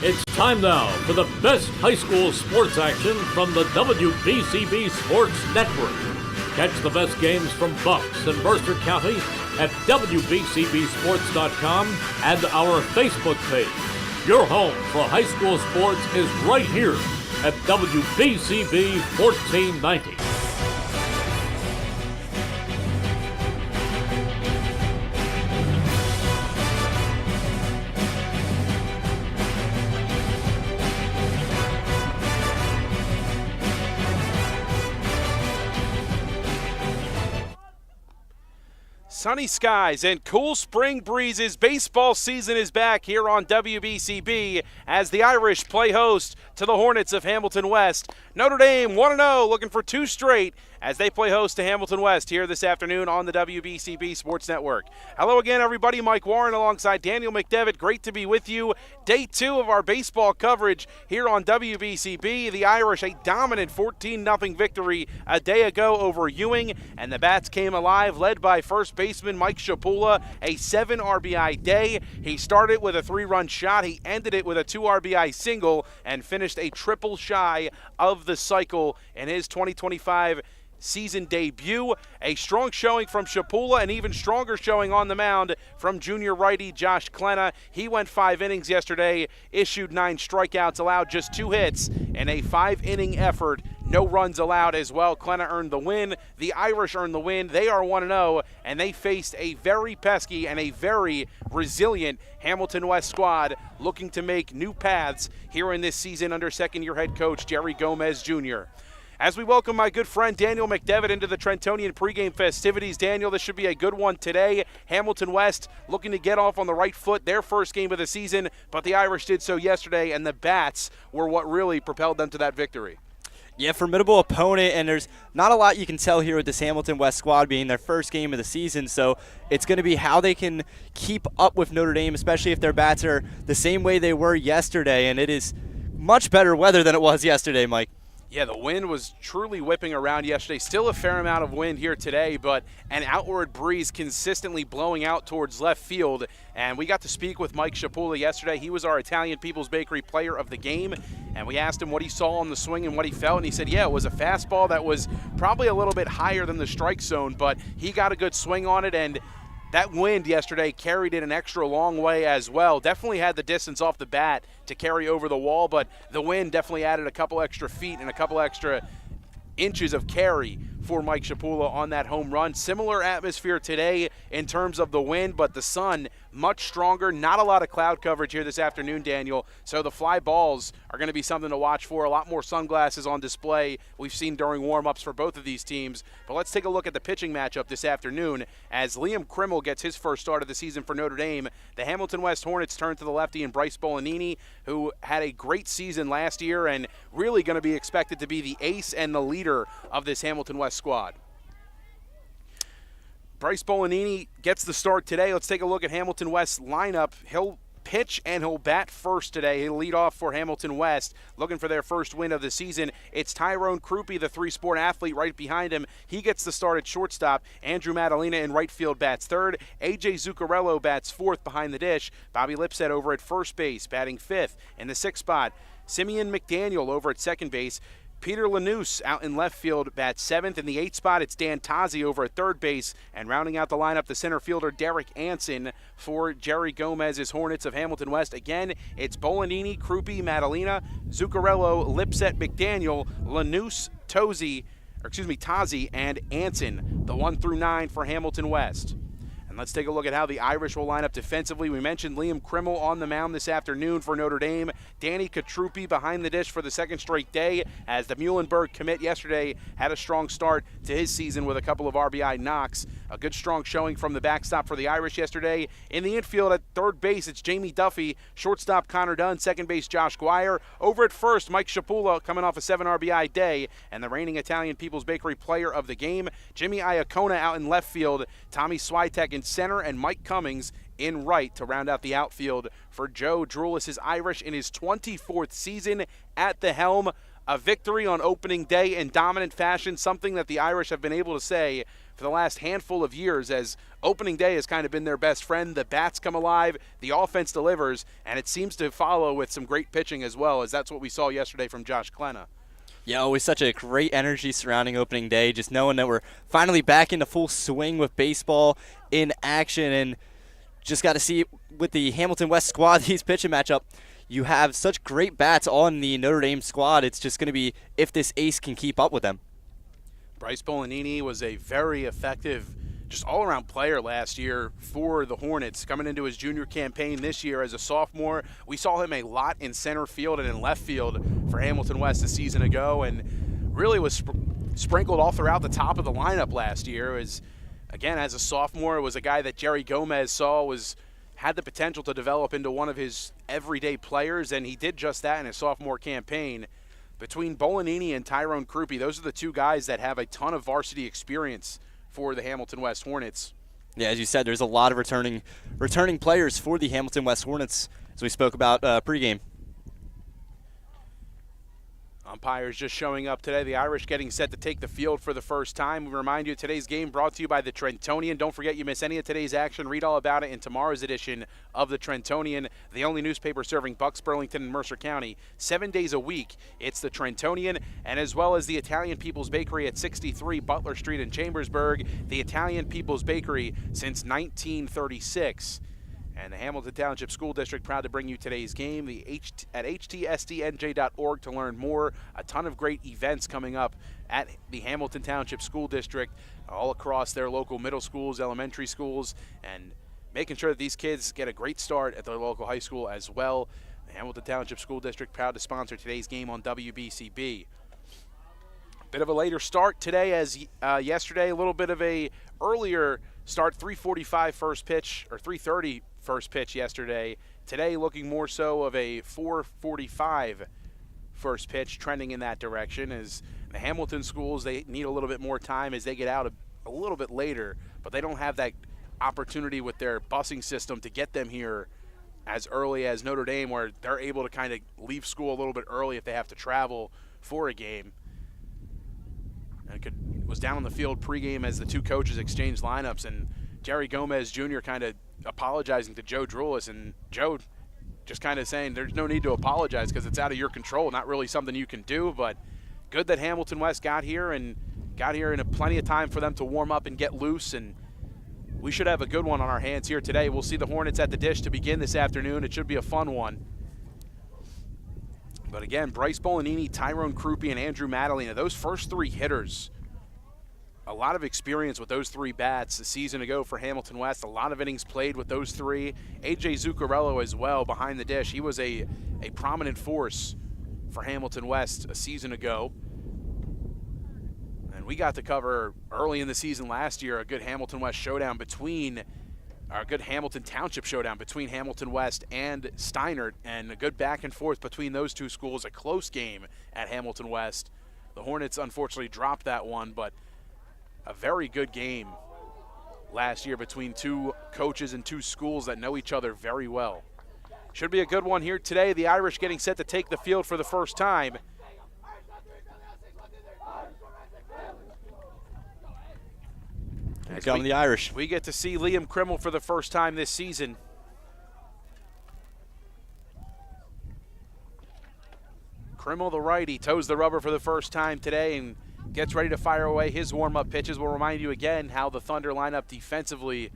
It's time now for the best high school sports action from the WBCB Sports Network. Catch the best games from Bucks and Mercer County at WBCBSports.com and our Facebook page. Your home for high school sports is right here at WBCB 1490. Sunny skies and cool spring breezes. Baseball season is back here on WBCB as the Irish play host to the Hornets of Hamilton West. Notre Dame 1-0, looking for two straight as they play host to Hamilton West here this afternoon on the WBCB Sports Network. Hello again, everybody. Mike Warren alongside Daniel McDevitt. Great to be with you. Day 2 of our baseball coverage here on WBCB. The Irish, a dominant 14-0 victory a day ago over Ewing, and the Bats came alive, led by first baseman Mike Shapula, a 7 RBI day. He started with a 3-run shot. He ended it with a 2 RBI single and finished a triple shy of the cycle in his 2025 season debut. A strong showing from Shapula, an even stronger showing on the mound from junior righty Josh Klena. He went 5 innings yesterday, issued 9 strikeouts, allowed just 2 hits in a 5-inning effort. No runs allowed as well. Klena earned the win. The Irish earned the win. They are 1-0, and they faced a very pesky and a very resilient Hamilton West squad looking to make new paths here in this season under second-year head coach Jerry Gomez Jr. As we welcome my good friend Daniel McDevitt into the Trentonian pregame festivities. Daniel, this should be a good one today. Hamilton West looking to get off on the right foot, their first game of the season, but the Irish did so yesterday, and the Bats were what really propelled them to that victory. Yeah, formidable opponent, and there's not a lot you can tell here with this Hamilton West squad being their first game of the season, so it's going to be how they can keep up with Notre Dame, especially if their bats are the same way they were yesterday, and it is much better weather than it was yesterday, Mike. Yeah, the wind was truly whipping around yesterday. Still a fair amount of wind here today, but an outward breeze consistently blowing out towards left field. And we got to speak with Mike Shapula yesterday. He was our Italian People's Bakery player of the game, and we asked him what he saw on the swing and what he felt, and he said, yeah, it was a fastball that was probably a little bit higher than the strike zone, but he got a good swing on it, and that wind yesterday carried it an extra long way as well. Definitely had the distance off the bat to carry over the wall, but the wind definitely added a couple extra feet and a couple extra inches of carry for Mike Shapula on that home run. Similar atmosphere today in terms of the wind, but the sun much stronger. Not a lot of cloud coverage here this afternoon, Daniel, so the fly balls are going to be something to watch for. A lot more sunglasses on display we've seen during warm-ups for both of these teams. But let's take a look at the pitching matchup this afternoon as Liam Krimmel gets his first start of the season for Notre Dame. The Hamilton West Hornets turn to the lefty and Bryce Bolanini, who had a great season last year and really going to be expected to be the ace and the leader of this Hamilton West squad. Bryce Bolanini gets the start today. Let's take a look at Hamilton West's lineup. He'll pitch and he'll bat first today. He'll lead off for Hamilton West, looking for their first win of the season. It's Tyrone Krupe, the 3-sport athlete, right behind him. He gets the start at shortstop. Andrew Madalena in right field bats third. A.J. Zuccarello bats fourth behind the dish. Bobby Lipset over at first base, batting fifth in the 6th spot. Simeon McDaniel over at second base. Peter Lanous out in left field bats 7th. In the 8th spot, it's Dan Tazi over at third base. And rounding out the lineup, the center fielder Derek Anson for Jerry Gomez's Hornets of Hamilton West. Again, it's Bolanini, Krupe, Madalena, Zuccarello, Lipset, McDaniel, Lanous, Tazi, and Anson, the 1 through 9 for Hamilton West. And let's take a look at how the Irish will line up defensively. We mentioned Liam Krimmel on the mound this afternoon for Notre Dame. Danny Katrupi behind the dish for the second straight day, as the Muhlenberg commit yesterday had a strong start to his season with a couple of RBI knocks. A good strong showing from the backstop for the Irish yesterday. In the infield at third base, it's Jamie Duffy, shortstop Connor Dunn, second base Josh Guire. Over at first, Mike Shapula coming off a 7 RBI day, and the reigning Italian People's Bakery player of the game, Jimmy Iacona out in left field, Tommy Switek in center, and Mike Cummings in right to round out the outfield for Joe Drulis' Irish in his 24th season at the helm. a victory on opening day in dominant fashion, something that the Irish have been able to say for the last handful of years, as opening day has kind of been their best friend. The bats come alive, the offense delivers, and it seems to follow with some great pitching as well, as that's what we saw yesterday from Josh Klenna. Yeah, always such a great energy surrounding opening day, just knowing that we're finally back into full swing with baseball in action, and just got to see with the Hamilton West squad, these pitching matchup, you have such great bats on the Notre Dame squad. It's just going to be if this ace can keep up with them. Bryce Bolanini was a very effective, just all-around player last year for the Hornets. Coming into his junior campaign this year as a sophomore, we saw him a lot in center field and in left field for Hamilton West a season ago, and really was sprinkled all throughout the top of the lineup last year. Again, as a sophomore, was a guy that Jerry Gomez saw had the potential to develop into one of his everyday players, and he did just that in his sophomore campaign. Between Bolanini and Tyrone Krupe, those are the two guys that have a ton of varsity experience for the Hamilton West Hornets. Yeah, as you said, there's a lot of returning players for the Hamilton West Hornets, as we spoke about pregame. Umpires just showing up today. The Irish getting set to take the field for the first time. We remind you today's game brought to you by the Trentonian. Don't forget you miss any of today's action. Read all about it in tomorrow's edition of the Trentonian, the only newspaper serving Bucks, Burlington, and Mercer County 7 days a week. It's the Trentonian, and as well as the Italian People's Bakery at 63 Butler Street in Chambersburg, the Italian People's Bakery since 1936. And the Hamilton Township School District proud to bring you today's game at htsdnj.org to learn more. A ton of great events coming up at the Hamilton Township School District all across their local middle schools, elementary schools, and making sure that these kids get a great start at their local high school as well. The Hamilton Township School District proud to sponsor today's game on WBCB. Bit of a later start today as yesterday, a little bit of a earlier start, 3:45 first pitch, or 3:30 first pitch yesterday. Today looking more so of a 4:45 first pitch, trending in that direction, as the Hamilton schools, they need a little bit more time as they get out a little bit later, but they don't have that opportunity with their busing system to get them here as early as Notre Dame, where they're able to kind of leave school a little bit early if they have to travel for a game. And was down on the field pregame as the two coaches exchanged lineups, and Jerry Gomez Jr. kind of apologizing to Joe Drulis, and Joe just kind of saying there's no need to apologize because it's out of your control, not really something you can do. But good that Hamilton West got here in plenty of time for them to warm up and get loose, and we should have a good one on our hands here today. We'll see the Hornets at the dish to begin this afternoon. It should be a fun one. But again, Bryce Bolanini, Tyrone Krupe, and Andrew Madalena, those first three hitters, a lot of experience with those three bats a season ago for Hamilton West. A lot of innings played with those three. A.J. Zuccarello as well behind the dish. He was a prominent force for Hamilton West a season ago. And we got to cover early in the season last year a good Hamilton West showdown a good Hamilton Township showdown between Hamilton West and Steinert, and a good back and forth between those two schools, a close game at Hamilton West. The Hornets unfortunately dropped that one, but a very good game last year between two coaches and two schools that know each other very well. Should be a good one here today. The Irish getting set to take the field for the first time. Here come the Irish. We get to see Liam Krimmel for the first time this season. Krimmel, the righty, toes the rubber for the first time today and gets ready to fire away his warm-up pitches. We'll remind you again how the Thunder line up defensively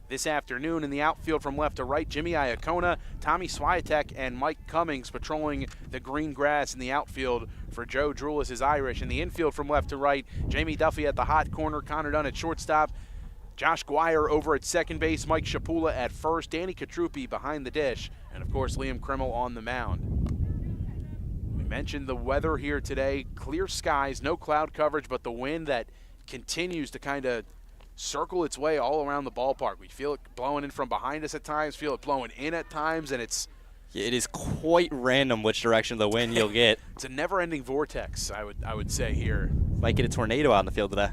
this afternoon. In the outfield from left to right, Jimmy Iacona, Tommy Swiatek, and Mike Cummings patrolling the green grass in the outfield for Joe Drulis' Irish. In the infield from left to right, Jamie Duffy at the hot corner, Connor Dunn at shortstop, Josh Guire over at second base, Mike Shapula at first, Danny Katrupi behind the dish, and of course Liam Krimmel on the mound. We mentioned the weather here today, clear skies, no cloud coverage, but the wind that continues to kind of circle its way all around the ballpark. We feel it blowing in from behind us at times, feel it blowing in at times, and it is quite random which direction of the wind you'll get. It's a never-ending vortex, I would say here. Might get a tornado out in the field today.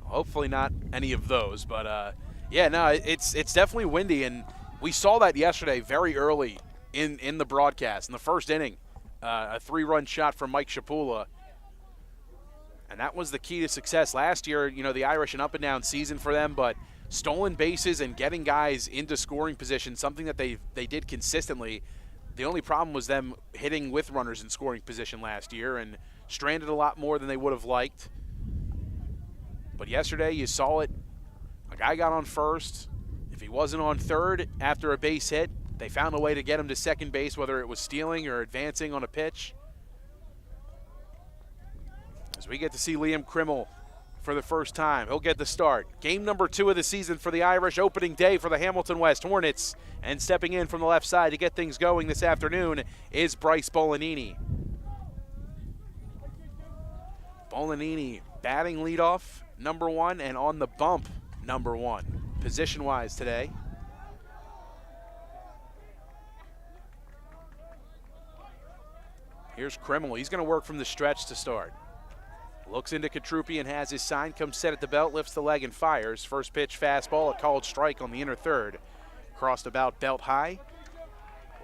Hopefully not any of those, but yeah, no, it's definitely windy, and we saw that yesterday very early in the broadcast. In the first inning, a 3-run shot from Mike Shapula. And that was the key to success. Last year, the Irish, an up-and-down season for them, but stolen bases and getting guys into scoring position, something that they did consistently. The only problem was them hitting with runners in scoring position last year and stranded a lot more than they would have liked. But yesterday, you saw it. A guy got on first. If he wasn't on third after a base hit, they found a way to get him to second base, whether it was stealing or advancing on a pitch. As we get to see Liam Krimmel for the first time, he'll get the start. Game number 2 of the season for the Irish, opening day for the Hamilton West Hornets. And stepping in from the left side to get things going this afternoon is Bryce Bolanini. Bolanini batting leadoff, number 1, and on the bump, number 1, position-wise today. Here's Krimmel. He's going to work from the stretch to start. Looks into Katrupi and has his sign, comes set at the belt, lifts the leg and fires. First pitch fastball, a called strike on the inner third. Crossed about belt high.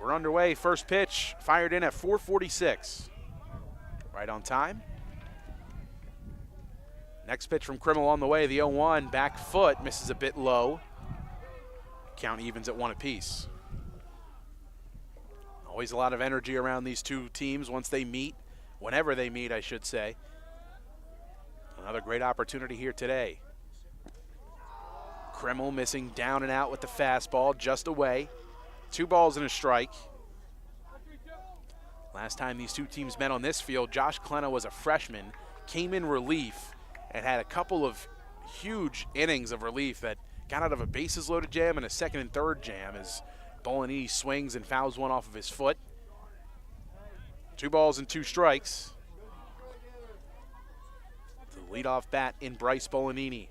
We're underway. First pitch fired in at 4:46. Right on time. Next pitch from Krimmel on the way, the 0-1. Back foot, misses a bit low. Count evens at 1 apiece. Always a lot of energy around these two teams once they meet, whenever they meet, I should say. Another great opportunity here today. Krimmel missing down and out with the fastball, just away. 2 balls and a strike. Last time these two teams met on this field, Josh Klena was a freshman, came in relief, and had a couple of huge innings of relief that got out of a bases loaded jam and a second and third jam as Bolanini swings and fouls one off of his foot. 2 balls and 2 strikes. The leadoff bat in Bryce Bolanini.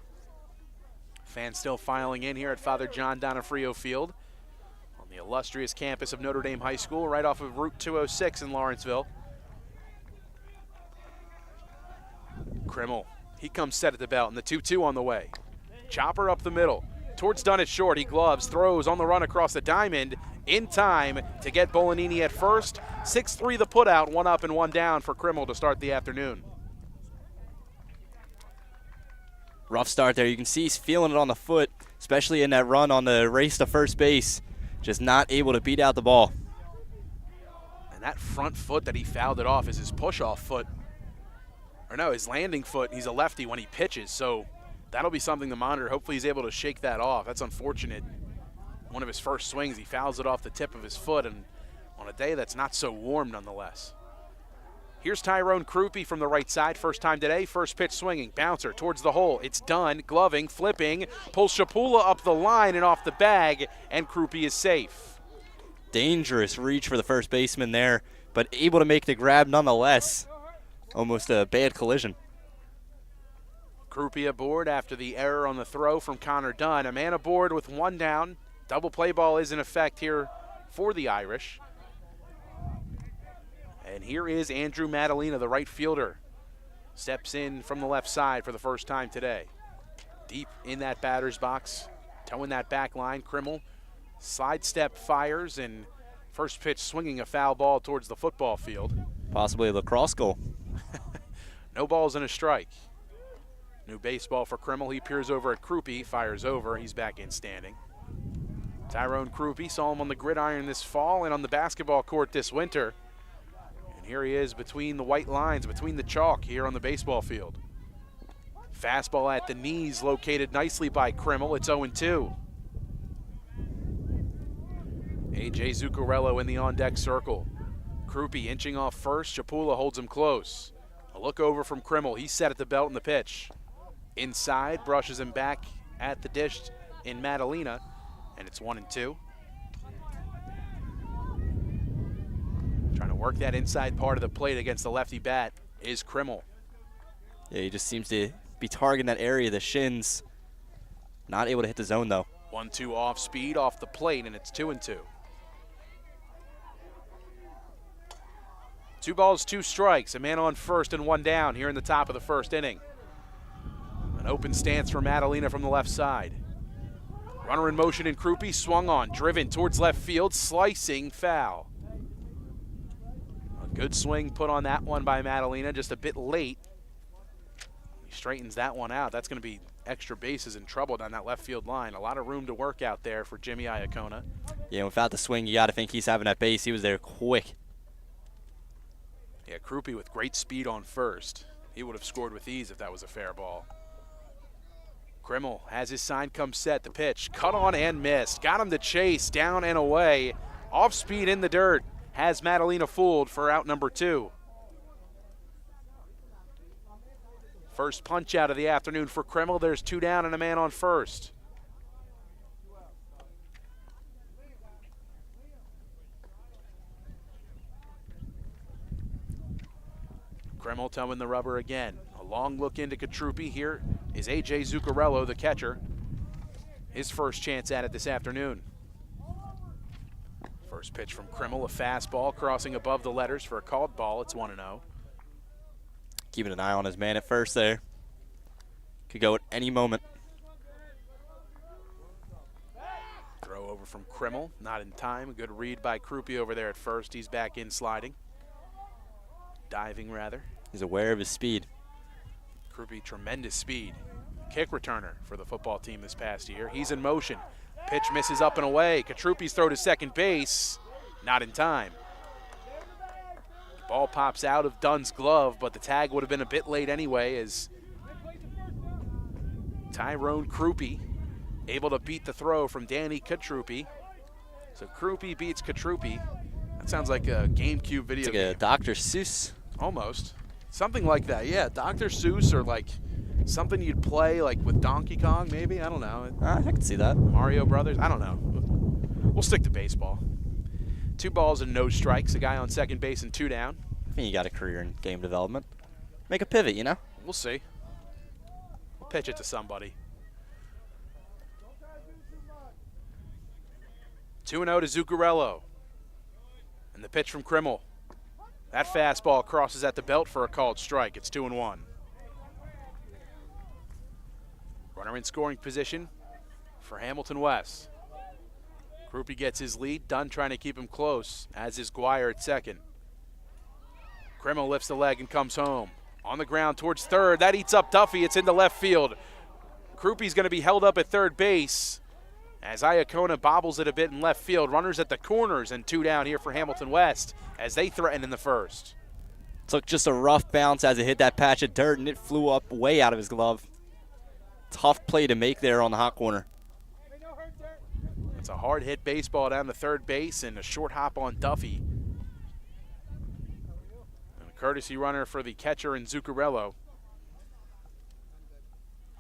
Fans still filing in here at Father John Donofrio Field on the illustrious campus of Notre Dame High School, right off of Route 206 in Lawrenceville. Krimmel, he comes set at the belt, and the 2-2 on the way. Chopper up the middle. Towards Dunn at short, he gloves, throws on the run across the diamond in time to get Bolanini at first. 6-3 the putout, 1 up and 1 down for Krimmel to start the afternoon. Rough start there. You can see he's feeling it on the foot, especially in that run on the race to first base. Just not able to beat out the ball. And that front foot that he fouled it off is his push-off foot. Or no, his landing foot. He's a lefty when he pitches, so that'll be something to monitor. Hopefully he's able to shake that off. That's unfortunate. One of his first swings, he fouls it off the tip of his foot, and on a day that's not so warm nonetheless. Here's Tyrone Krupe from the right side. First time today, first pitch swinging. Bouncer towards the hole. It's done. Gloving, flipping, pulls Shapula up the line and off the bag, and Krupe is safe. Dangerous reach for the first baseman there, but able to make the grab nonetheless. Almost a bad collision. Krupe aboard after the error on the throw from Connor Dunn. A man aboard with 1 down. Double play ball is in effect here for the Irish. And here is Andrew Madalena, the right fielder. Steps in from the left side for the first time today. Deep in that batter's box, towing that back line. Krimmel sidestep fires, and first pitch swinging a foul ball towards the football field. Possibly a lacrosse goal. No balls and a strike. New baseball for Krimmel. He peers over at Krupe, fires over. He's back in standing. Tyrone Krupe, saw him on the gridiron this fall and on the basketball court this winter. And here he is between the white lines, between the chalk here on the baseball field. Fastball at the knees, located nicely by Krimmel. It's 0-2. A.J. Zuccarello in the on-deck circle. Krupe inching off first. Shapula holds him close. A look over from Krimmel. He's set at the belt in the pitch. Inside, brushes him back at the dish in Madalena, and it's 1-2. Trying to work that inside part of the plate against the lefty bat is Krimmel. Yeah, he just seems to be targeting that area, the shins. Not able to hit the zone, though. 1-2 off speed, off the plate, and it's 2-2. 2 balls, 2 strikes. A man on first and 1 down here in the top of the first inning. An open stance for Madalena from the left side. Runner in motion in Krupe, swung on, driven towards left field, slicing foul. A Good swing put on that one by Madalena, just a bit late. He straightens that one out. That's going to be extra bases in trouble down that left field line. A lot of room to work out there for Jimmy Iacona. Yeah, without the swing, you got to think he's having that base. He was there quick. Yeah, Krupe with great speed on first. He would have scored with ease if that was a fair ball. Krimmel has his sign come set. The pitch, cut on and missed. Got him to chase, down and away. Off speed in the dirt. Has Madalena fooled for out number 2. First punch out of the afternoon for Krimmel. There's 2 down and a man on first. Krimmel towing the rubber again. A long look into Kotrupi. Here is A.J. Zuccarello, the catcher. His first chance at it this afternoon. First pitch from Krimmel, a fastball crossing above the letters for a called ball. It's 1-0. Keeping an eye on his man at first there. Could go at any moment. Throw over from Krimmel, not in time. A good read by Krupe over there at first. He's back in sliding. Diving, rather. He's aware of his speed. Krupe, tremendous speed. Kick returner for the football team this past year. He's in motion. Pitch misses up and away. Kotrupi's throw to second base. Not in time. Ball pops out of Dunn's glove, but the tag would have been a bit late anyway, as Tyrone Krupe able to beat the throw from Danny Kotrupi. So Krupe beats Kotrupi. That sounds like a GameCube video It's like game. a Dr. Seuss. Almost. Something like that, yeah. Dr. Seuss, or like something you'd play like with Donkey Kong, maybe? I don't know. I can see that. Mario Brothers? I don't know. We'll stick to baseball. 2 balls and no strikes. A guy on second base and 2 down. I think you got a career in game development. Make a pivot, you know? We'll see. We'll pitch it to somebody. 2-0 to Zuccarello. And the pitch from Krimmel. That fastball crosses at the belt for a called strike. It's 2-1. Runner in scoring position for Hamilton West. Krupe gets his lead. Dunn trying to keep him close, as is Guire at second. Krimmel lifts the leg and comes home. On the ground towards third. That eats up Duffy. It's into left field. Krupe's going to be held up at third base as Iacona bobbles it a bit in left field. Runners at the corners and 2 down here for Hamilton West as they threaten in the first. Took just a rough bounce as it hit that patch of dirt, and it flew up way out of his glove. Tough play to make there on the hot corner. It's a hard hit baseball down to third base and a short hop on Duffy. And a courtesy runner for the catcher in Zuccarello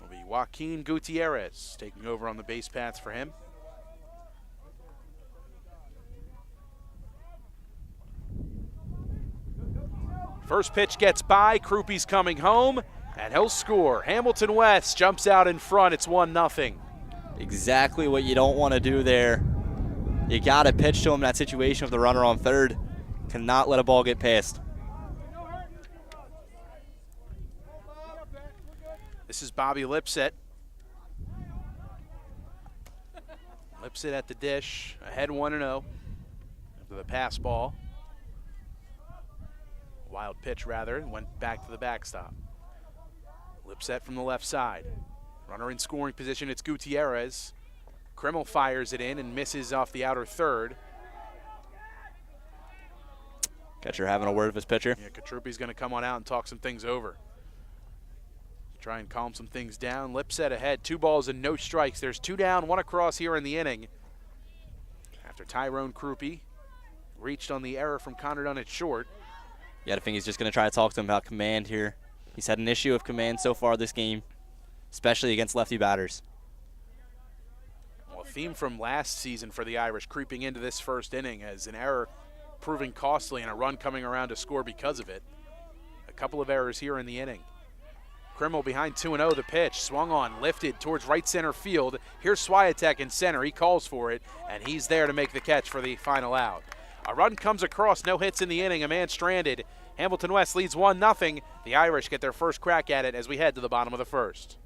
will be Joaquin Gutierrez taking over on the base paths for him. First pitch gets by. Krupe's coming home, and he'll score. Hamilton West jumps out in front. It's 1-0. Exactly what you don't want to do there. You got to pitch to him in that situation with the runner on third. Cannot let a ball get past. This is Bobby Lipset. Lipset at the dish, ahead 1-0 with a pass ball. Wild pitch, rather, went back to the backstop. Lipset from the left side. Runner in scoring position, it's Gutierrez. Krimmel fires it in and misses off the outer third. Catcher having a word with his pitcher. Yeah, Kotrupi's going to come on out and talk some things over. Try and calm some things down. Lipset ahead, 2 balls and no strikes. There's 2 down, 1 across here in the inning. After Tyrone Krupe reached on the error from Connor Dunn at short. Yeah, I think he's just going to try to talk to him about command here. He's had an issue of command so far this game, especially against lefty batters. Well, a theme from last season for the Irish creeping into this first inning as an error proving costly and a run coming around to score because of it. A couple of errors here in the inning. Krimmel behind 2-0, the pitch, swung on, lifted towards right center field. Here's Swiatek in center, he calls for it, and he's there to make the catch for the final out. A run comes across, no hits in the inning, a man stranded. Hamilton West leads 1-0. The Irish get their first crack at it as we head to the bottom of the first.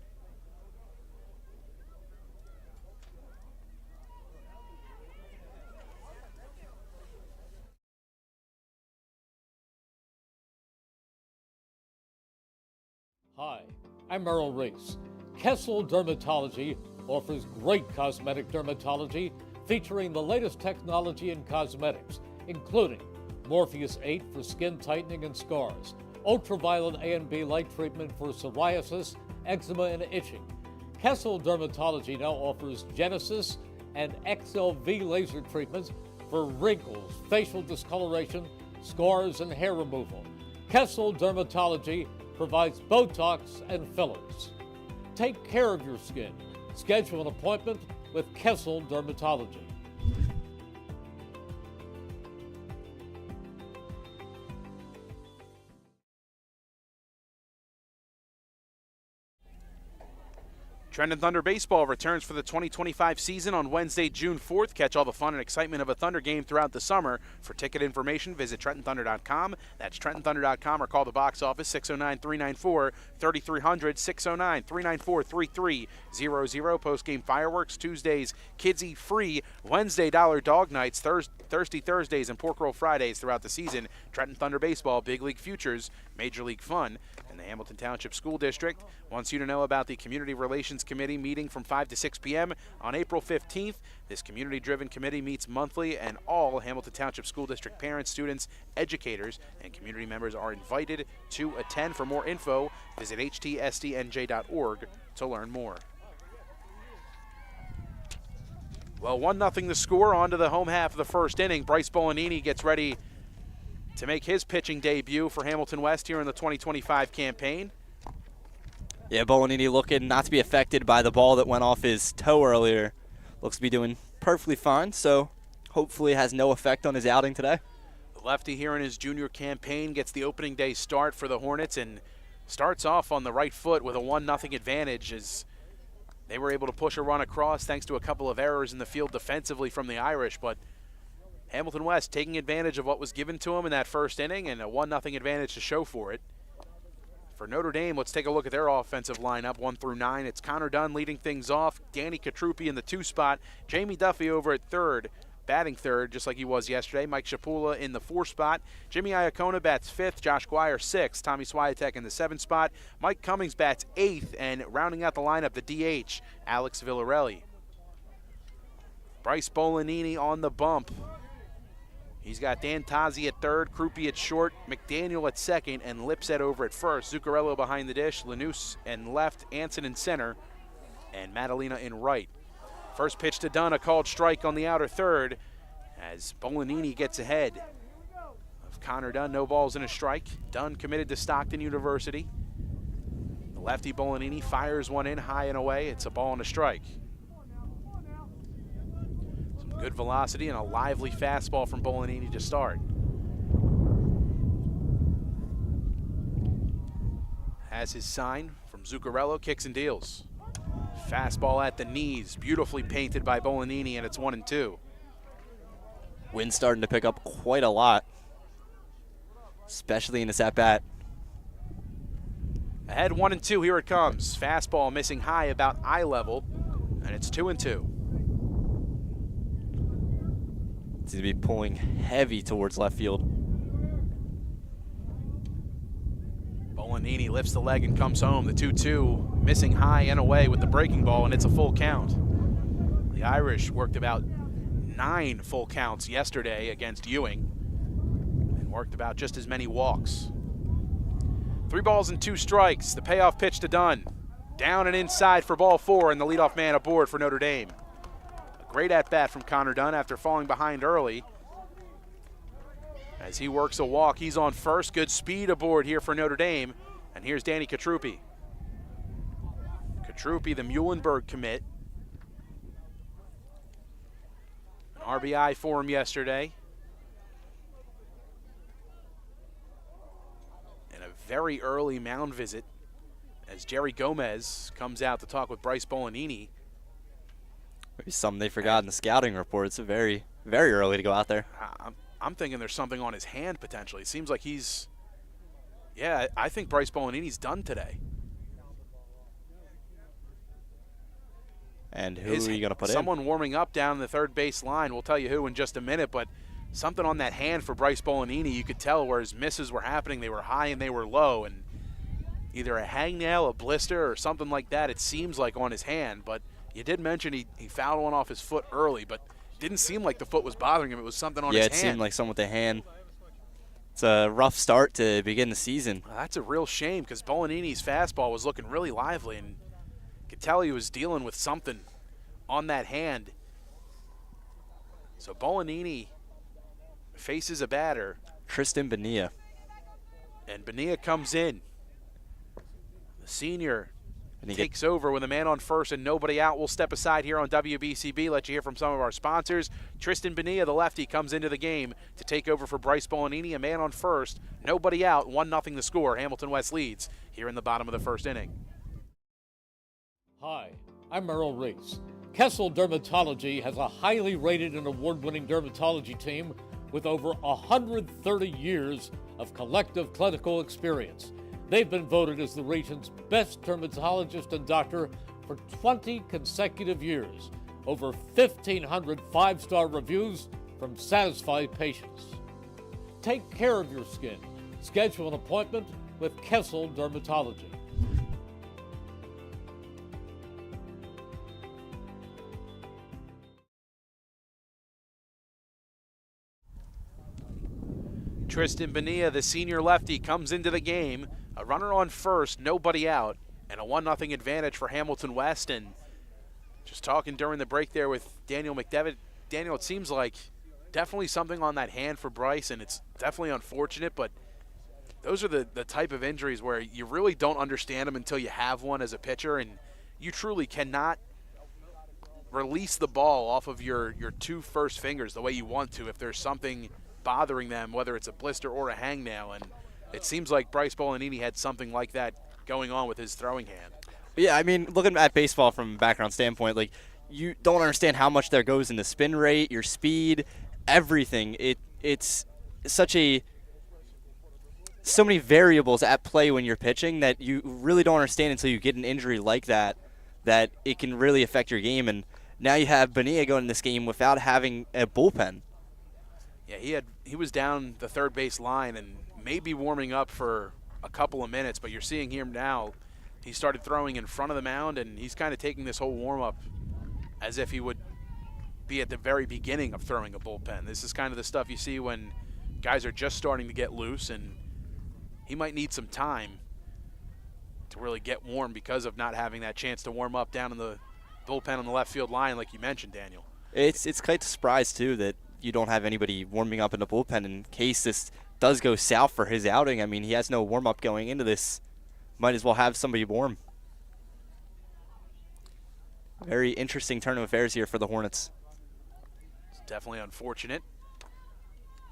Hi, I'm Merrill Reese. Kessel Dermatology offers great cosmetic dermatology featuring the latest technology in cosmetics, including Morpheus 8 for skin tightening and scars, ultraviolet A and B light treatment for psoriasis, eczema, and itching. Kessel Dermatology now offers Genesis and XLV laser treatments for wrinkles, facial discoloration, scars, and hair removal. Kessel Dermatology provides Botox and fillers. Take care of your skin. Schedule an appointment with Kessel Dermatology. Trenton Thunder Baseball returns for the 2025 season on Wednesday, June 4th. Catch all the fun and excitement of a Thunder game throughout the summer. For ticket information, visit TrentonThunder.com. That's TrentonThunder.com or call the box office 609-394-3300, 609-394-3300. Post-game fireworks, Tuesdays, kids eat free, Wednesday dollar dog nights, Thirsty Thursdays, and pork roll Fridays throughout the season. Trenton Thunder Baseball, big league futures, major league fun. And the Hamilton Township School District wants you to know about the Community Relations Committee meeting from 5 to 6 p.m. on April 15th. This community-driven committee meets monthly, and all Hamilton Township School District parents, students, educators, and community members are invited to attend. For more info, visit htsdnj.org to learn more. Well, 1-0 the score. On to the home half of the first inning. Bryce Bolanini gets ready to make his pitching debut for Hamilton West here in the 2025 campaign. Yeah, Bolanini looking not to be affected by the ball that went off his toe earlier. Looks to be doing perfectly fine, so hopefully has no effect on his outing today. The lefty here in his junior campaign gets the opening day start for the Hornets and starts off on the right foot with a 1-0 advantage as they were able to push a run across thanks to a couple of errors in the field defensively from the Irish, but Hamilton West taking advantage of what was given to him in that first inning and a 1-0 advantage to show for it. For Notre Dame, let's take a look at their offensive lineup, 1 through 9. It's Connor Dunn leading things off, Danny Katrupi in the 2 spot, Jamie Duffy over at third, batting third, just like he was yesterday. Mike Shapula in the 4 spot. Jimmy Iacona bats 5th, Josh Guire 6th, Tommy Swiatek in the 7 spot. Mike Cummings bats 8th, and rounding out the lineup, the DH, Alex Villarelli. Bryce Bolanini on the bump. He's got Dan Tazi at third, Krupe at short, McDaniel at second, and Lipset over at first. Zuccarello behind the dish, Lanús in left, Anson in center, and Madalena in right. First pitch to Dunn, a called strike on the outer third as Bolanini gets ahead of Connor Dunn. No balls and a strike. Dunn committed to Stockton University. The lefty Bolanini fires one in high and away. It's a ball and a strike. Good velocity and a lively fastball from Bolanini to start. Has his sign from Zuccarello, kicks and deals. Fastball at the knees, beautifully painted by Bolanini, and it's 1-2. Wind's starting to pick up quite a lot, especially in this at-bat. Ahead 1-2, here it comes. Fastball missing high about eye level, and it's 2-2. Seems to be pulling heavy towards left field. Bolanini lifts the leg and comes home. The 2-2 missing high and away with the breaking ball, and it's a full count. The Irish worked about 9 full counts yesterday against Ewing and worked about just as many walks. 3 balls and 2 strikes. The payoff pitch to Dunn. Down and inside for ball 4, and the leadoff man aboard for Notre Dame. Great at-bat from Connor Dunn after falling behind early. As he works a walk, he's on first. Good speed aboard here for Notre Dame. And here's Danny Katrupi. Katrupi, the Muhlenberg commit. An RBI for him yesterday. And a very early mound visit as Jerry Gomez comes out to talk with Bryce Bolanini. Maybe something they forgot in the scouting report. It's very, very early to go out there. I'm thinking there's something on his hand potentially. It seems like he's, yeah, I think Bryce Bolanini's done today. And who are you going to put in? Someone warming up down the third base line. We'll tell you who in just a minute, but something on that hand for Bryce Bolanini, you could tell where his misses were happening. They were high and they were low, and either a hangnail, a blister, or something like that, it seems like, on his hand. But you did mention he fouled one off his foot early, but didn't seem like the foot was bothering him. It was something on his hand. Yeah, it seemed like something with the hand. It's a rough start to begin the season. Well, that's a real shame because Bolanini's fastball was looking really lively, and you could tell he was dealing with something on that hand. So Bolanini faces a batter. Tristan Bonilla. And Bonilla comes in. The senior takes over with a man on first and nobody out. We'll step aside here on WBCB, let you hear from some of our sponsors. Tristan Bonilla, the lefty, comes into the game to take over for Bryce Bolanini. A man on first, nobody out, 1-0 the score. Hamilton West leads here in the bottom of the first inning. Hi, I'm Merrill Reese. Kessel Dermatology has a highly rated and award-winning dermatology team with over 130 years of collective clinical experience. They've been voted as the region's best dermatologist and doctor for 20 consecutive years. Over 1,500 five-star reviews from satisfied patients. Take care of your skin. Schedule an appointment with Kessel Dermatology. Tristan Bonilla, the senior lefty, comes into the game. A runner on first, nobody out, and a 1-0 advantage for Hamilton West. And just talking during the break there with Daniel McDevitt, Daniel, it seems like definitely something on that hand for Bryce, and it's definitely unfortunate, but those are the type of injuries where you really don't understand them until you have one as a pitcher, and you truly cannot release the ball off of your two first fingers the way you want to if there's something bothering them, whether it's a blister or a hangnail. And it seems like Bryce Bolanini had something like that going on with his throwing hand. Yeah, I mean, looking at baseball from a background standpoint, like, you don't understand how much there goes into spin rate, your speed, everything. It's so many variables at play when you're pitching that you really don't understand until you get an injury like that it can really affect your game. And now you have Bonilla going in this game without having a bullpen. Yeah, he was down the third base line and maybe warming up for a couple of minutes, but you're seeing him now. He started throwing in front of the mound, and he's kind of taking this whole warm-up as if he would be at the very beginning of throwing a bullpen. This is kind of the stuff you see when guys are just starting to get loose, and he might need some time to really get warm because of not having that chance to warm up down in the bullpen on the left field line like you mentioned, Daniel. It's quite a surprise, too, that you don't have anybody warming up in the bullpen in case this does go south for his outing. I mean, he has no warm-up going into this. Might as well have somebody warm. Very interesting turn of affairs here for the Hornets. It's definitely unfortunate.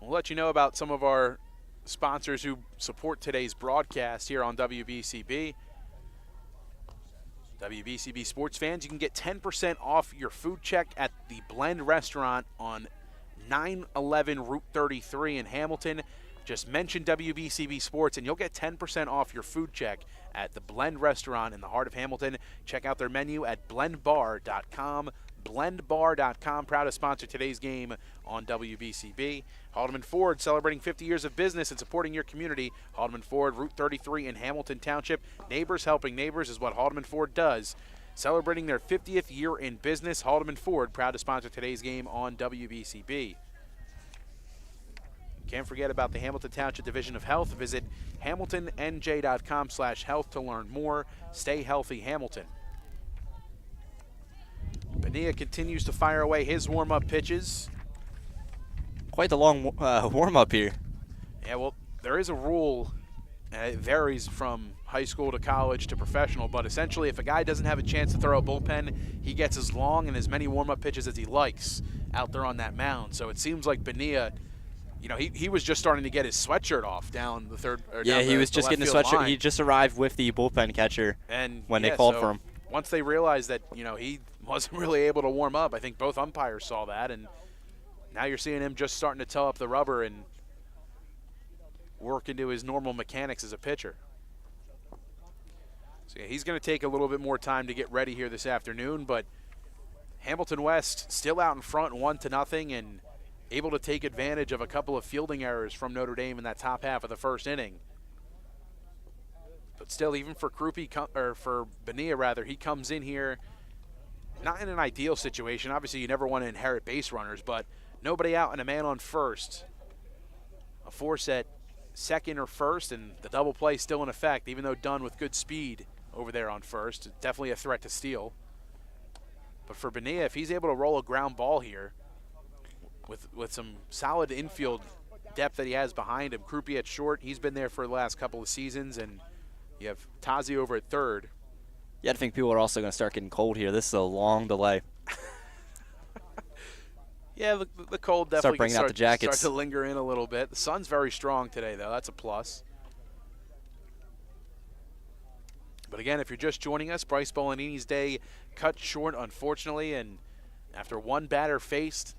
We'll let you know about some of our sponsors who support today's broadcast here on WBCB. WBCB sports fans, you can get 10% off your food check at the Blend Restaurant on 911 Route 33 in Hamilton. Just mention WBCB Sports and you'll get 10% off your food check at the Blend Restaurant in the heart of Hamilton. Check out their menu at blendbar.com. Blendbar.com, proud to sponsor today's game on WBCB. Haldeman Ford, celebrating 50 years of business and supporting your community. Haldeman Ford, Route 33 in Hamilton Township. Neighbors helping neighbors is what Haldeman Ford does. Celebrating their 50th year in business, Haldeman Ford, proud to sponsor today's game on WBCB. Can't forget about the Hamilton Township Division of Health. Visit hamiltonnj.com/health to learn more. Stay healthy, Hamilton. Bonilla continues to fire away his warm-up pitches. Quite the long warm-up here. Yeah, well, there is a rule, and it varies from high school to college to professional, but essentially if a guy doesn't have a chance to throw a bullpen, he gets as long and as many warm-up pitches as he likes out there on that mound. So it seems like Bonilla, you know, he was just starting to get his sweatshirt off down the third. Yeah, he was just getting the sweatshirt. Line. He just arrived with the bullpen catcher when they called for him. Once they realized that, you know, he wasn't really able to warm up, I think both umpires saw that, and now you're seeing him just starting to toe up the rubber and work into his normal mechanics as a pitcher. So yeah, he's going to take a little bit more time to get ready here this afternoon, but Hamilton West still out in front 1-0 and able to take advantage of a couple of fielding errors from Notre Dame in that top half of the first inning. But still, even for for Bonilla rather, he comes in here not in an ideal situation. Obviously, you never want to inherit base runners, but nobody out and a man on first. A force at second or first, and the double play still in effect, even though done with good speed over there on first. Definitely a threat to steal. But for Bonilla, if he's able to roll a ground ball here with some solid infield depth that he has behind him, Krupe at short, he's been there for the last couple of seasons, and you have Tazi over at third. Yeah, I think people are also going to start getting cold here. This is a long delay. Yeah, the cold definitely bringing out the jackets. Start to linger in a little bit. The sun's very strong today, though. That's a plus. But again, if you're just joining us, Bryce Bolanini's day cut short, unfortunately, and after one batter faced,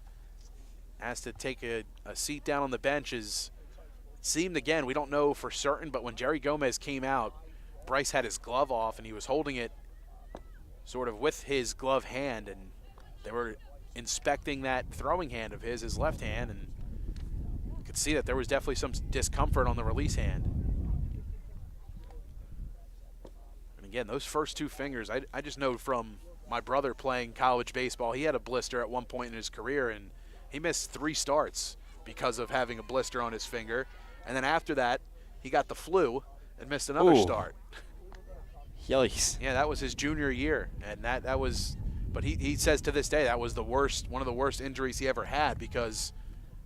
has to take a seat down on the bench. It seemed, again, we don't know for certain, but when Jerry Gomez came out, Bryce had his glove off, and he was holding it sort of with his glove hand, and they were inspecting that throwing hand of his left hand, and you could see that there was definitely some discomfort on the release hand. And again, those first two fingers, I just know from my brother playing college baseball, he had a blister at one point in his career, and he missed 3 starts because of having a blister on his finger. And then after that, he got the flu and missed another start. Yikes. Yeah, that was his junior year, and that was. But he says to this day that was one of the worst injuries he ever had, because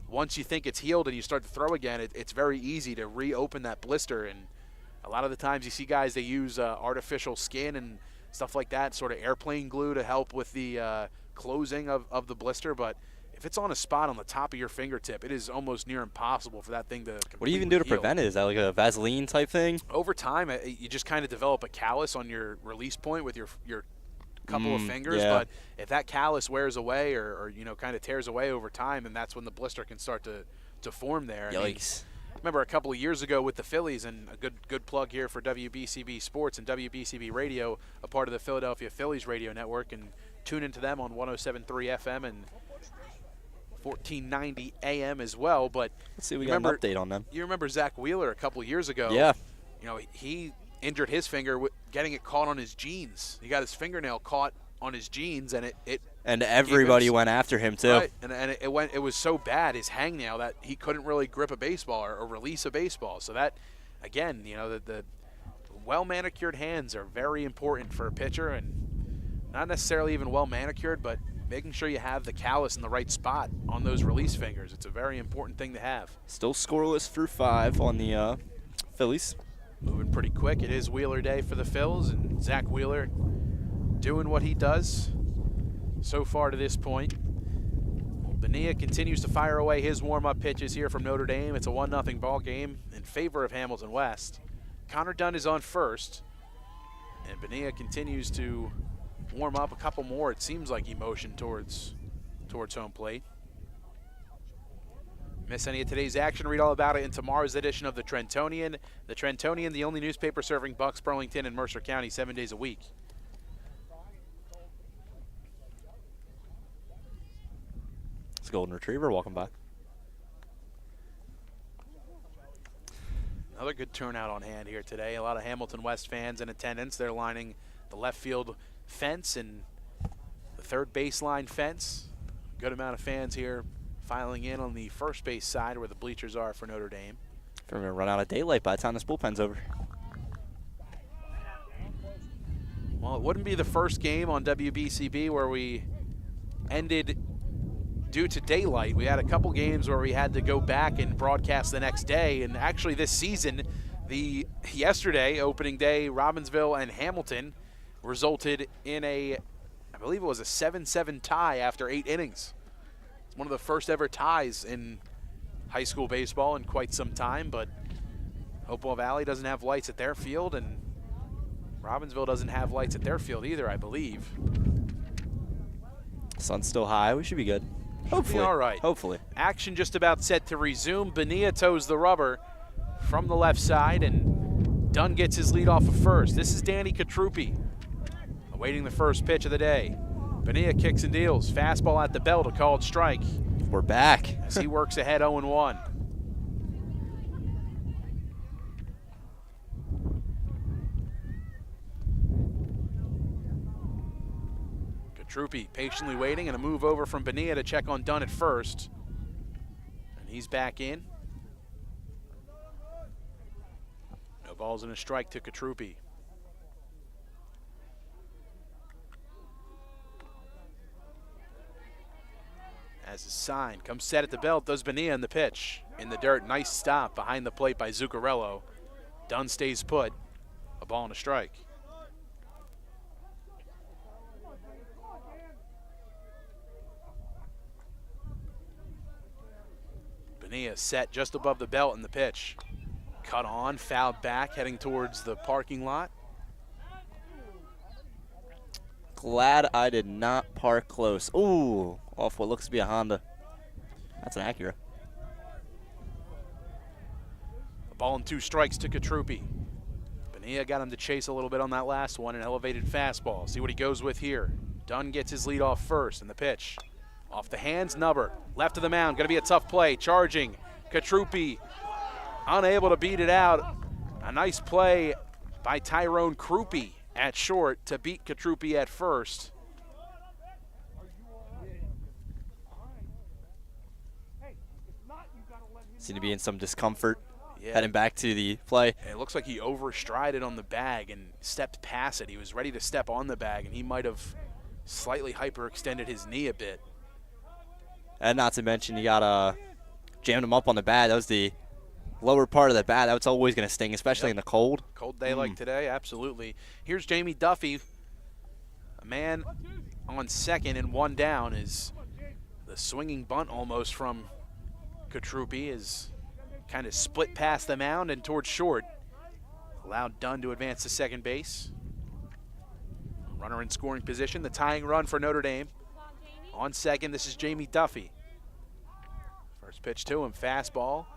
once you think it's healed and you start to throw again, it's very easy to reopen that blister. And a lot of the times you see guys, they use artificial skin and stuff like that, sort of airplane glue to help with the closing of the blister. But if it's on a spot on the top of your fingertip, it is almost near impossible for that thing to completely What do you even do to heal. prevent it? Is that like a Vaseline type thing? Over time, you just kind of develop a callus on your release point with your couple of fingers. Yeah. But if that callus wears away or kind of tears away over time, then that's when the blister can start to form there. Yikes. I remember a couple of years ago with the Phillies, and a good plug here for WBCB Sports and WBCB Radio, a part of the Philadelphia Phillies radio network, and tune into them on 107.3 FM and 1490 AM as well. But let's see, we got an update on them. You remember Zach Wheeler a couple of years ago? Yeah. He injured his finger getting it caught on his jeans. He got his fingernail caught on his jeans, and it and everybody went after him too. Right, and it was so bad, his hangnail, that he couldn't really grip a baseball or release a baseball. So that, again, the well manicured hands are very important for a pitcher, and not necessarily even well manicured, but making sure you have the callus in the right spot on those release fingers. It's a very important thing to have. Still scoreless through 5 on the Phillies. Moving pretty quick. It is Wheeler Day for the Phils, and Zach Wheeler doing what he does so far to this point. Bonilla continues to fire away his warm-up pitches here from Notre Dame. It's a 1-0 ball game in favor of Hamilton West. Connor Dunn is on first, and Bonilla continues to warm up a couple more. It seems like he motioned towards home plate. Miss any of today's action? Read all about it in tomorrow's edition of the Trentonian. The Trentonian, the only newspaper serving Bucks, Burlington, and Mercer County 7 days a week. It's a golden retriever. Welcome back. Another good turnout on hand here today. A lot of Hamilton West fans in attendance. They're lining the left field fence and the third baseline fence. Good amount of fans here filing in on the first base side where the bleachers are for Notre Dame. We're going to run out of daylight by the time this bullpen's over. Well, it wouldn't be the first game on WBCB where we ended due to daylight. We had a couple games where we had to go back and broadcast the next day. And actually this season, yesterday, opening day, Robbinsville and Hamilton resulted in I believe it was a 7-7 tie after 8 innings. It's one of the first ever ties in high school baseball in quite some time, but Hopewell Valley doesn't have lights at their field, and Robbinsville doesn't have lights at their field either, I believe. Sun's still high. We should be good. Hopefully. Be all right. Hopefully. Action just about set to resume. Bonilla toes the rubber from the left side, and Dunn gets his lead off of first. This is Danny Katrupi awaiting the first pitch of the day. Bonilla kicks and deals. Fastball at the bell to call it strike. We're back. As he works ahead 0-1. Katrupi patiently waiting, and a move over from Bonilla to check on Dunn at first. And he's back in. No balls and a strike to Katrupi. As a sign, comes set at the belt, does Bonilla in the pitch. In the dirt, nice stop behind the plate by Zuccarello. Dunn stays put, a ball and a strike. Bonilla set just above the belt in the pitch. Cut on, fouled back, heading towards the parking lot. Glad I did not park close. Ooh, off what looks to be a Honda. That's an Acura. A ball and 2 strikes to Katrupi. Bonilla got him to chase a little bit on that last one, an elevated fastball. See what he goes with here. Dunn gets his lead off first in the pitch. Off the hands, Nubbert, left of the mound, gonna be a tough play, charging. Katrupi unable to beat it out. A nice play by Tyrone Krupe at short to beat Katrupi at first. Seem to be in some discomfort heading back to the play. It looks like he overstrided on the bag and stepped past it. He was ready to step on the bag, and he might have slightly hyperextended his knee a bit. And not to mention, you got jammed him up on the bat. That was the lower part of the bat. That's always going to sting, especially in the cold. Cold day like today, absolutely. Here's Jamie Duffy. A man on second and 1 down is the swinging bunt almost from Katrupi is kind of split past the mound and towards short. Allowed Dunn to advance to second base. Runner in scoring position, the tying run for Notre Dame. On second, this is Jamie Duffy. First pitch to him, fastball.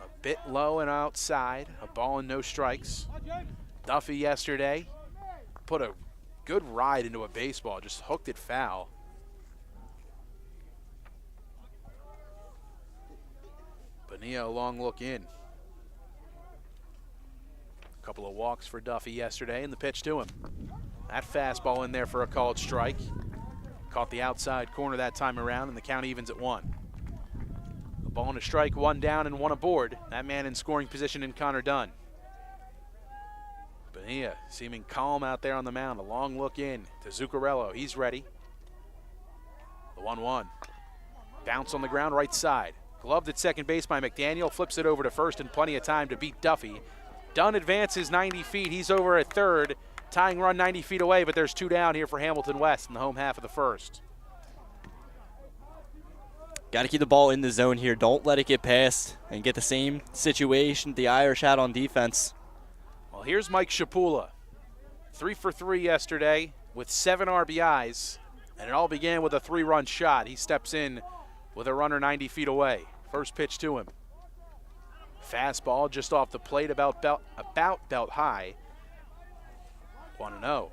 A bit low and outside, a ball and no strikes. Duffy yesterday put a good ride into a baseball, just hooked it foul. Bonilla, a long look in. A couple of walks for Duffy yesterday, and the pitch to him. That fastball in there for a called strike. Caught the outside corner that time around, and the count evens at 1. A ball and a strike, 1 down and 1 aboard. That man in scoring position in Connor Dunn. Bonilla seeming calm out there on the mound. A long look in to Zuccarello. He's ready. The 1-1. Bounce on the ground, right side. Gloved at second base by McDaniel. Flips it over to first and plenty of time to beat Duffy. Dunn advances 90 feet. He's over at third. Tying run 90 feet away, but there's 2 down here for Hamilton West in the home half of the first. Got to keep the ball in the zone here. Don't let it get past and get the same situation the Irish had on defense. Well, here's Mike Shapula. 3 for 3 yesterday with 7 RBIs, and it all began with a 3-run shot. He steps in with a runner 90 feet away. First pitch to him. Fastball just off the plate, about belt high. 1-0.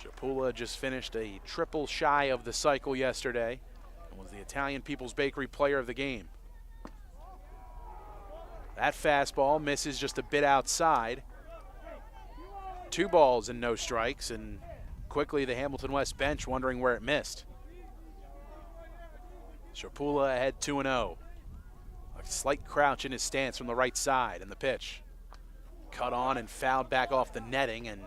Shapula just finished a triple shy of the cycle yesterday and was the Italian People's Bakery player of the game. That fastball misses just a bit outside. 2 balls and no strikes, and quickly the Hamilton West bench wondering where it missed. Shapula ahead 2-0. A slight crouch in his stance from the right side, and the pitch. Cut on and fouled back off the netting, and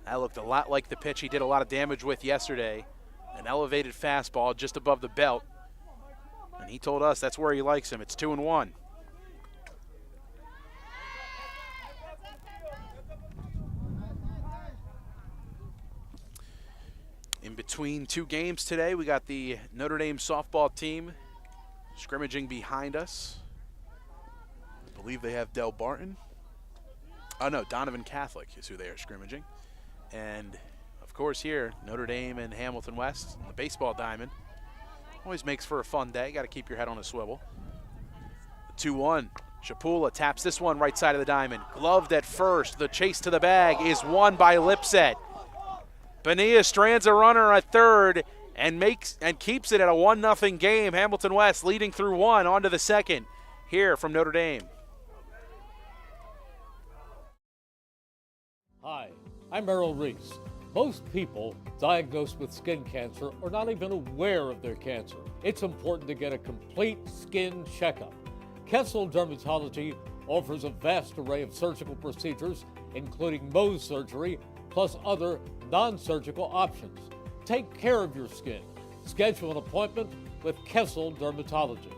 that looked a lot like the pitch he did a lot of damage with yesterday. An elevated fastball just above the belt, and he told us that's where he likes him. It's 2-1. In between 2 games today, we got the Notre Dame softball team scrimmaging behind us. I believe they have Del Barton. Oh no, Donovan Catholic is who they are scrimmaging. And of course here, Notre Dame and Hamilton West, the baseball diamond. Always makes for a fun day. Got to keep your head on a swivel. 2-1. Shapula taps this one right side of the diamond. Gloved at first. The chase to the bag is won by Lipset. Bonilla strands a runner at third and keeps it at a 1-0 game. Hamilton West leading through 1 onto the second here from Notre Dame. Hi, I'm Errol Reese. Most people diagnosed with skin cancer are not even aware of their cancer. It's important to get a complete skin checkup. Kessel Dermatology offers a vast array of surgical procedures, including Mohs surgery, plus other non-surgical options. Take care of your skin. Schedule an appointment with Kessel Dermatology.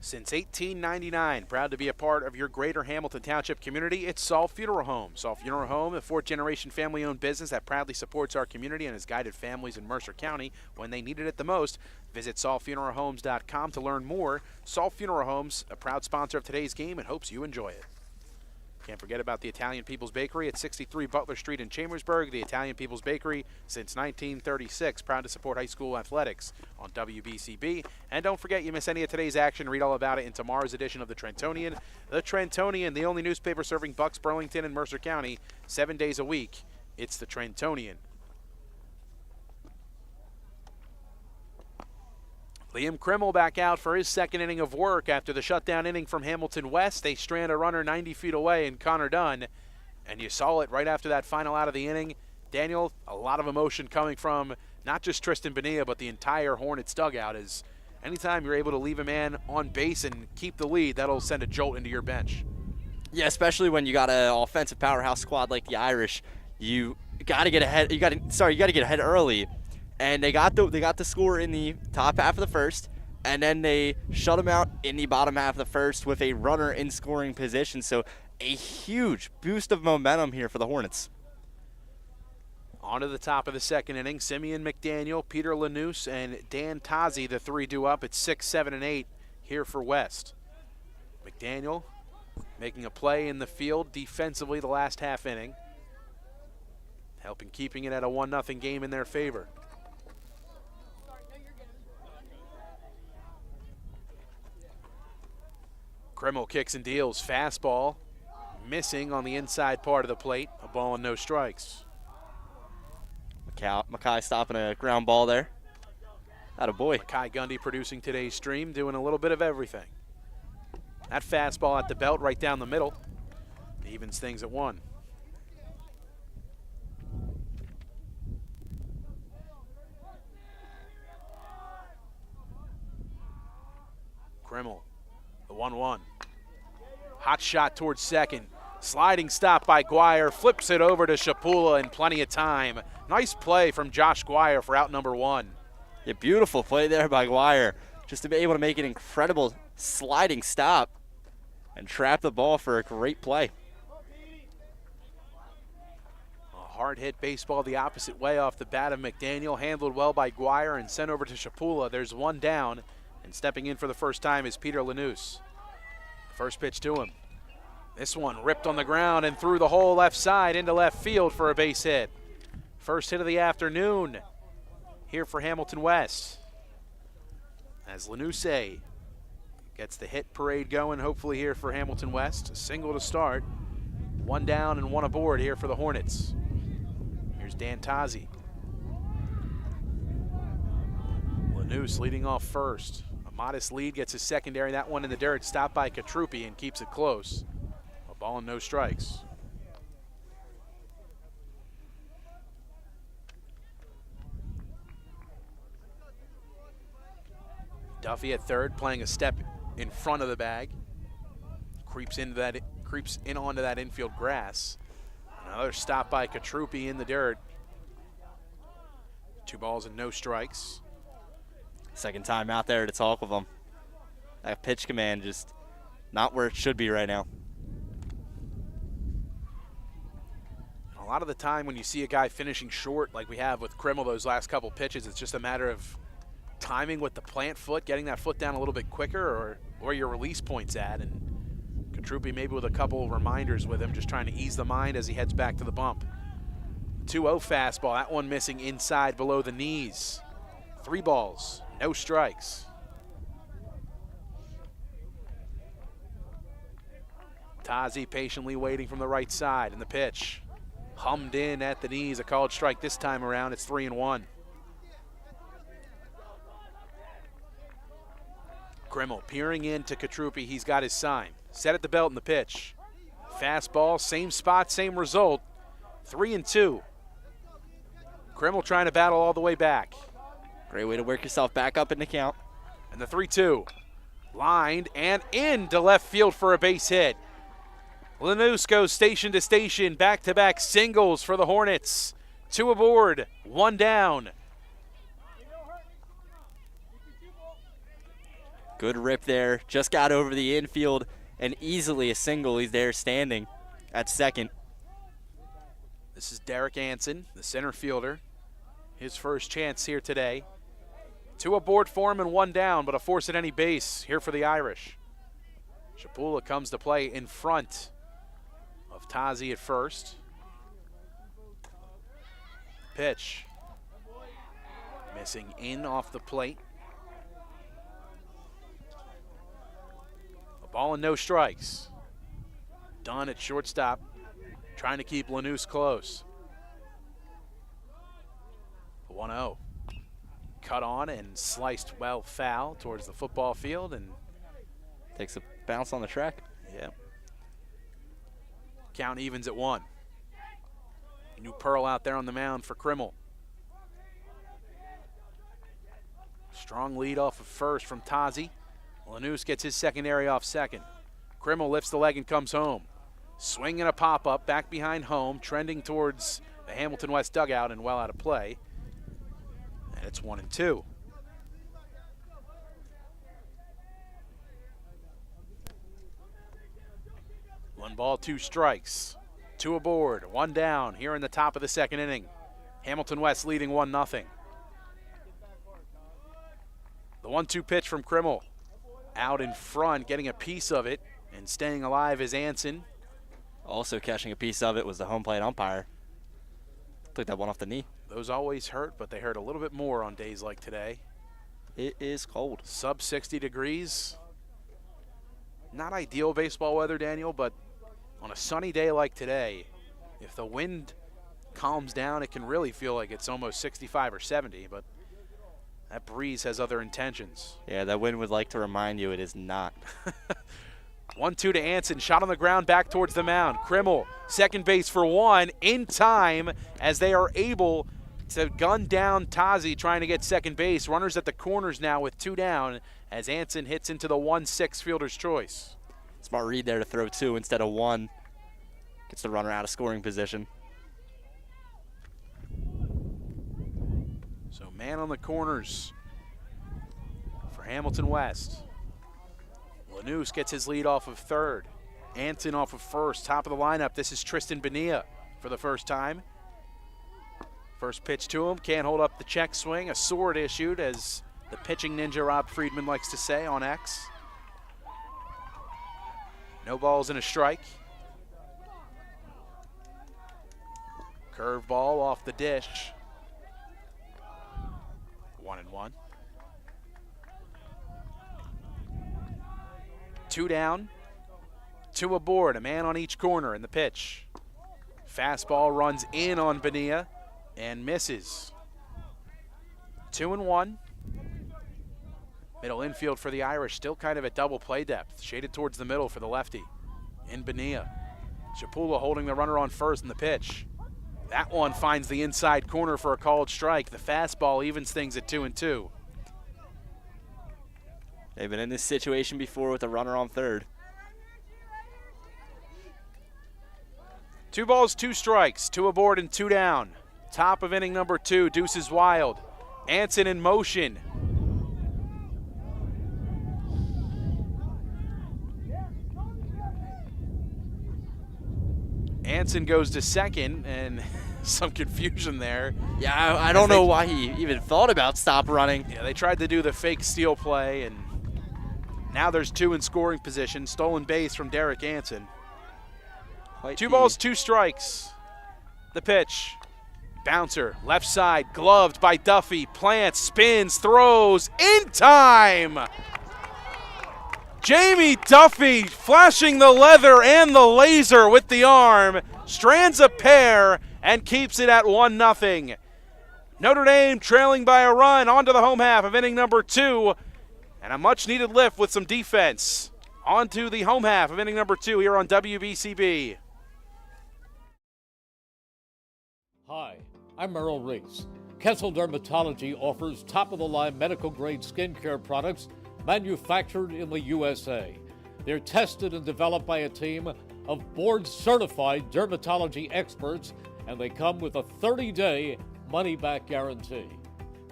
Since 1899, proud to be a part of your greater Hamilton Township community, it's Saul Funeral Home. Saul Funeral Home, a fourth-generation family-owned business that proudly supports our community and has guided families in Mercer County when they needed it the most. Visit saulfuneralhomes.com to learn more. Saul Funeral Homes, a proud sponsor of today's game, and hopes you enjoy it. Can't forget about the Italian People's Bakery at 63 Butler Street in Chambersburg. The Italian People's Bakery since 1936, proud to support high school athletics on WBCB. And don't forget, you miss any of today's action, read all about it in tomorrow's edition of the Trentonian. The Trentonian, the only newspaper serving Bucks, Burlington, and Mercer County 7 days a week. It's the Trentonian. Liam Krimmel back out for his second inning of work after the shutdown inning from Hamilton West. They strand a runner 90 feet away in Connor Dunn, and you saw it right after that final out of the inning. Daniel, a lot of emotion coming from not just Tristan Bonilla, but the entire Hornets dugout, as anytime you're able to leave a man on base and keep the lead, that'll send a jolt into your bench. Yeah, especially when you got an offensive powerhouse squad like the Irish. You got to get ahead. You got to get ahead early. And they got the score in the top half of the first, and then they shut them out in the bottom half of the first with a runner in scoring position. So a huge boost of momentum here for the Hornets. On to the top of the second inning, Simeon McDaniel, Peter Lanous, and Dan Tazi, the three due up at 6, 7, and 8 here for West. McDaniel making a play in the field defensively the last half inning, helping keeping it at a 1-0 game in their favor. Krimmel kicks and deals. Fastball missing on the inside part of the plate. A ball and no strikes. Mackay stopping a ground ball there. Atta boy. Mackay Gundy producing today's stream, doing a little bit of everything. That fastball at the belt right down the middle evens things at 1. Krimmel, the 1-1. Hot shot towards second. Sliding stop by Guire. Flips it over to Shapula in plenty of time. Nice play from Josh Guire for out number 1. Yeah, beautiful play there by Guire. Just to be able to make an incredible sliding stop and trap the ball for a great play. A hard hit baseball the opposite way off the bat of McDaniel. Handled well by Guire and sent over to Shapula. There's one down. And stepping in for the first time is Peter Lanous. First pitch to him. This one ripped on the ground and through the whole left side into left field for a base hit. First hit of the afternoon here for Hamilton West. As Lanous gets the hit parade going, hopefully here for Hamilton West. A single to start. 1 down and 1 aboard here for the Hornets. Here's Dan Tazi. Lanous leading off first. A modest lead, gets his secondary. That one in the dirt, stopped by Katrupi and keeps it close. A ball and no strikes. Duffy at third, playing a step in front of the bag. Creeps in onto that infield grass. Another stop by Katrupi in the dirt. 2 balls and no strikes. Second time out there to talk with him. That pitch command just not where it should be right now. A lot of the time when you see a guy finishing short like we have with Krimmel those last couple pitches, it's just a matter of timing with the plant foot, getting that foot down a little bit quicker, or where your release point's at. And Katrupi maybe with a couple reminders with him, just trying to ease the mind as he heads back to the bump. 2-0 fastball, that one missing inside below the knees. 3 balls, no strikes. Tazi patiently waiting from the right side, and the pitch hummed in at the knees. A called strike this time around. It's 3-1. Grimmel peering into Katrupi. He's got his sign. Set at the belt in the pitch. Fastball, same spot, same result. 3-2. Grimmel trying to battle all the way back. Great way to work yourself back up in the count. And the 3-2. Lined and into left field for a base hit. Lanús goes station to station, back-to-back singles for the Hornets. 2 aboard, 1 down. Good rip there. Just got over the infield and easily a single. He's there standing at second. This is Derek Anson, the center fielder. His first chance here today. 2 aboard for him and 1 down, but a force at any base here for the Irish. Shapula comes to play in front of Tazi at first. Pitch. Missing in off the plate. A ball and no strikes. Dunn at shortstop, trying to keep Lanús close. 1-0. Cut on and sliced well foul towards the football field and takes a bounce on the track. Yeah. Count evens at 1. New Pearl out there on the mound for Krimmel. Strong lead off of first from Tazi. Lanús gets his secondary off second. Krimmel lifts the leg and comes home. Swing and a pop-up back behind home, trending towards the Hamilton West dugout and well out of play. And it's 1-2. One ball, 2 strikes. 2 aboard, 1 down here in the top of the second inning. Hamilton West leading 1-0. The 1-2 pitch from Krimmel. Out in front, getting a piece of it, and staying alive is Anson. Also catching a piece of it was the home plate umpire. Took that one off the knee. Those always hurt, but they hurt a little bit more on days like today. It is cold. Sub 60 degrees. Not ideal baseball weather, Daniel, but on a sunny day like today, if the wind calms down, it can really feel like it's almost 65 or 70, but that breeze has other intentions. Yeah, that wind would like to remind you it is not. 1-2 to Anson, shot on the ground back towards the mound. Krimmel, second base for 1, in time as they are able to gun down Tazi trying to get second base. Runners at the corners now with 2 down as Anson hits into the 1-6 fielder's choice. Smart read there to throw 2 instead of 1. Gets the runner out of scoring position. So man on the corners for Hamilton West. Lanús gets his lead off of third. Anson off of first. Top of the lineup, this is Tristan Bonilla for the first time. First pitch to him, can't hold up the check swing. A sword issued, as the pitching ninja Rob Friedman likes to say on X. No balls and a strike. Curveball off the dish. 1-1. 2 down, 2 aboard, a man on each corner in the pitch. Fastball runs in on Bonilla and misses. 2-1. Middle infield for the Irish, still kind of at double play depth. Shaded towards the middle for the lefty. In Bonilla. Shapula holding the runner on first in the pitch. That one finds the inside corner for a called strike. The fastball evens things at 2-2. They've been in this situation before with a runner on third. 2 balls, 2 strikes, 2 aboard and 2 down. Top of inning number 2, deuces wild. Anson in motion. Anson goes to second, and some confusion there. Yeah, I don't know why he even thought about stop running. Yeah, they tried to do the fake steal play, and now there's 2 in scoring position. Stolen base from Derek Anson. 2 balls, 2 strikes. The pitch. Bouncer, left side, gloved by Duffy. Plants, spins, throws, in time! Jamie Duffy flashing the leather and the laser with the arm. Strands a pair and keeps it at 1-0. Notre Dame trailing by a run onto the home half of inning number 2. And a much-needed lift with some defense. On to the home half of inning number 2 here on WBCB. Hi, I'm Merrill Reese. Kessel Dermatology offers top-of-the-line medical-grade skincare products manufactured in the USA. They're tested and developed by a team of board-certified dermatology experts, and they come with a 30-day money-back guarantee.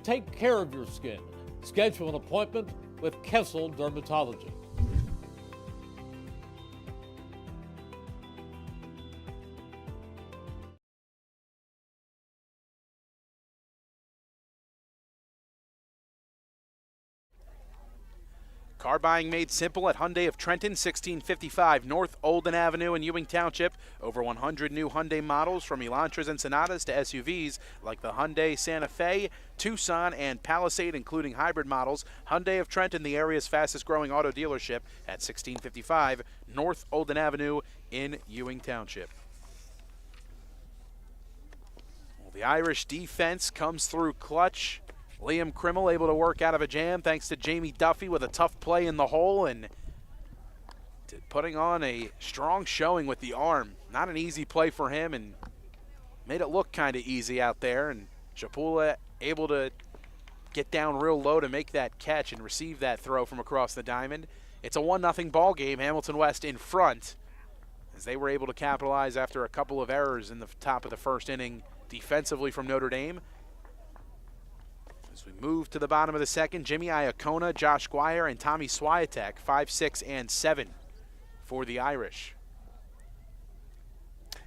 Take care of your skin. Schedule an appointment with Kessel Dermatology. Car buying made simple at Hyundai of Trenton, 1655 North Olden Avenue in Ewing Township. Over 100 new Hyundai models, from Elantras and Sonatas to SUVs like the Hyundai Santa Fe, Tucson, and Palisade, including hybrid models. Hyundai of Trenton, the area's fastest growing auto dealership, at 1655 North Olden Avenue in Ewing Township. Well, the Irish defense comes through clutch. Liam Krimmel able to work out of a jam thanks to Jamie Duffy with a tough play in the hole and putting on a strong showing with the arm. Not an easy play for him and made it look kind of easy out there. And Shapula able to get down real low to make that catch and receive that throw from across the diamond. It's a 1-0 ball game. Hamilton West in front as they were able to capitalize after a couple of errors in the top of the first inning defensively from Notre Dame. As we move to the bottom of the second, Jimmy Iacona, Josh Guire, and Tommy Swiatek, 5, 6, and 7 for the Irish.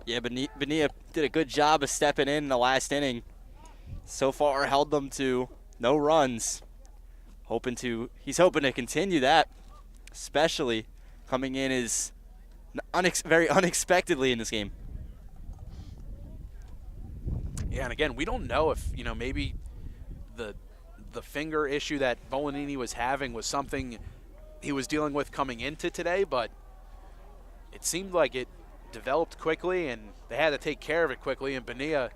Yeah, Bonilla did a good job of stepping in the last inning. So far held them to no runs. He's hoping to continue that, especially coming in as very unexpectedly in this game. Yeah, and again, we don't know if, maybe the finger issue that Bolanini was having was something he was dealing with coming into today, but it seemed like it developed quickly and they had to take care of it quickly, and Bonilla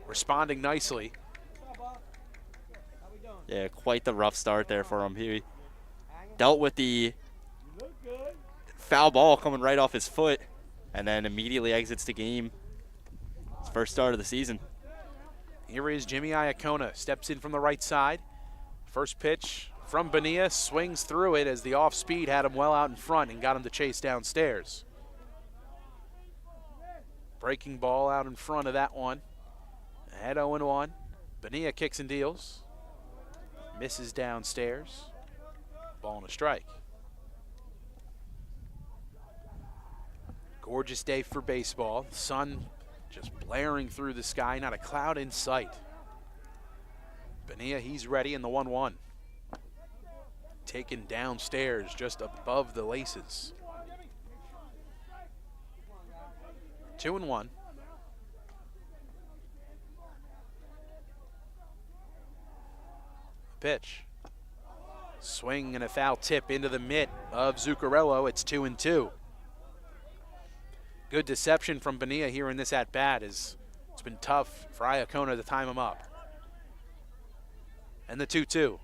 responding nicely. Yeah, quite the rough start there for him. He dealt with the foul ball coming right off his foot and then immediately exits the game. His first start of the season. Here is Jimmy Iacona, steps in from the right side. First pitch from Bonilla, swings through it as the off speed had him well out in front and got him to chase downstairs. Breaking ball out in front of that one. Ahead 0-1. Bonilla kicks and deals. Misses downstairs. Ball and a strike. Gorgeous day for baseball. The sun just blaring through the sky, not a cloud in sight. Bonilla, he's ready in the 1-1. Taken downstairs just above the laces. 2-1. Pitch. Swing and a foul tip into the mitt of Zuccarello. It's 2-2. Good deception from Bonilla here in this at-bat, as it's been tough for Iacona to time him up. And the 2-2.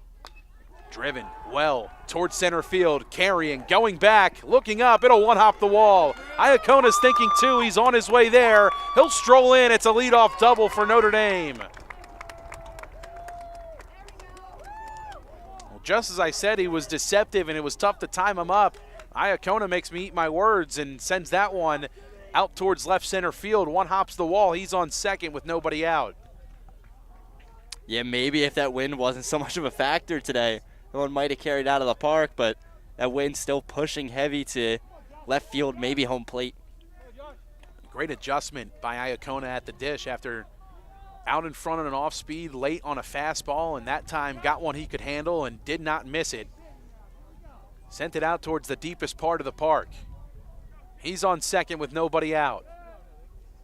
Driven well towards center field, carrying, going back, looking up, it'll one-hop the wall. Iacona's thinking too, he's on his way there. He'll stroll in, it's a leadoff double for Notre Dame. Well, just as I said, he was deceptive and it was tough to time him up. Iacona makes me eat my words and sends that one out towards left center field. One hops the wall, he's on second with nobody out. Yeah, maybe if that wind wasn't so much of a factor today, the one might have carried out of the park, but that wind still pushing heavy to left field, maybe home plate. Great adjustment by Iacona at the dish after out in front on an off speed late on a fastball, and that time got one he could handle and did not miss it. Sent it out towards the deepest part of the park. He's on second with nobody out.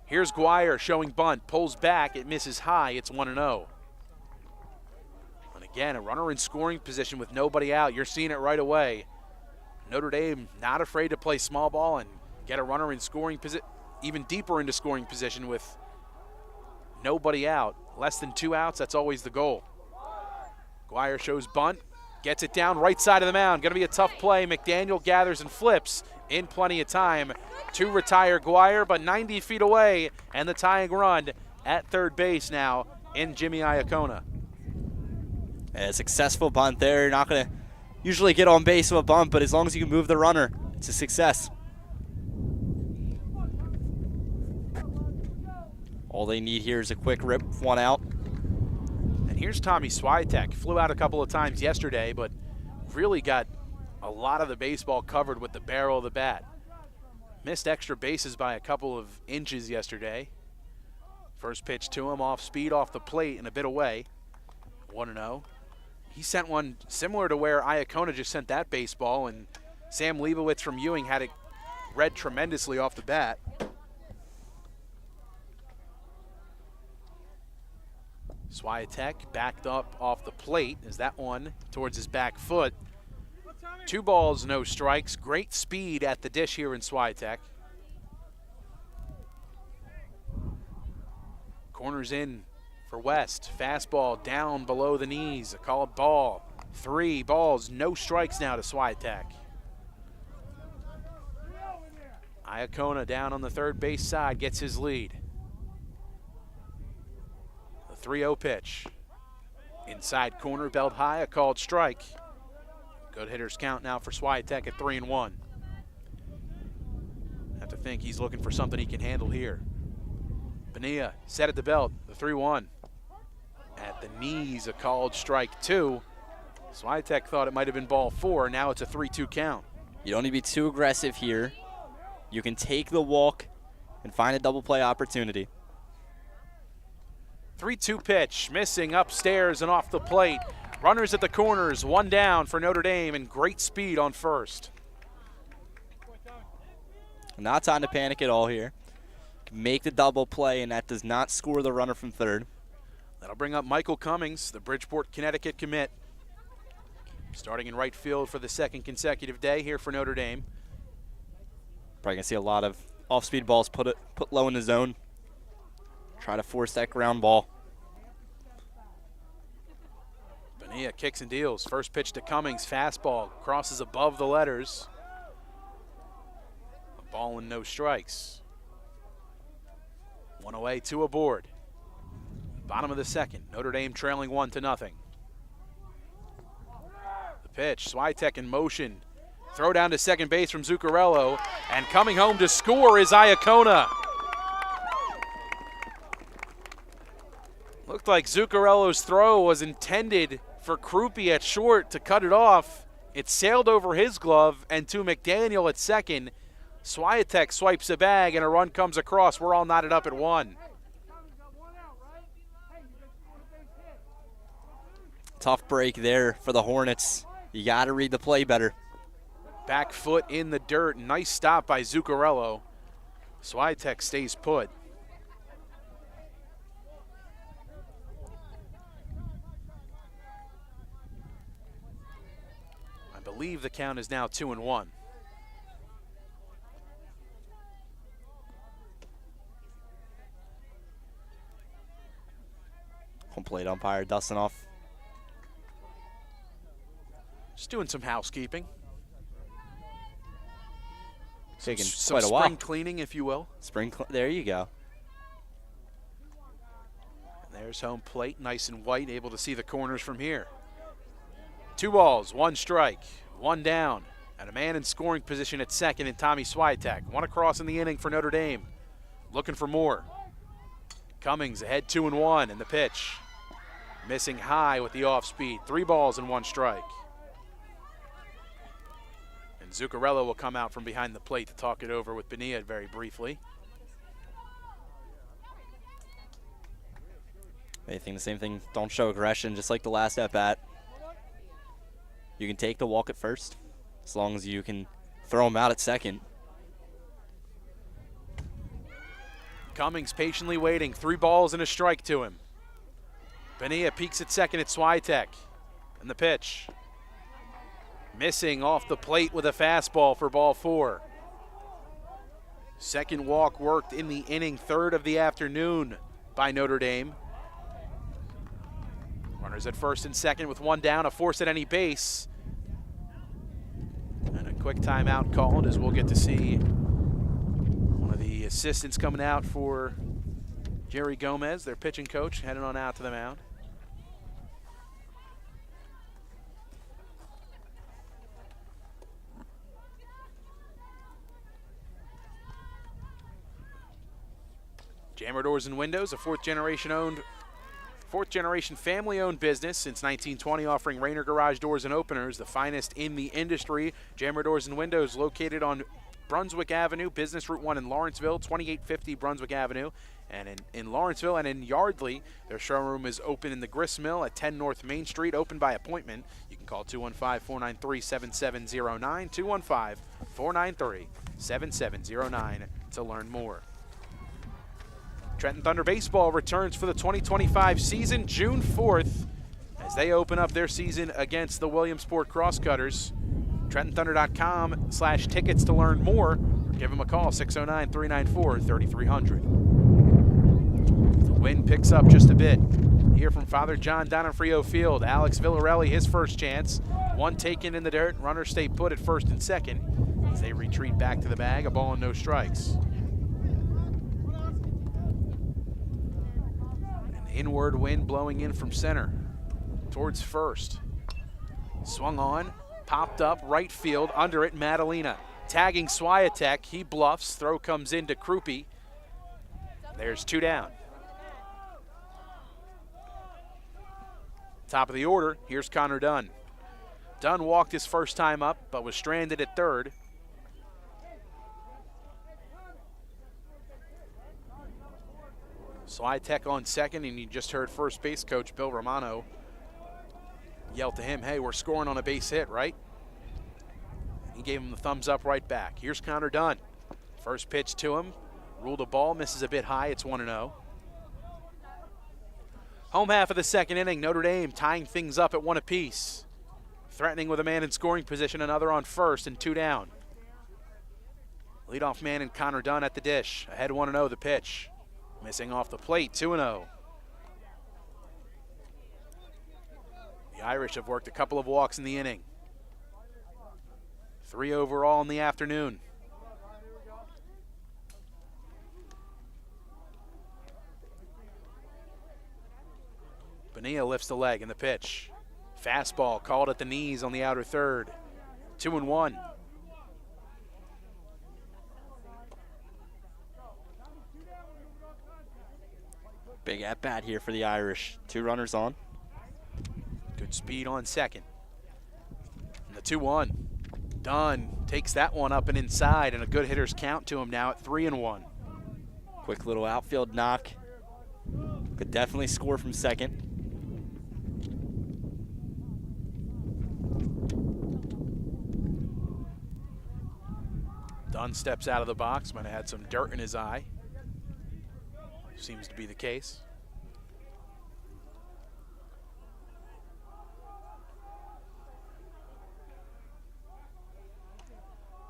Here's Guire showing bunt, pulls back, it misses high, it's 1-0. Again, a runner in scoring position with nobody out. You're seeing it right away. Notre Dame not afraid to play small ball and get a runner in scoring position, even deeper into scoring position with nobody out. Less than 2 outs, that's always the goal. Guire shows bunt, Gets it down right side of the mound. Going to be a tough play. McDaniel gathers and flips in plenty of time to retire Guire, but 90 feet away, and the tying run at third base now in Jimmy Iacona. A successful bunt there. You're not going to usually get on base with a bunt, but as long as you can move the runner, it's a success. All they need here is a quick rip, one out. And here's Tommy Swiatek. Flew out a couple of times yesterday, but really got a lot of the baseball covered with the barrel of the bat. Missed extra bases by a couple of inches yesterday. First pitch to him, off speed, off the plate, and a bit away. 1-0. He sent one similar to where Iacona just sent that baseball, and Sam Leibowitz from Ewing had it read tremendously off the bat. Swiatek backed up off the plate as that one towards his back foot. 2 balls, no strikes. Great speed at the dish here in Swiatek. Corners in for West. Fastball down below the knees. A called ball. 3 balls, no strikes now to Swiatek. Iacona down on the third base side gets his lead. The 3-0 pitch. Inside corner, belt high, a called strike. Good hitters count now for Swiatek at 3-1. Have to think he's looking for something he can handle here. Bonilla set at the belt, the 3-1. At the knees, a called strike 2. Swiatek thought it might have been ball 4. Now it's a 3-2 count. You don't need to be too aggressive here. You can take the walk and find a double play opportunity. 3-2 pitch, missing upstairs and off the plate. Runners at the corners, 1 down for Notre Dame, and great speed on first. Not time to panic at all here. Make the double play, and that does not score the runner from third. That'll bring up Michael Cummings, the Bridgeport, Connecticut commit. Starting in right field for the second consecutive day here for Notre Dame. Probably going to see a lot of off-speed balls put low in the zone. Try to force that ground ball. Bonilla kicks and deals. First pitch to Cummings, fastball, crosses above the letters. A ball and no strikes. 1 away, 2 aboard. Bottom of the second, Notre Dame trailing 1-0. The pitch, Swiatek in motion. Throw down to second base from Zuccarello, and coming home to score is Iacona. Looked like Zuccarello's throw was intended for Krupe at short to cut it off. It sailed over his glove and to McDaniel at second. Swiatek swipes the bag and a run comes across. We're all knotted up at 1. Tough break there for the Hornets. You got to read the play better. Back foot in the dirt. Nice stop by Zuccarello. Swiatek stays put. I believe the count is now 2-1. Home plate umpire dusting off. Just doing some housekeeping. Taking Some quite a while. spring cleaning, if you will. There you go. And there's home plate, nice and white, able to see the corners from here. 2 balls, 1 strike, 1 down, and a man in scoring position at second in Tommy Swiatek. 1 across in the inning for Notre Dame. Looking for more. Cummings ahead 2-1, and the pitch. Missing high with the off speed. 3 balls and 1 strike. And Zuccarello will come out from behind the plate to talk it over with Bonilla very briefly. They think the same thing. Don't show aggression, just like the last at-bat. You can take the walk at first, as long as you can throw him out at second. Cummings patiently waiting. 3 balls and a strike to him. Bonilla peeks at second at Swiatek. And the pitch. Missing off the plate with a fastball for ball 4. Second walk worked in the inning, 3rd of the afternoon by Notre Dame. Runner Runners at first and second with one down, a force at any base. And a quick timeout called, as we'll get to see one of the assistants coming out for Jerry Gomez, their pitching coach, heading on out to the mound. Jammer Doors and Windows, a fourth generation family-owned business since 1920, offering Rainer Garage Doors and Openers, the finest in the industry. Jammer Doors and Windows, located on Brunswick Avenue, Business Route 1 in Lawrenceville, 2850 Brunswick Avenue. And in Lawrenceville and in Yardley, their showroom is open in the Grist Mill at 10 North Main Street, open by appointment. You can call 215-493-7709, 215-493-7709 to learn more. Trenton Thunder Baseball returns for the 2025 season June 4th as they open up their season against the Williamsport Crosscutters. TrentonThunder.com/tickets to learn more, or give them a call, 609-394-3300. The wind picks up just a bit. Here from Father John Donofrio Field, Alex Villarelli, his first chance. One taken in the dirt, runners stay put at first and second as they retreat back to the bag, a ball and no strikes. Inward wind blowing in from center towards first. Swung on, popped up, right field, under it, Madalena. Tagging Swiatek, he bluffs, throw comes into Krupe. There's two down. Top of the order, here's Connor Dunn. Dunn walked his first time up, but was stranded at third. Swiatek on second, and you just heard first base coach Bill Romano yell to him, hey, we're scoring on a base hit, right? He gave him the thumbs up right back. Here's Connor Dunn. First pitch to him, ruled a ball, misses a bit high, it's 1-0. Home half of the second inning, Notre Dame tying things up at one apiece. Threatening with a man in scoring position, another on first, and two down. Leadoff man and Connor Dunn at the dish. Ahead 1-0 the pitch. Missing off the plate, 2-0. The Irish have worked a couple of walks in the inning. 3 overall in the afternoon. Bonilla lifts the leg in the pitch. Fastball called at the knees on the outer third. 2-1. Big at bat here for the Irish. 2 runners on. Good speed on second. And the 2-1. Dunn takes that one up and inside, and a good hitter's count to him now at 3-1. Quick little outfield knock. Could definitely score from second. Dunn steps out of the box, might have had some dirt in his eye. Seems to be the case.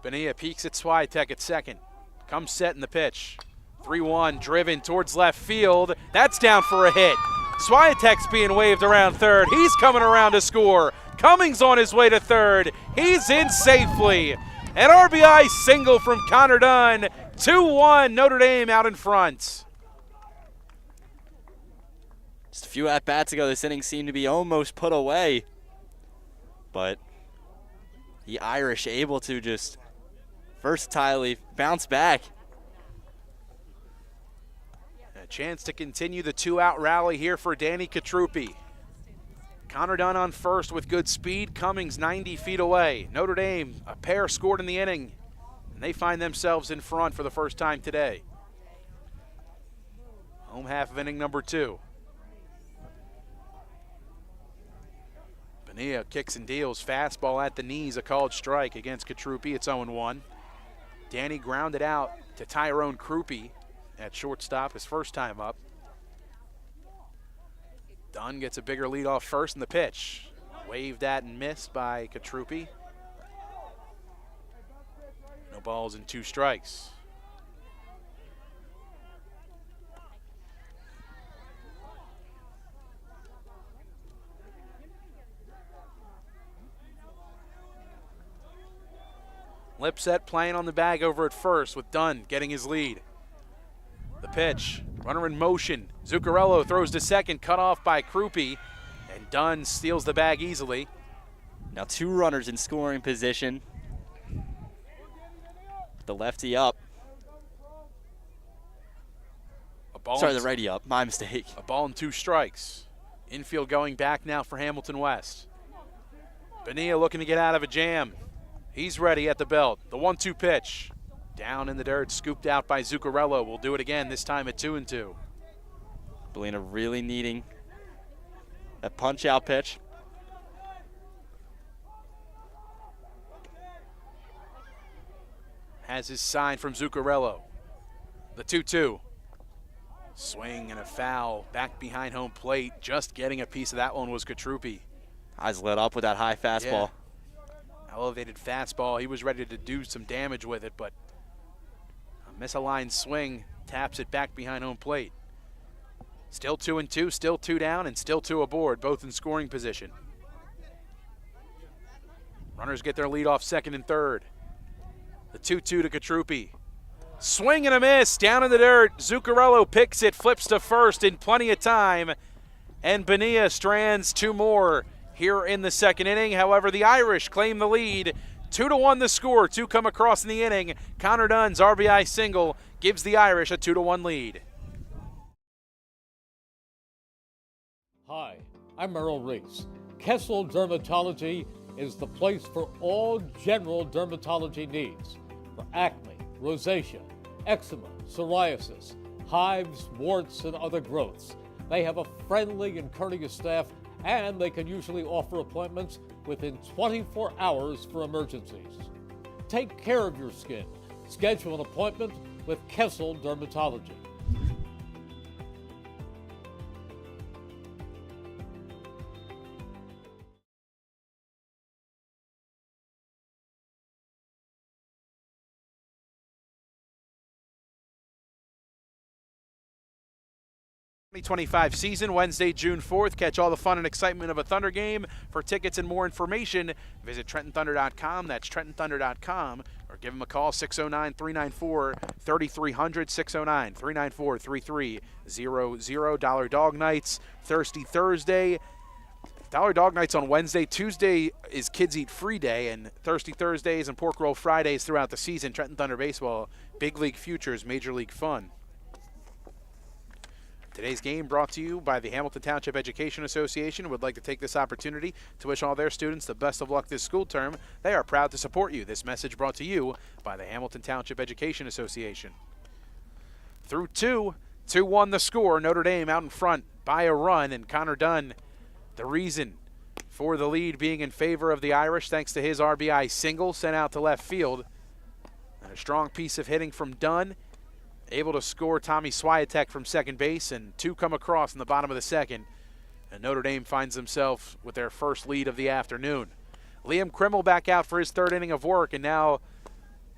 Bonilla peeks at Swiatek at second. Comes set in the pitch. 3-1, driven towards left field. That's down for a hit. Swiatek's being waved around third. He's coming around to score. Cummings on his way to third. He's in safely. An RBI single from Connor Dunn. 2-1, Notre Dame out in front. Just a few at-bats ago, this inning seemed to be almost put away. But the Irish able to just versatilely bounce back. A chance to continue the 2-out rally here for Danny Katrupi. Connor Dunn on first with good speed. Cummings 90 feet away. Notre Dame, a pair scored in the inning, and they find themselves in front for the first time today. Home half of inning number 2. Bonilla kicks and deals. Fastball at the knees, a called strike against Katrupi. It's 0-1. Danny grounded out to Tyrone Krupe at shortstop his first time up. Dunn gets a bigger lead off first in the pitch. Waved at and missed by Katrupi. No balls and 2 strikes. Lipset playing on the bag over at first with Dunn getting his lead. The pitch, runner in motion. Zuccarello throws to second, cut off by Krupe, and Dunn steals the bag easily. Now 2 runners in scoring position. The lefty up. Sorry, the righty up. My mistake. A ball and 2 strikes. Infield going back now for Hamilton West. Bonilla looking to get out of a jam. He's ready at the belt. The 1-2 pitch. Down in the dirt, scooped out by Zuccarello. We'll do it again, this time at 2-2. Bonilla really needing that punch-out pitch. Has his sign from Zuccarello. The 2-2. Swing and a foul back behind home plate. Just getting a piece of that one was Krupe. Eyes lit up with that high fastball. Yeah. Elevated fastball. He was ready to do some damage with it, but a misaligned swing taps it back behind home plate. Still 2-2, still 2 down, and still 2 aboard, both in scoring position. Runners get their lead off second and third. The 2-2 to Krupe. Swing and a miss, down in the dirt. Zuccarello picks it, flips to first in plenty of time, and Bonilla strands 2 more here in the second inning. However, the Irish claim the lead. 2-1 the score, 2 come across in the inning. Connor Dunn's RBI single gives the Irish a 2-1 lead. Hi, I'm Merrill Reese. Kessel Dermatology is the place for all general dermatology needs. For acne, rosacea, eczema, psoriasis, hives, warts, and other growths. They have a friendly and courteous staff, and they can usually offer appointments within 24 hours for emergencies. Take care of your skin. Schedule an appointment with Kessel Dermatology. '25 season, Wednesday, June 4th. Catch all the fun and excitement of a Thunder game. For tickets and more information, visit TrentonThunder.com. That's TrentonThunder.com. Or give them a call, 609-394-3300, 609-394-3300. Dollar Dog Nights, Thirsty Thursday. Dollar Dog Nights on Wednesday. Tuesday is Kids Eat Free Day, and Thirsty Thursdays and Pork Roll Fridays throughout the season. Trenton Thunder Baseball, Big League Futures, Major League Fun. Today's game brought to you by the Hamilton Township Education Association. Would like to take this opportunity to wish all their students the best of luck this school term. They are proud to support you. This message brought to you by the Hamilton Township Education Association. Through 2-1 the score. Notre Dame out in front by a run, and Connor Dunn, the reason for the lead being in favor of the Irish thanks to his RBI single sent out to left field. And a strong piece of hitting from Dunn. Able to score Tommy Swiatek from second base, and 2 come across in the bottom of the second. And Notre Dame finds themselves with their first lead of the afternoon. Liam Krimmel back out for his 3rd inning of work, and now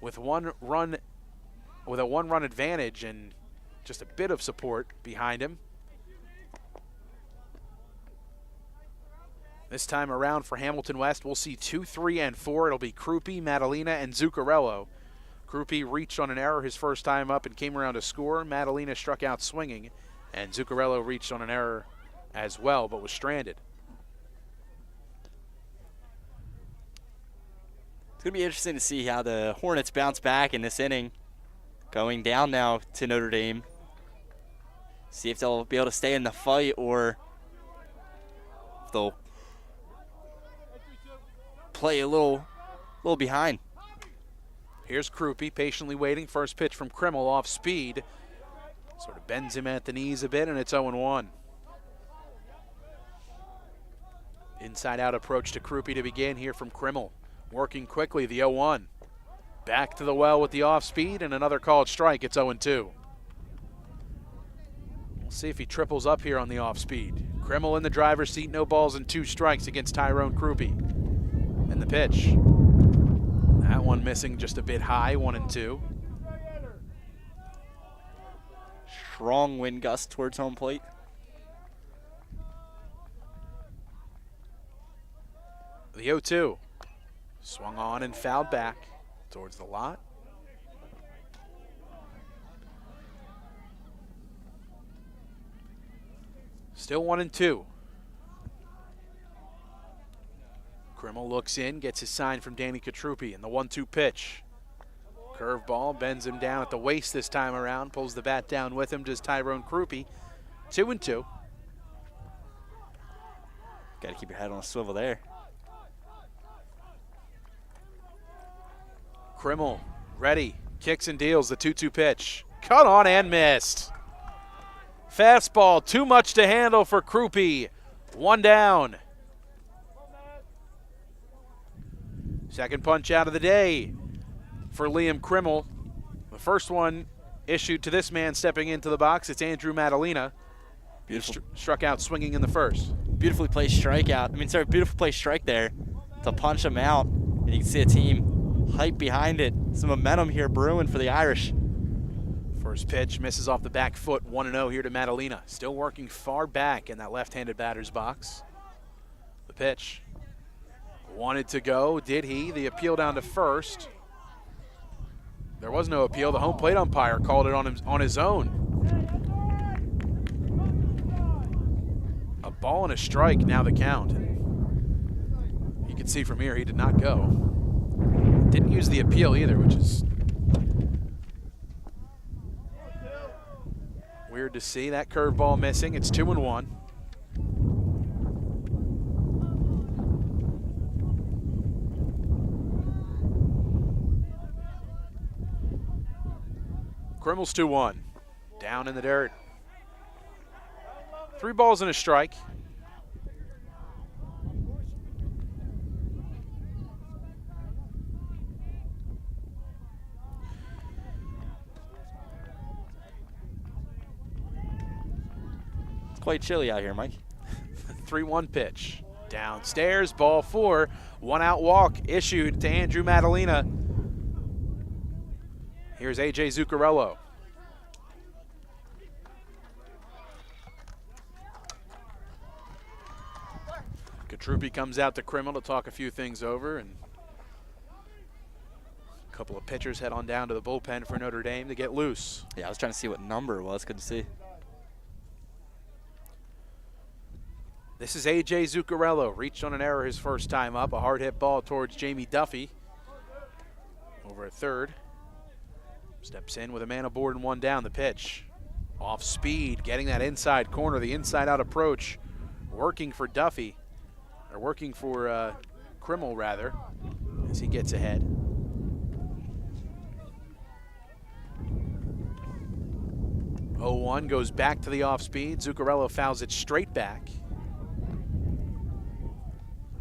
with a 1-run advantage and just a bit of support behind him. This time around for Hamilton West, we'll see 2, 3, and 4. It'll be Krupe, Madalena, and Zuccarello. Krupe reached on an error his first time up and came around to score. Madalena struck out swinging, and Zuccarello reached on an error as well, but was stranded. It's going to be interesting to see how the Hornets bounce back in this inning. Going down now to Notre Dame. See if they'll be able to stay in the fight, or if they'll play a little behind. Here's Krupe patiently waiting. First pitch from Krimmel off speed. Sort of bends him at the knees a bit, and it's 0-1. Inside out approach to Krupe to begin here from Krimmel. Working quickly, the 0-1. Back to the well with the off speed, and another called strike. It's 0-2. We'll see if he triples up here on the off speed. Krimmel in the driver's seat, no balls and 2 strikes against Tyrone Krupe. And the pitch. That one missing just a bit high, 1-2. Strong wind gust towards home plate. The 0-2. Swung on and fouled back. towards the lot. Still 1-2. Krimmel looks in, gets his sign from Danny Katrupi, and the 1-2 pitch. Curveball bends him down at the waist this time around, pulls the bat down with him, just Tyrone Krupi. 2-2. Got to keep your head on a swivel there. Krimmel ready, kicks and deals the 2-2 pitch. Cut on and missed. Fastball, too much to handle for Krupi. 1 down. Second punch out of the day for Liam Krimmel. The first one issued to this man stepping into the box. It's Andrew Madalena. Beautiful. Struck out swinging in the first. Beautifully placed strikeout. I mean, sorry, beautiful placed strike there to punch him out. And you can see a team hype behind it. Some momentum here brewing for the Irish. First pitch misses off the back foot. 1-0 here to Madalena. Still working far back in that left-handed batter's box. The pitch. Wanted to go, did he? The appeal down to first. There was no appeal. The home plate umpire called it on his own. A ball and a strike, now the count. You can see from here he did not go. Didn't use the appeal either, which is weird to see. That curveball missing. It's 2-1. Krimmel's 2-1. Down in the dirt. 3 balls and a strike. It's quite chilly out here, Mike. 3-1 pitch. Downstairs, ball 4. 1 out walk issued to Andrew Madalena. Here's A.J. Zuccarello. Katrupi comes out to Krimmel to talk a few things over, and a couple of pitchers head on down to the bullpen for Notre Dame to get loose. Yeah, I was trying to see what number it was. Good to see. This is A.J. Zuccarello. Reached on an error his first time up. A hard hit ball towards Jamie Duffy. Over at third. Steps in with a man aboard and 1 down. The pitch. Off speed, getting that inside corner, the inside out approach. Working for Duffy. Or working for Krimmel, rather, as he gets ahead. Oh, 1 goes back to the off speed. Zuccarello fouls it straight back.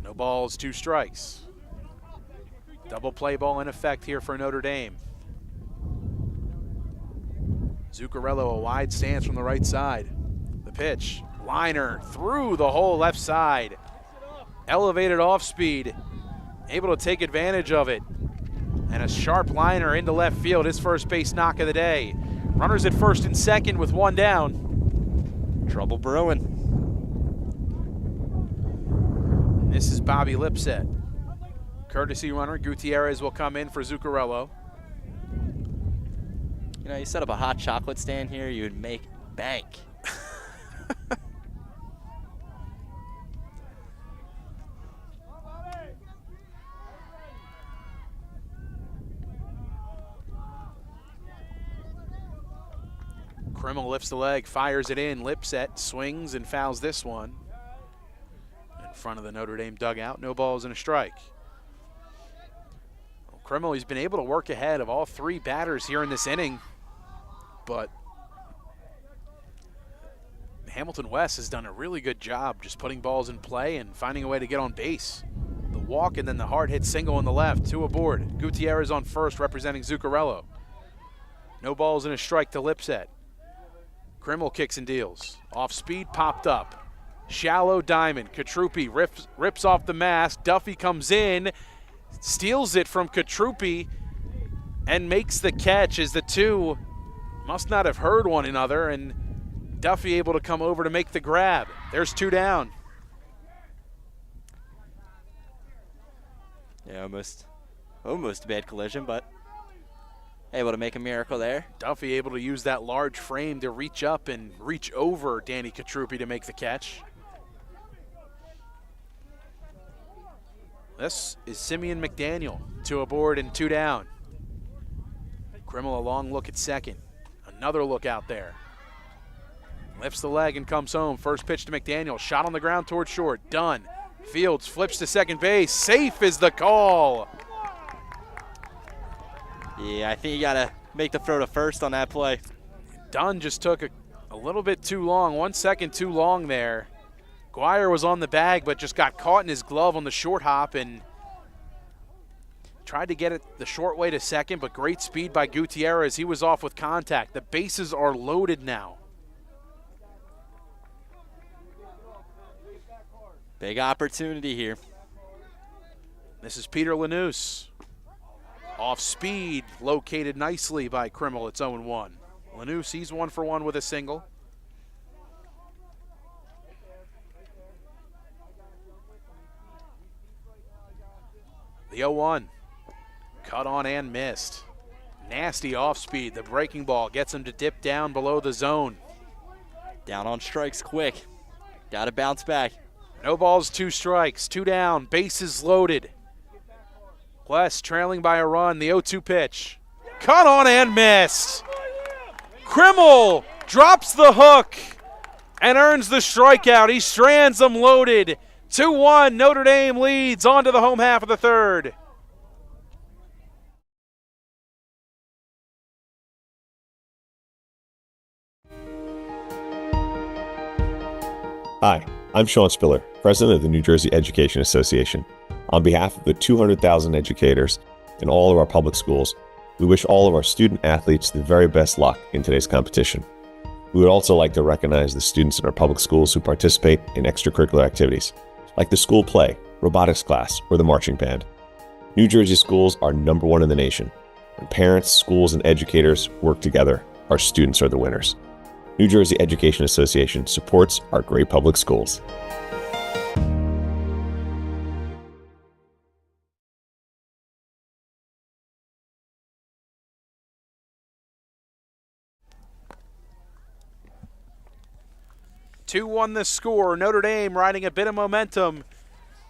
No balls, 2 strikes. Double play ball in effect here for Notre Dame. Zuccarello, a wide stance from the right side. The pitch, liner through the whole left side. Elevated off speed, able to take advantage of it. And a sharp liner into left field, his first base knock of the day. Runners at first and second with 1 down. Trouble brewing. This is Bobby Lipset. Courtesy runner, Gutierrez will come in for Zuccarello. You know, you set up a hot chocolate stand here, you would make bank. Krimmel lifts the leg, fires it in. Lipset swings and fouls this one. In front of the Notre Dame dugout, no balls and a strike. Well, Krimmel, he's been able to work ahead of all 3 batters here in this inning, but Hamilton West has done a really good job just putting balls in play and finding a way to get on base. The walk and then the hard hit single on the left, 2 aboard. Gutierrez on first representing Zuccarello. No balls and a strike to Lipset. Krimmel kicks and deals. Off speed, popped up. Shallow diamond. Katrupi rips off the mask. Duffy comes in, steals it from Katrupi, and makes the catch as the 2 must not have heard one another, and Duffy able to come over to make the grab. There's 2 down. Yeah, almost Almost a bad collision, but able to make a miracle there. Duffy able to use that large frame to reach up and reach over Danny Katrupi to make the catch. This is Simeon McDaniel, 2 aboard and 2 down. Krimmel a long look at second. Another look out there. Lifts the leg and comes home. First pitch to McDaniel. Shot on the ground towards short. Done. Fields flips to second base. Safe is the call. Yeah, I think you got to make the throw to first on that play. Dunn just took a little bit too long, 1 second too long there. Guire was on the bag, but just got caught in his glove on the short hop and tried to get it the short way to second, but great speed by Gutierrez. He was off with contact. The bases are loaded now. Big opportunity here. This is Peter Lanús. Off speed, located nicely by Krimmel. It's 0-1. Lanús, he's 1 for 1 with a single. The 0-1. Cut on and missed. Nasty off speed. The breaking ball gets him to dip down below the zone. Down on strikes quick. Got to bounce back. No balls, 2 strikes, 2 down, bases loaded. West trailing by a run, the 0-2 pitch. Cut on and missed. Krimmel drops the hook and earns the strikeout. He strands them loaded. 2-1, Notre Dame leads on to the home half of the third. Hi, I'm Sean Spiller, President of the New Jersey Education Association. On behalf of the 200,000 educators in all of our public schools, we wish all of our student athletes the very best luck in today's competition. We would also like to recognize the students in our public schools who participate in extracurricular activities, like the school play, robotics class, or the marching band. New Jersey schools are #1 in the nation. When parents, schools, and educators work together, our students are the winners. New Jersey Education Association supports our great public schools. Two 2-1 the score. Notre Dame riding a bit of momentum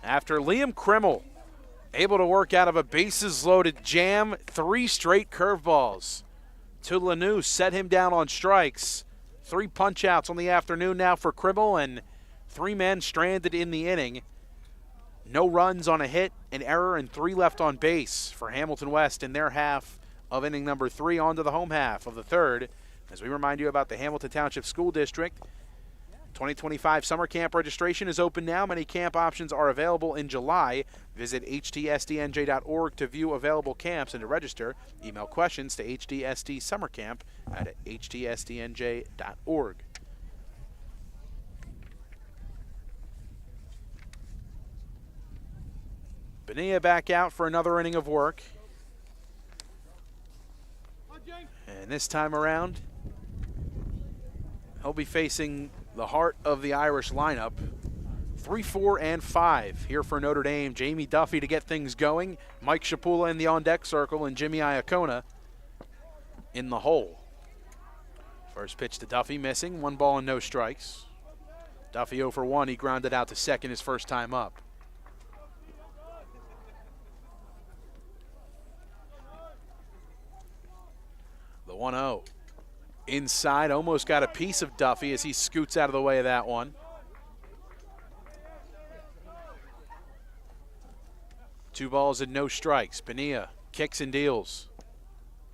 after Liam Krimmel able to work out of a bases-loaded jam, 3 straight curveballs to Lanús, set him down on strikes. 3 punch-outs on the afternoon now for Krimmel, and 3 men stranded in the inning. No runs on a hit, an error, and 3 left on base for Hamilton West in their half of inning number 3 on to the home half of the third. As we remind you about the Hamilton Township School District, 2025 summer camp registration is open now. Many camp options are available in July. Visit htsdnj.org to view available camps and to register. Email questions to hdsdsummercamp@htsdnj.org. Bonilla back out for another inning of work. And this time around, he'll be facing the heart of the Irish lineup. 3, 4, and 5 here for Notre Dame. Jamie Duffy to get things going. Mike Shapula in the on-deck circle, and Jimmy Iacona in the hole. First pitch to Duffy, missing. 1 ball and no strikes. Duffy 0 for 1. He grounded out to second his first time up. The 1-0. Inside, almost got a piece of Duffy as he scoots out of the way of that one. 2 balls and no strikes. Bonilla kicks and deals.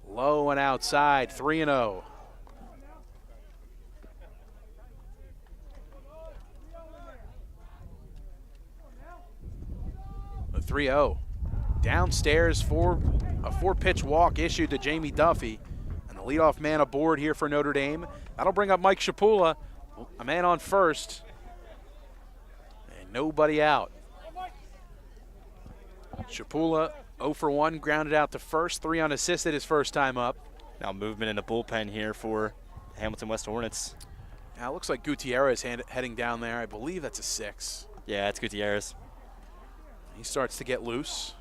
Low and outside, 3-0. A 3-0. Downstairs for a 4-pitch walk issued to Jamie Duffy. Leadoff man aboard here for Notre Dame. That'll bring up Mike Shapula, a man on first. And nobody out. Shapula 0 for 1, grounded out to first, 3 unassisted his first time up. Now movement in the bullpen here for Hamilton West Hornets. Now it looks like Gutierrez heading down there. I believe that's a 6. Yeah, it's Gutierrez. He starts to get loose.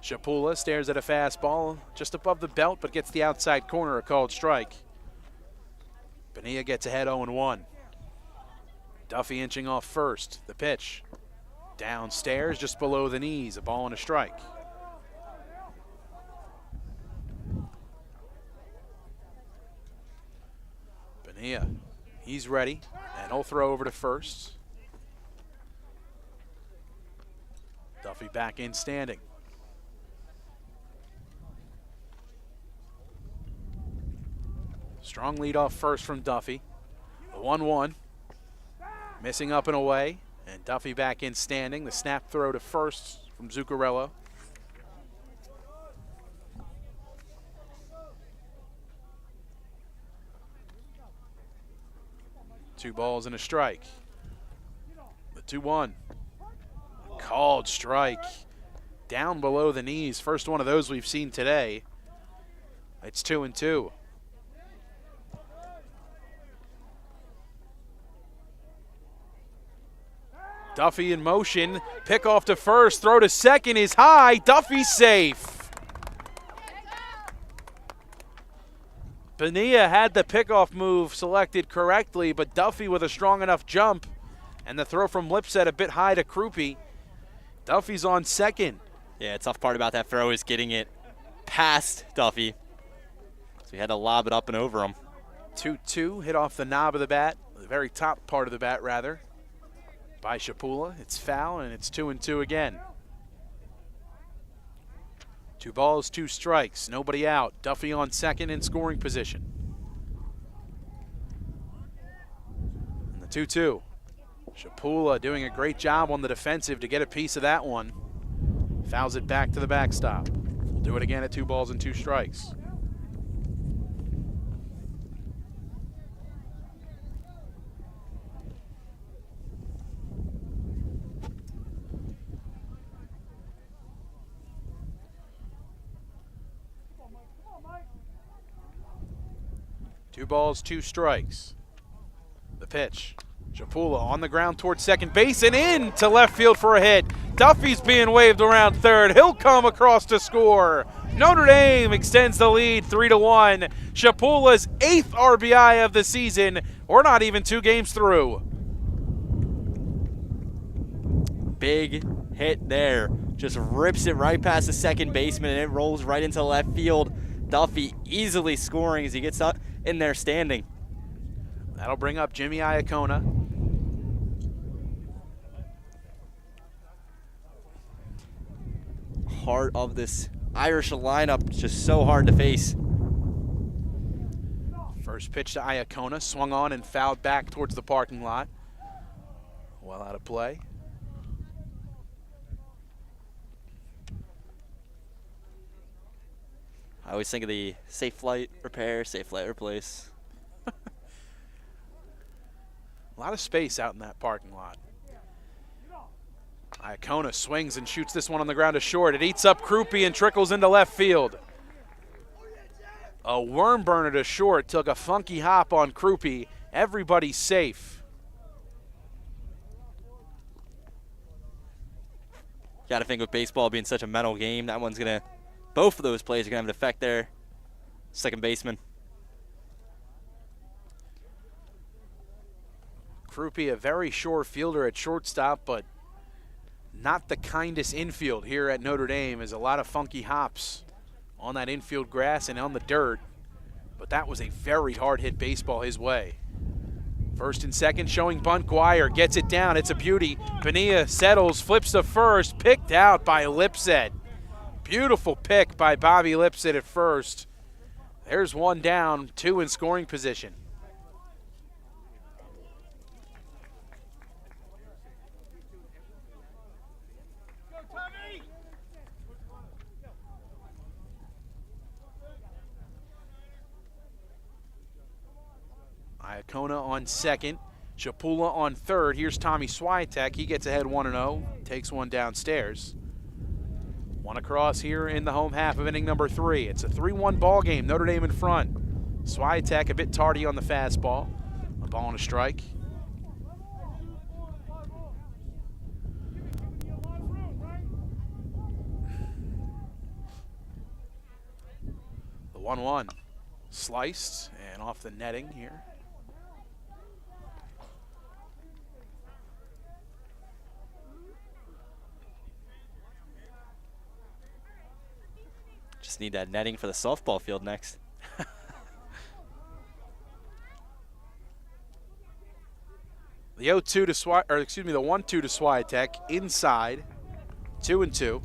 Shapula stares at a fastball just above the belt, but gets the outside corner, a called strike. Bonilla gets ahead 0-1. Duffy inching off first. The pitch. Downstairs, just below the knees, a ball and a strike. Bonilla, he's ready, and he'll throw over to first. Duffy back in standing. Strong lead off first from Duffy. The 1-1. Missing up and away. And Duffy back in standing. The snap throw to first from Zuccarello. Two balls and a strike. The 2-1. Called strike. Down below the knees. First one of those we've seen today. It's 2-2. Duffy in motion, pick off to first, throw to second is high, Duffy's safe. Bonilla had the pickoff move selected correctly, but Duffy with a strong enough jump, and the throw from Lipset a bit high to Krupe. Duffy's on second. Yeah, tough part about that throw is getting it past Duffy. So he had to lob it up and over him. 2-2, hit off the knob of the bat, the very top part of the bat rather. By Shapula, it's foul, and it's 2-2 again. 2 balls, 2 strikes, nobody out. Duffy on second in scoring position. And the 2-2. Shapula doing a great job on the defensive to get a piece of that one. Fouls it back to the backstop. We'll do it again at 2 balls and 2 strikes. Two balls, 2 strikes. The pitch. Shapula on the ground towards second base and in to left field for a hit. Duffy's being waved around third. He'll come across to score. Notre Dame extends the lead 3-1. Shapula's 8th RBI of the season. We're not even 2 games through. Big hit there. Just rips it right past the second baseman, and it rolls right into left field. Duffy easily scoring as he gets up in there standing. That'll bring up Jimmy Iacona. Heart of this Irish lineup, just so hard to face. First pitch to Iacona, swung on and fouled back towards the parking lot. Well out of play. I always think of the safe flight repair, safe flight replace. A lot of space out in that parking lot. Iacona swings and shoots this one on the ground to short. It eats up Krupe and trickles into left field. A worm burner to short, took a funky hop on Krupe. Everybody's safe. Got to think with baseball being such a mental game, that one's going to, both of those plays are going to have an effect there. Second baseman. Krupe, a very sure fielder at shortstop, but not the kindest infield here at Notre Dame. There's a lot of funky hops on that infield grass and on the dirt, but that was a very hard hit baseball his way. First and second showing bunt. Guire gets it down. It's a beauty. Bonilla settles, flips to first, picked out by Lipset. Beautiful pick by Bobby Lipset at first. There's one down, 2 in scoring position. Iacona on second, Shapula on third. Here's Tommy Swiatek. He gets ahead 1-0, takes one downstairs. One across here in the home half of inning number 3. It's a 3-1 ball game. Notre Dame in front. Swiatek a bit tardy on the fastball. A ball and a strike. 1-1. Sliced and off the netting here. Just need that netting for the softball field next. The 0-2 to the 1-2 to Swiatek inside, 2-2.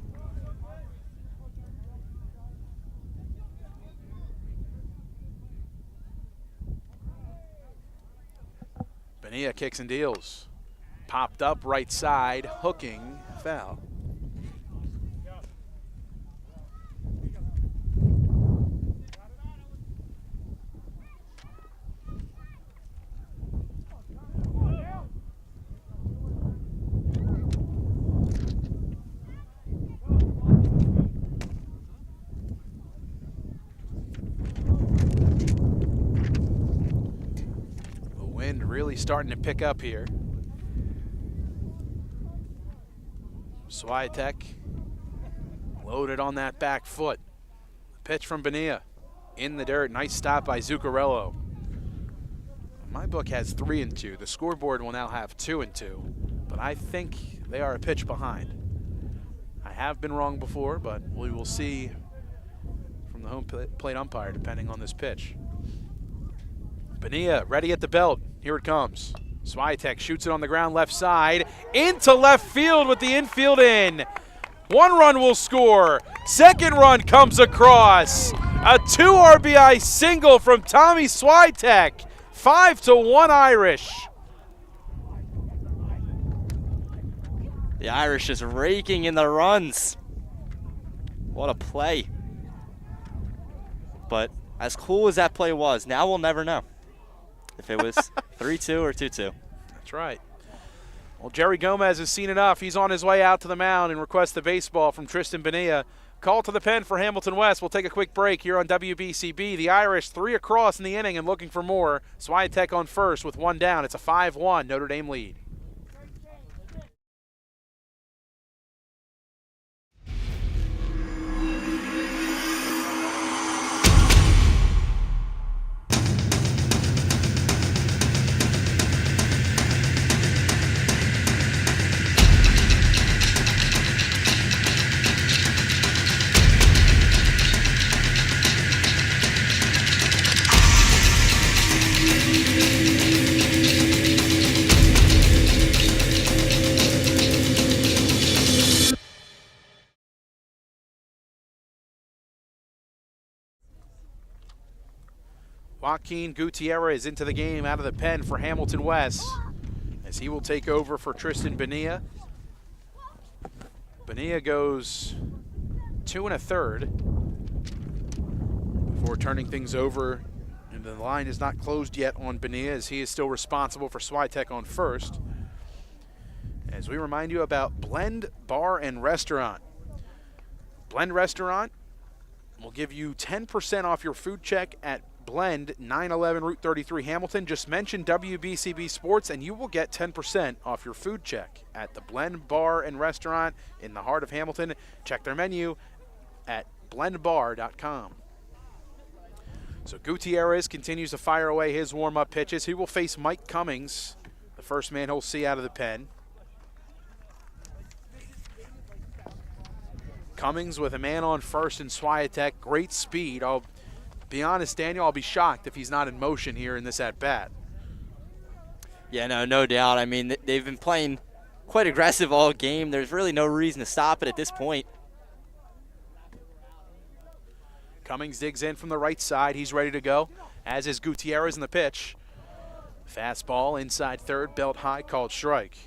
Bonilla kicks and deals. Popped up right side, hooking, foul. Really starting to pick up here. Swiatek loaded on that back foot. Pitch from Bonilla in the dirt. Nice stop by Zuccarello. My book has 3-2. The scoreboard will now have 2-2, but I think they are a pitch behind. I have been wrong before, but we will see from the home plate umpire depending on this pitch. Bonilla ready at the belt. Here it comes. Swiatek shoots it on the ground left side. Into left field with the infield in. 1 run will score. 2nd run comes across. A 2 RBI single from Tommy Swiatek. 5-1 Irish. The Irish is raking in the runs. What a play. But as cool as that play was, now we'll never know if it was 3-2 or 2-2. That's right. Well, Jerry Gomez has seen enough. He's on his way out to the mound and requests the baseball from Tristan Bonilla. Call to the pen for Hamilton West. We'll take a quick break here on WBCB. The Irish 3 across in the inning and looking for more. Swiatek on first with 1 down. It's a 5-1 Notre Dame lead. Joaquin Gutierrez into the game out of the pen for Hamilton West as he will take over for Tristan Bonilla. Bonilla goes 2 1/3 before turning things over, and the line is not closed yet on Bonilla as he is still responsible for Swiatek on first. As we remind you about Blend Bar and Restaurant. Blend Restaurant will give you 10% off your food check at Blend, 911 Route 33 Hamilton. Just mention WBCB Sports and you will get 10% off your food check at the Blend Bar and Restaurant in the heart of Hamilton. Check their menu at blendbar.com. So Gutierrez continues to fire away his warm-up pitches. He will face Mike Cummings, the first man he'll see out of the pen. Cummings with a man on first and Swiatek. Great speed. I'll be honest, Daniel, I'll be shocked if he's not in motion here in this at-bat. Yeah, no doubt. I mean, they've been playing quite aggressive all game. There's really no reason to stop it at this point. Cummings digs in from the right side. He's ready to go, as is Gutierrez in the pitch. Fastball inside third, belt high, called strike.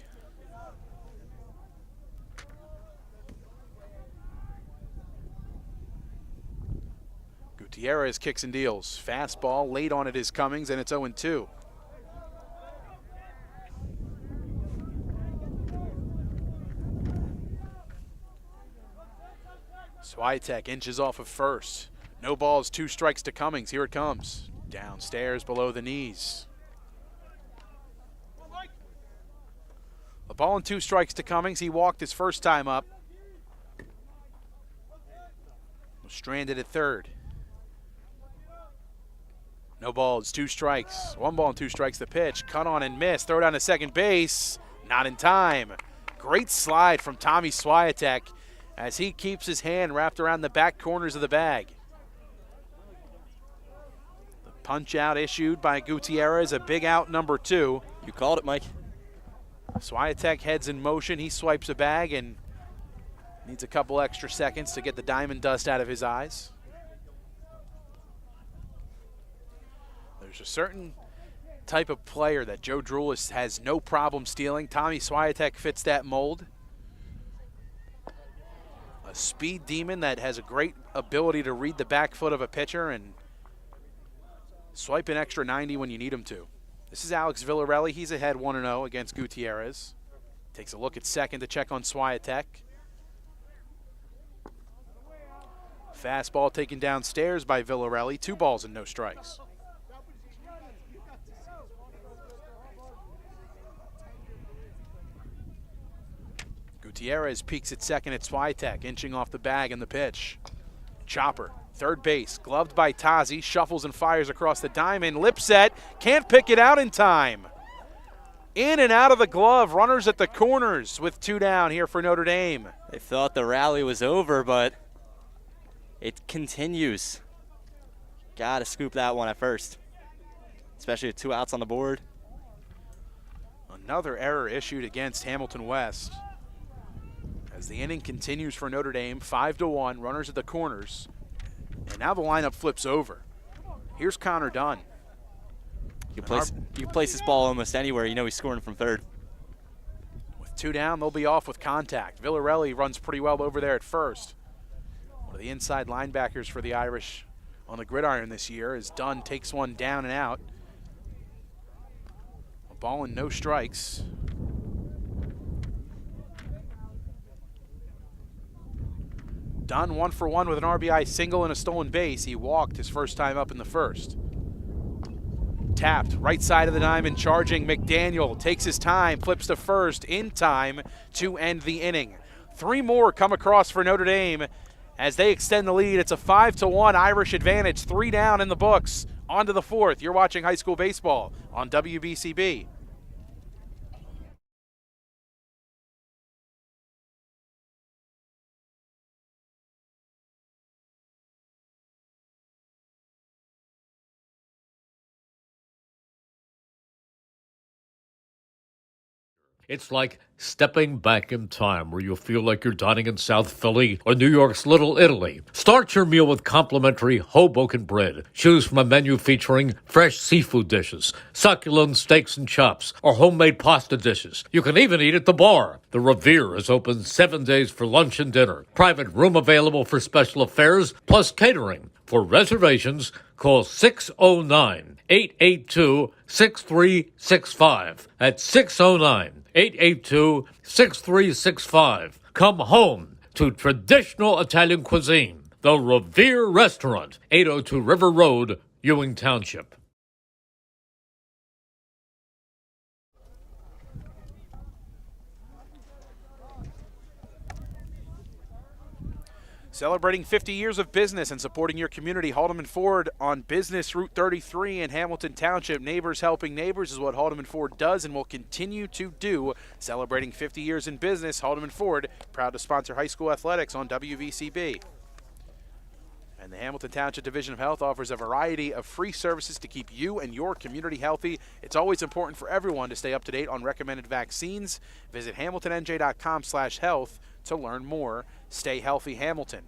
Gutierrez kicks and deals. Fastball late on it is Cummings, and it's 0-2. Swiatek inches off of first. No balls, 2 strikes to Cummings. Here it comes. Downstairs below the knees. A ball and 2 strikes to Cummings. He walked his first time up. Was stranded at third. No balls, 2 strikes. 1 ball and 2 strikes the pitch. Cut on and miss. Throw down to second base. Not in time. Great slide from Tommy Swiatek as he keeps his hand wrapped around the back corners of the bag. The punch out issued by Gutierrez, a big out number 2. You called it, Mike. Swiatek heads in motion. He swipes a bag and needs a couple extra seconds to get the diamond dust out of his eyes. There's a certain type of player that Joe Drulis has no problem stealing. Tommy Swiatek fits that mold. A speed demon that has a great ability to read the back foot of a pitcher and swipe an extra 90 when you need him to. This is Alex Villarelli. He's ahead 1-0 against Gutierrez. Takes a look at second to check on Swiatek. Fastball taken downstairs by Villarelli. 2 balls and no strikes. Gutierrez peeks at second at Swiatek, inching off the bag in the pitch. Chopper, third base, gloved by Tazi, shuffles and fires across the diamond. Lipset can't pick it out in time. In and out of the glove, runners at the corners with 2 down here for Notre Dame. They thought the rally was over, but it continues. Gotta scoop that one at first, especially with 2 outs on the board. Another error issued against Hamilton West. As the inning continues for Notre Dame, 5-1, runners at the corners. And now the lineup flips over. Here's Connor Dunn. You can place this ball almost anywhere. You know he's scoring from third. With 2 down, they'll be off with contact. Villarelli runs pretty well over there at first. One of the inside linebackers for the Irish on the gridiron this year as Dunn takes one down and out. A ball and no strikes. Dunn 1 for 1 with an RBI single and a stolen base. He walked his first time up in the first. Tapped, right side of the diamond, charging. McDaniel takes his time, flips to first in time to end the inning. 3 more come across for Notre Dame as they extend the lead. It's a 5-1 Irish advantage, 3 down in the books. On to the 4th. You're watching high school baseball on WBCB. It's like stepping back in time where you feel like you're dining in South Philly or New York's Little Italy. Start your meal with complimentary Hoboken bread. Choose from a menu featuring fresh seafood dishes, succulent steaks and chops, or homemade pasta dishes. You can even eat at the bar. The Revere is open 7 days for lunch and dinner. Private room available for special affairs, plus catering. For reservations, call 609-882-6365. That's 609-882-6365. Come home to traditional Italian cuisine. The Revere Restaurant, 802 River Road, Ewing Township. Celebrating 50 years of business and supporting your community, Haldeman Ford on Business Route 33 in Hamilton Township. Neighbors helping neighbors is what Haldeman Ford does and will continue to do. Celebrating 50 years in business, Haldeman Ford, proud to sponsor high school athletics on WVCB. And the Hamilton Township Division of Health offers a variety of free services to keep you and your community healthy. It's always important for everyone to stay up to date on recommended vaccines. Visit hamiltonnj.com/health to learn more. Stay healthy, Hamilton.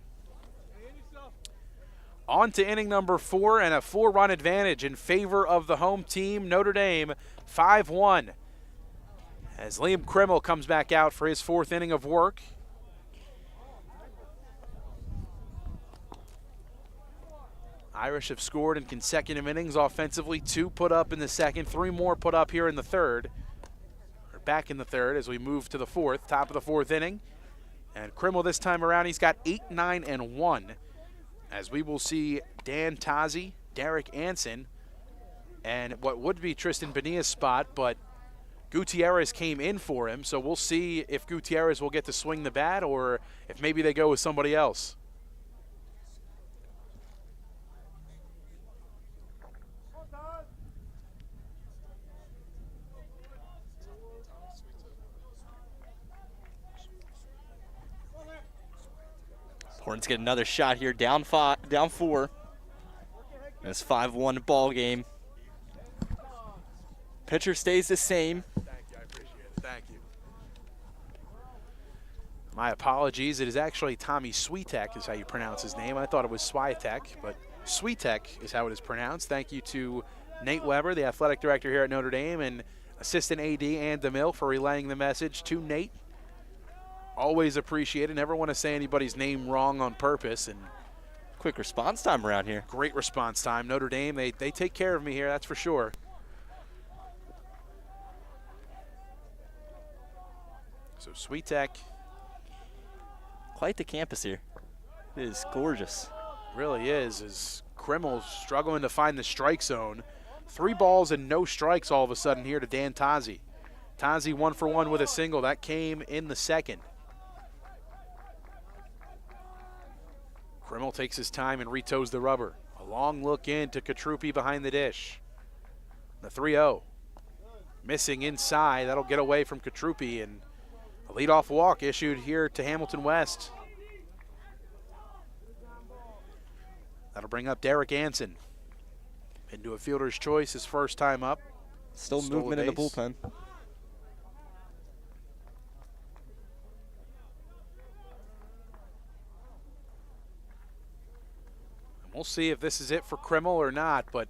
On to inning number 4 and a 4-run advantage in favor of the home team, Notre Dame, 5-1. As Liam Krimmel comes back out for his 4th inning of work. Irish have scored in consecutive innings offensively. 2 put up in the second, 3 more put up here in the third. Or back in the third as we move to the 4th, top of the 4th inning. And Krimmel this time around, he's got 8, 9, and 1. As we will see Dan Tazi, Derek Anson, and what would be Tristan Benia's spot, but Gutierrez came in for him, so we'll see if Gutierrez will get to swing the bat or if maybe they go with somebody else. Hornets get another shot here, down 4. And it's 5-1 ball game. Pitcher stays the same. Thank you, I appreciate it. Thank you. My apologies. It is actually Tommy Switek is how you pronounce his name. I thought it was Switek, but Switek is how it is pronounced. Thank you to Nate Weber, the athletic director here at Notre Dame, and assistant AD Ann DeMille for relaying the message to Nate. Always appreciate it. Never want to say anybody's name wrong on purpose. And Quick response time around here. great response time. Notre Dame, they take care of me here, that's for sure. So Switek. Quite the campus here. It is gorgeous. Really is, as Krimmel struggling to find the strike zone. 3 balls and no strikes all of a sudden here to Dan Tazi. Tazi 1 for 1 with a single. That came in the second. Krimmel takes his time and retoes the rubber. A long look in to Katrupi behind the dish. The 3-0. Missing inside. That'll get away from Katrupi, and a leadoff walk issued here to Hamilton West. That'll bring up Derek Anson. Into a fielder's choice his first time up. Still Stole a movement in the base. bullpen. We'll see if this is it for Krimmel or not, but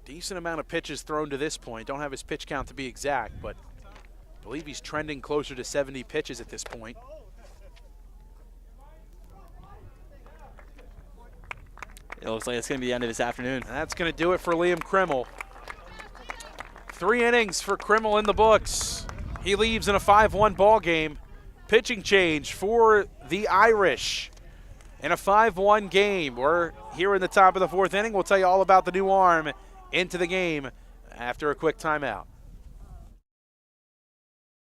decent amount of pitches thrown to this point. Don't have his pitch count to be exact, but I believe he's trending closer to 70 pitches at this point. It looks like it's going to be the end of this afternoon. And that's going to do it for Liam Krimmel. 3 innings for Krimmel in the books. He leaves in a 5-1 ball game. Pitching change for the Irish in a 5-1 game. We're here in the top of the 4th inning. We'll tell you all about the new arm into the game after a quick timeout.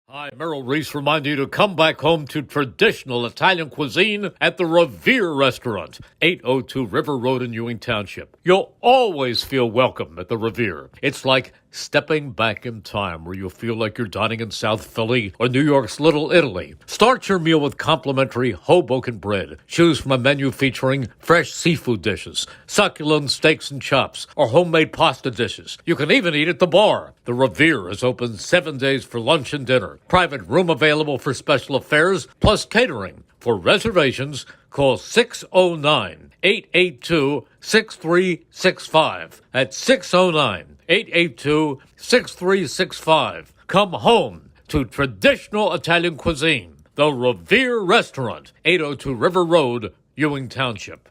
Hi, Merrill Reese reminding you to come back home to traditional Italian cuisine at the Revere Restaurant, 802 River Road in Ewing Township. You'll always feel welcome at the Revere. It's like stepping back in time where you'll feel like you're dining in South Philly or New York's Little Italy. Start your meal with complimentary Hoboken bread. Choose from a menu featuring fresh seafood dishes, succulent steaks and chops, or homemade pasta dishes. You can even eat at the bar. The Revere is open 7 days for lunch and dinner. Private room available for special affairs, plus catering. For reservations, call 609-882-6365. That's 609-882-6365. Come home to traditional Italian cuisine. The Revere Restaurant, 802 River Road, Ewing Township.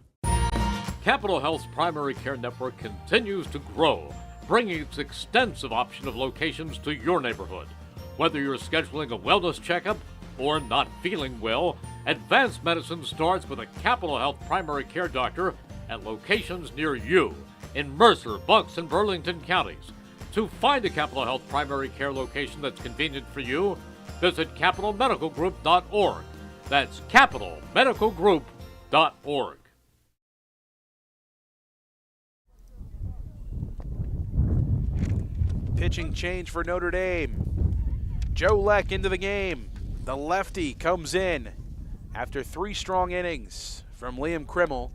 Capital Health's primary care network continues to grow, bringing its extensive option of locations to your neighborhood. Whether you're scheduling a wellness checkup or not feeling well, advanced medicine starts with a Capital Health primary care doctor at locations near you in Mercer, Bucks, and Burlington counties. To find a Capital Health primary care location that's convenient for you, visit capitalmedicalgroup.org. That's capitalmedicalgroup.org. Pitching change for Notre Dame. Joe Leck into the game. The lefty comes in after 3 strong innings from Liam Krimmel.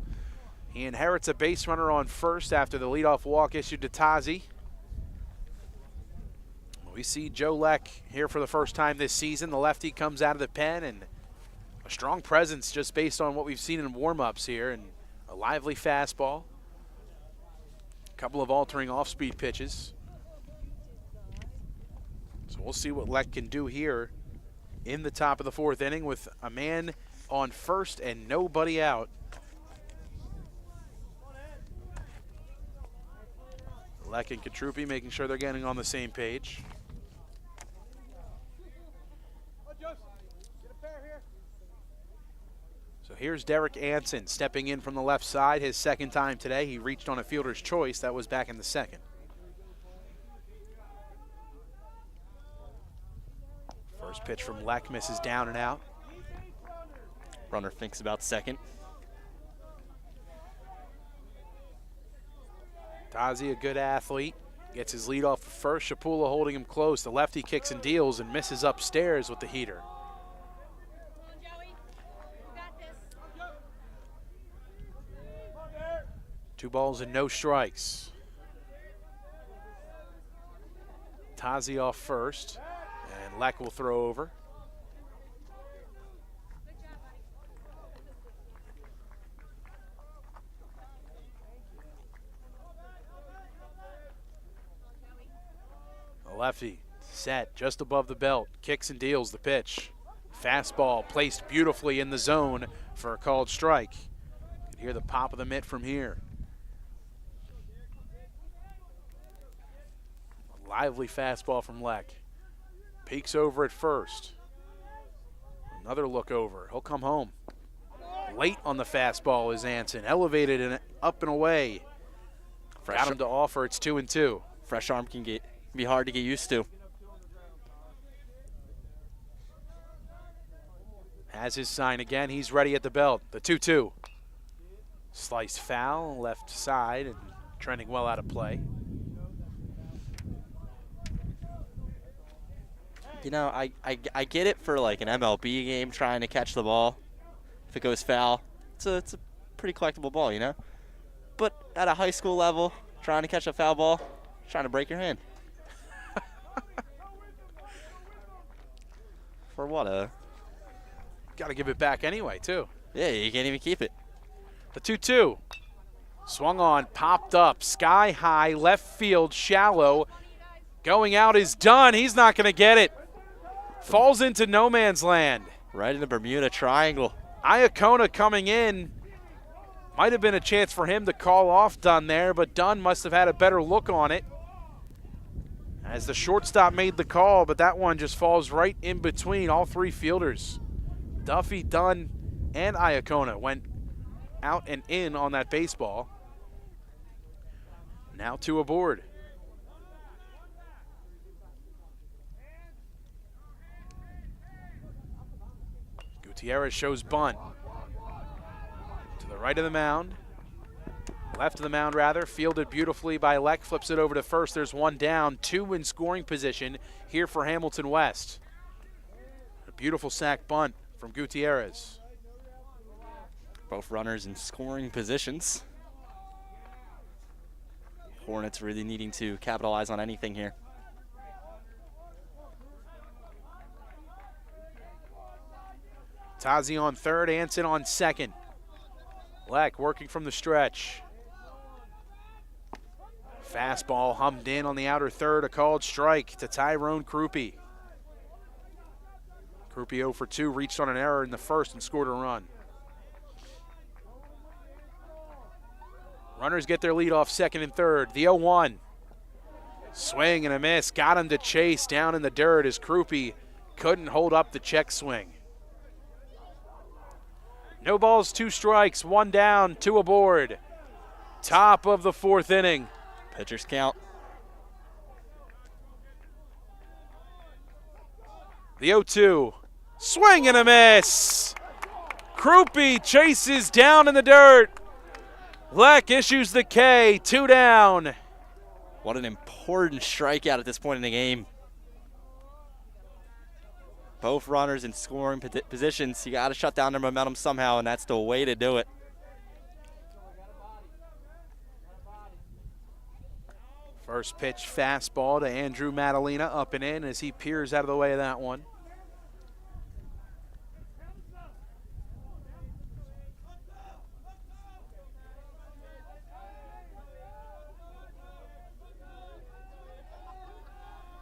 He inherits a base runner on first after the leadoff walk issued to Tazi. We see Joe Leck here for the first time this season. The lefty comes out of the pen, and a strong presence just based on what we've seen in warm-ups here, and a lively fastball. A couple of altering off-speed pitches. So we'll see what Leck can do here in the top of the 4th inning with a man on first and nobody out. Leck and Katrupi making sure they're getting on the same page. So here's Derek Anson stepping in from the left side, his second time today. He reached on a fielder's choice. That was back in the second. First pitch from Leck misses down and out. Runner thinks about second. Tazi, a good athlete, gets his lead off first. Shapula holding him close. The lefty kicks and deals and misses upstairs with the heater. 2 balls and no strikes. Tazi off first, and Leck will throw over. The lefty set just above the belt, kicks and deals the pitch. Fastball placed beautifully in the zone for a called strike. You can hear the pop of the mitt from here. A lively fastball from Leck. Peeks over at first. Another look over. He'll come home. Late on the fastball is Anson. Elevated and up and away. Got him to offer. It's 2-2. Fresh arm can be hard to get used to. Has his sign again. He's ready at the belt. The 2-2. Slice foul, left side, and trending well out of play. You know, I get it for like an MLB game trying to catch the ball. If it goes foul, it's a pretty collectible ball, you know? But at a high school level, trying to catch a foul ball, trying to break your hand. For what? Got to give it back anyway, too. Yeah, you can't even keep it. The 2-2. Swung on, popped up, sky high, left field, shallow. Going out is done. He's not going to get it. Falls into no man's land. Right in the Bermuda Triangle. Iacona coming in. Might have been a chance for him to call off Dunn there, but Dunn must have had a better look on it. As the shortstop made the call, but that one just falls right in between all 3 fielders. Duffy, Dunn, and Iacona went out and in on that baseball. Now 2 aboard. Gutierrez shows bunt. To the right of the mound. Left of the mound, rather. Fielded beautifully by Leck. Flips it over to first. There's 1 down. 2 in scoring position here for Hamilton West. A beautiful sac bunt from Gutierrez. Both runners in scoring positions. Hornets really needing to capitalize on anything here. Tazi on third, Anson on second. Leck working from the stretch. Fastball hummed in on the outer third, a called strike to Tyrone Krupe. Krupe 0 for 2, reached on an error in the first and scored a run. Runners get their lead off second and third. The 0-1. Swing and a miss. Got him to chase down in the dirt as Krupe couldn't hold up the check swing. No balls, 2 strikes, 1 down, 2 aboard. Top of the 4th inning. Pitchers count. The 0-2. Swing and a miss. Krupe chases down in the dirt. Leck issues the K, 2 down. What an important strikeout at this point in the game. Both runners in scoring positions. You got to shut down their momentum somehow, and that's the way to do it. First pitch fastball to Andrew Madalena, up and in as he peers out of the way of that one.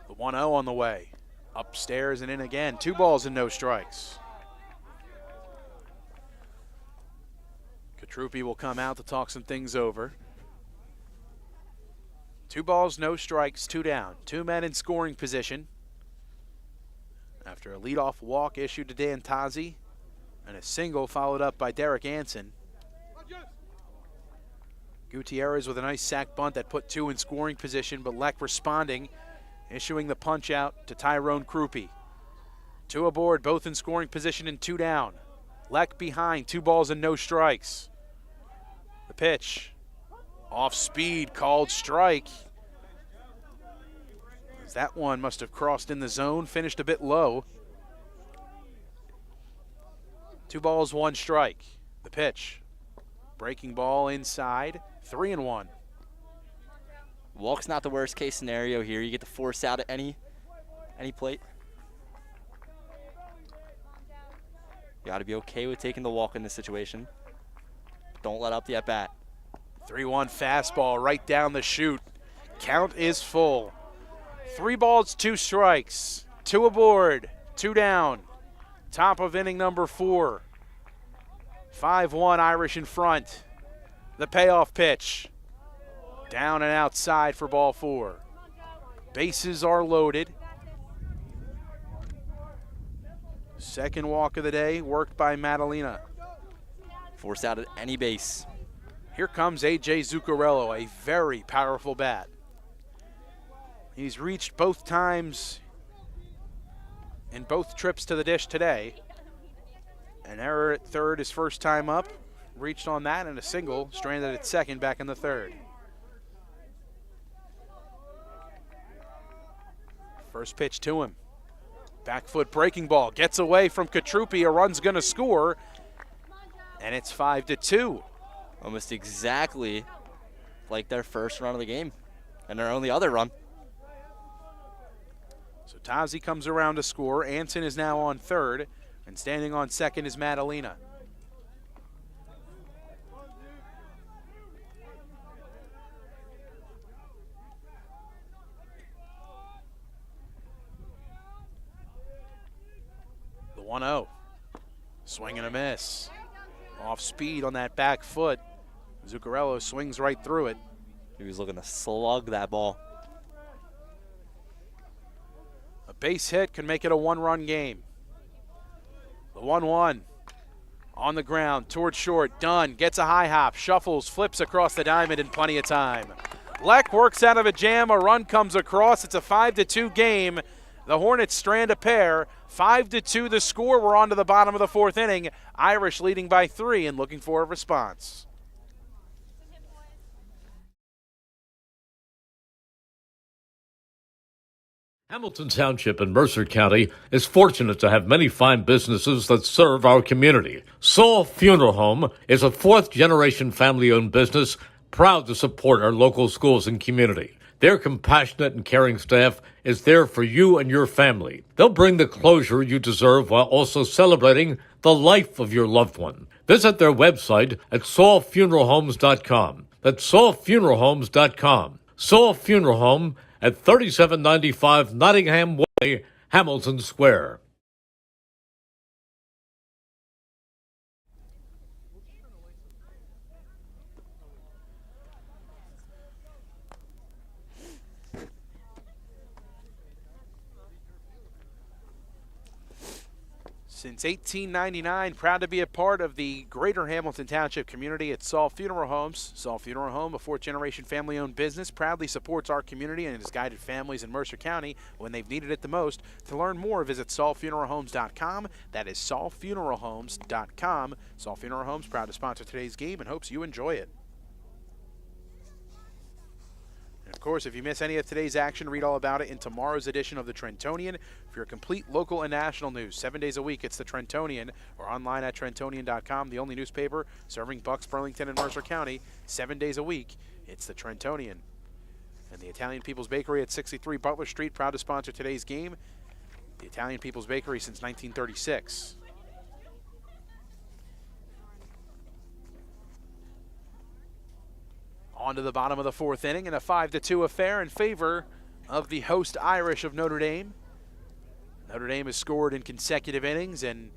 The 1-0 on the way. Upstairs and in again. 2 balls and no strikes. Krupe will come out to talk some things over. 2 balls, no strikes, 2 down. 2 men in scoring position. After a leadoff walk issued to Dan Tazi and a single followed up by Derek Anson. Gutierrez with a nice sac bunt that put 2 in scoring position, but Leck responding, issuing the punch out to Tyrone Krupe. 2 aboard, both in scoring position and 2 down. Leck behind, 2 balls and no strikes. The pitch, off speed, called strike. As that one must have crossed in the zone, finished a bit low. 2 balls, 1 strike. The pitch, Breaking ball inside, 3-1. Walk's not the worst case scenario here. You get to force out at any plate. You got to be okay with taking the walk in this situation. Don't let up the at-bat. 3-1 fastball right down the chute. Count is full. 3 balls, 2 strikes. 2 aboard, 2 down. Top of inning number 4. 5-1 Irish in front. The payoff pitch. Down and outside for ball 4. Bases are loaded. Second walk of the day worked by Madalena. Force out at any base. Here comes A.J. Zuccarello, a very powerful bat. He's reached both times in both trips to the dish today. An error at third his first time up. Reached on that and a single, stranded at second back in the third. First pitch to him. Back foot breaking ball. Gets away from Katrupi. A run's going to score. And it's 5-2. Almost exactly like their first run of the game and their only other run. So Tazi comes around to score. Anson is now on third. And standing on second is Madalena. The 1-0. Swing and a miss. Off speed on that back foot. Zuccarello swings right through it. He was looking to slug that ball. A base hit can make it a 1-run game. The 1-1 on the ground towards short. Dunn gets a high hop, shuffles, flips across the diamond in plenty of time. Leck works out of a jam. A run comes across. It's a 5-2 game. The Hornets strand a pair. 5-2 the score. We're on to the bottom of the 4th inning. Irish leading by 3 and looking for a response. Hamilton Township in Mercer County is fortunate to have many fine businesses that serve our community. Saul Funeral Home is a 4th-generation family-owned business proud to support our local schools and community. Their compassionate and caring staff is there for you and your family. They'll bring the closure you deserve while also celebrating the life of your loved one. Visit their website at saulfuneralhomes.com. That's saulfuneralhomes.com. Saul Funeral Home at 3795 Nottingham Way, Hamilton Square. Since 1899, proud to be a part of the greater Hamilton Township community at Saul Funeral Homes. Saul Funeral Home, a 4th-generation family-owned business, proudly supports our community and has guided families in Mercer County when they've needed it the most. To learn more, visit saulfuneralhomes.com. That is saulfuneralhomes.com. Saul Funeral Homes, proud to sponsor today's game and hopes you enjoy it. Of course, if you miss any of today's action, read all about it in tomorrow's edition of the Trentonian. For your complete local and national news, 7 days a week, it's the Trentonian, or online at trentonian.com, the only newspaper serving Bucks, Burlington, and Mercer County. 7 days a week, it's the Trentonian. And the Italian People's Bakery at 63 Butler Street, proud to sponsor today's game. The Italian People's Bakery since 1936. On to the bottom of the 4th inning and a 5-2 affair in favor of the host Irish of Notre Dame. Notre Dame has scored in consecutive innings, and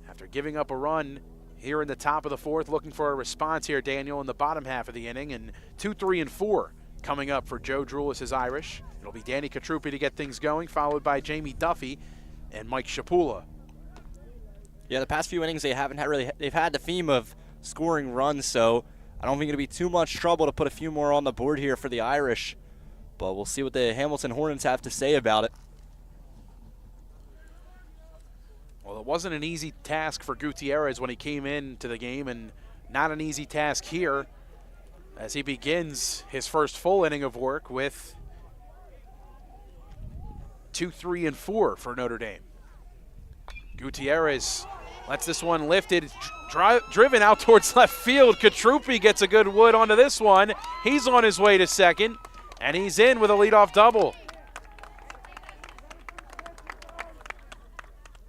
after giving up a run here in the top of the 4th, looking for a response here, Daniel, in the bottom half of the inning. And 2, 3, and 4 coming up for Joe Drulis' Irish. It'll be Danny Katrupi to get things going, followed by Jamie Duffy and Mike Shapula. Yeah, the past few innings they've had the theme of scoring runs, so I don't think it'll be too much trouble to put a few more on the board here for the Irish, but we'll see what the Hamilton Hornets have to say about it. Well, it wasn't an easy task for Gutierrez when he came into the game, and not an easy task here as he begins his first full inning of work with 2, 3, and 4 for Notre Dame. Gutierrez lets this one lifted, driven out towards left field. Katrupi gets a good wood onto this one. He's on his way to second, and he's in with a leadoff double.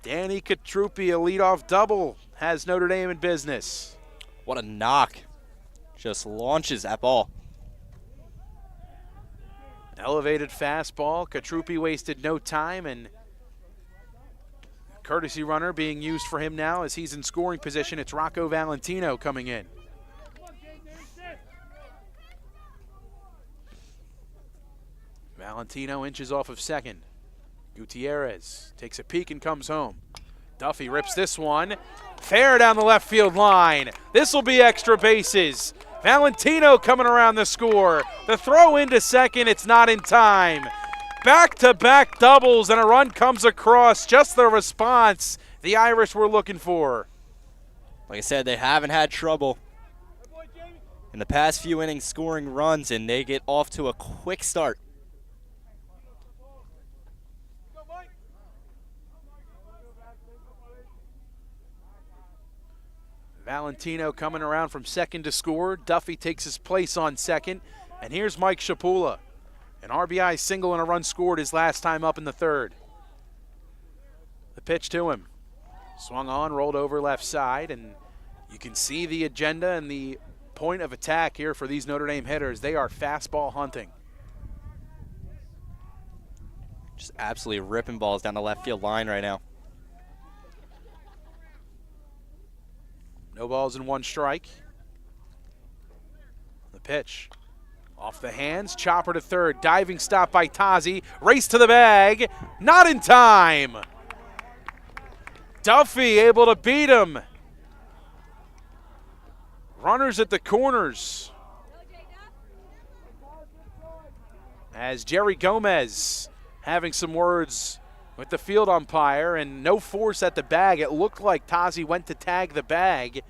Danny Katrupi, a leadoff double, has Notre Dame in business. What a knock. Just launches that ball. Elevated fastball. Katrupi wasted no time, and courtesy runner being used for him now as he's in scoring position. It's Rocco Valentino coming in. Valentino inches off of second. Gutierrez takes a peek and comes home. Duffy rips this one. Fair down the left field line. This will be extra bases. Valentino coming around the score. The throw into second, it's not in time. Back-to-back doubles, and a run comes across. Just the response the Irish were looking for. Like I said, they haven't had trouble in the past few innings scoring runs, and they get off to a quick start. Valentino coming around from second to score. Duffy takes his place on second. And here's Mike Shapula. An RBI single and a run scored his last time up in the third. The pitch to him. Swung on, rolled over left side, and you can see the agenda and the point of attack here for these Notre Dame hitters. They are fastball hunting. Just absolutely ripping balls down the left field line right now. No balls and one strike. The pitch. Off the hands, chopper to third. Diving stop by Tazi. Race to the bag. Not in time. Duffy able to beat him. Runners at the corners. As Jerry Gomez having some words with the field umpire, and no force at the bag. It looked like Tazi went to tag the bag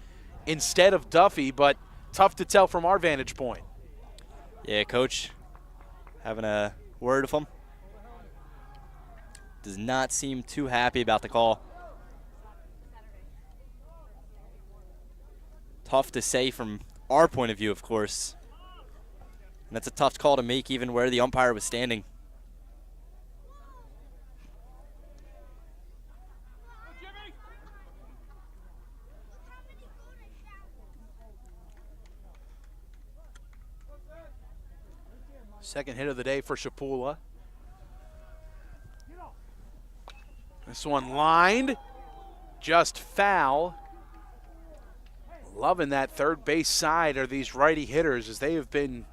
instead of Duffy, but tough to tell from our vantage point. Yeah, coach having a word with him. Does not seem too happy about the call. Tough to say from our point of view, of course. And that's a tough call to make even where the umpire was standing. Second hit of the day for Shapula. This one lined, just foul. Loving that third base side are these righty hitters as they have been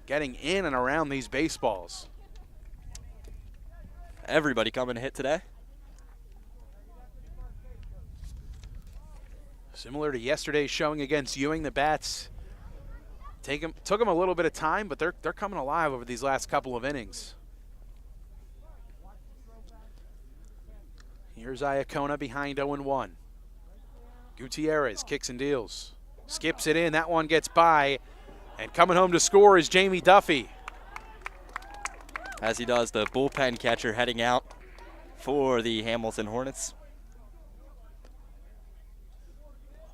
getting in and around these baseballs. Everybody coming to hit today. Similar to yesterday's showing against Ewing, the bats took them a little bit of time, but they're coming alive over these last couple of innings. Here's Iacona behind 0-1. Gutierrez kicks and deals. Skips it in. That one gets by. And coming home to score is Jamie Duffy. As he does, the bullpen catcher heading out for the Hamilton Hornets.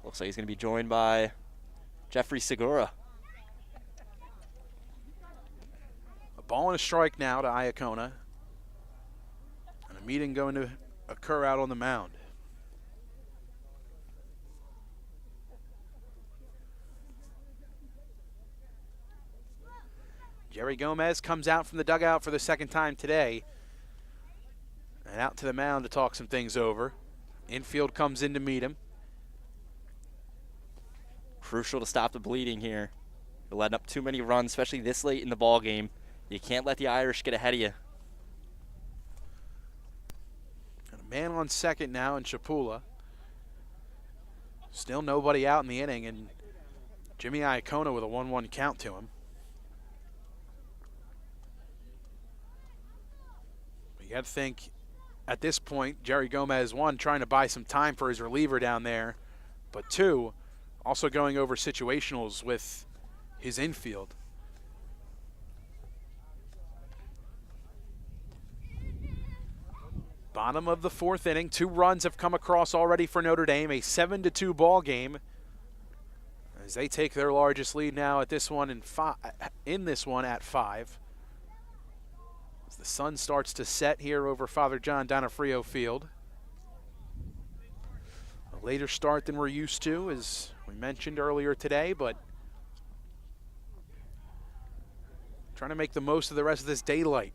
Looks like he's going to be joined by Jeffrey Segura. A ball and a strike now to Iacona. And a meeting going to occur out on the mound. Jerry Gomez comes out from the dugout for the second time today and out to the mound to talk some things over. Infield comes in to meet him. Crucial to stop the bleeding here. You're letting up too many runs, especially this late in the ball game. You can't let the Irish get ahead of you. And a man on second now in Shapula. Still nobody out in the inning, and Jimmy Iacona with a 1-1 count to him. You got to think, at this point, Jerry Gomez, one, trying to buy some time for his reliever down there, but two, also going over situationals with his infield. Bottom of the fourth inning. 2 runs have come across already for Notre Dame. A 7-2 ball game as they take their largest lead now at this one at 5. As the sun starts to set here over Father John Donofrio Field. A later start than we're used to, as we mentioned earlier today, but trying to make the most of the rest of this daylight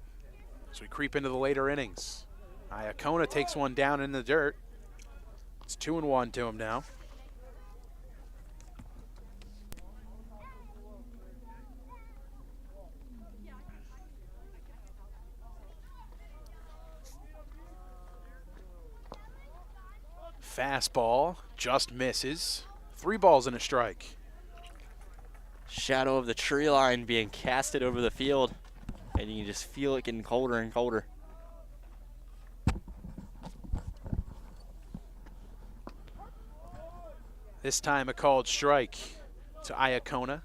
as we creep into the later innings. Iacona takes one down in the dirt. It's 2-1 to him now. Fastball just misses. 3 balls and a strike. Shadow of the tree line being casted over the field, and you can just feel it getting colder and colder. This time a called strike to Iacona.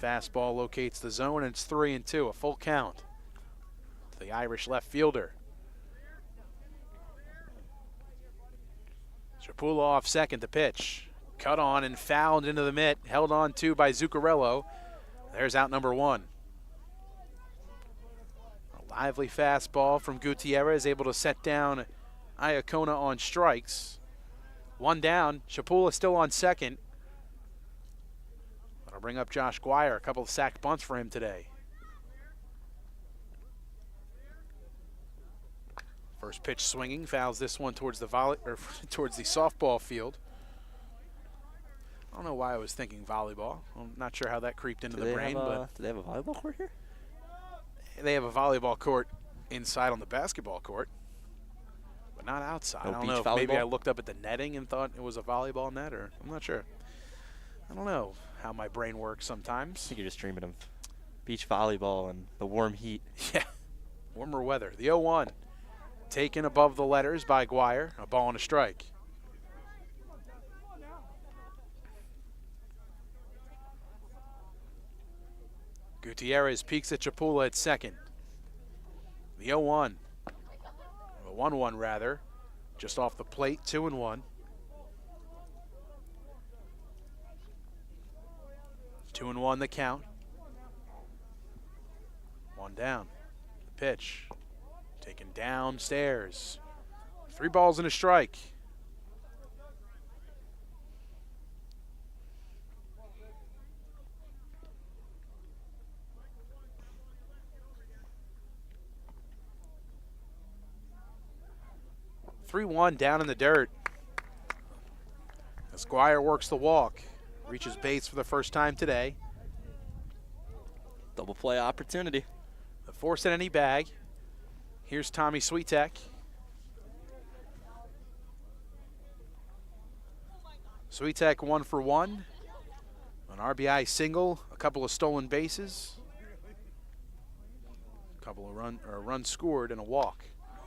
Fastball locates the zone, and it's 3-2, a full count to the Irish left fielder. Trapula off second, the pitch. Cut on and fouled into the mitt, held on to by Zuccarello. There's out number 1. A lively fastball from Gutierrez, able to set down Iacona on strikes. 1 down, Chapula still on second. That'll bring up Josh Guire, a couple of sacked bunts for him today. First pitch swinging, fouls this one towards the towards the softball field. I don't know why I was thinking volleyball. I'm not sure how that creeped into the brain, but do they have a volleyball court here? They have a volleyball court inside on the basketball court, but not outside. No I don't beach know if volleyball? maybe I looked up at the netting and thought it was a volleyball net, or I'm not sure. I don't know how my brain works sometimes. I think you're just dreaming of beach volleyball and the warm heat. Yeah, warmer weather. The 0-1 taken above the letters by Guire. A ball and a strike. Gutierrez peeks at Chapula at second. The 0-1. A 1-1 rather. Just off the plate, 2-1. 2-1 the count. 1 down. The pitch. Taken downstairs. 3 balls and a strike. (3-1) down in the dirt. As Guire works the walk, reaches base for the first time today. Double play opportunity. The force in any bag. Here's Tommy Switek. Switek 1 for 1. An RBI single, a couple of stolen bases, a couple of runs scored, and a walk.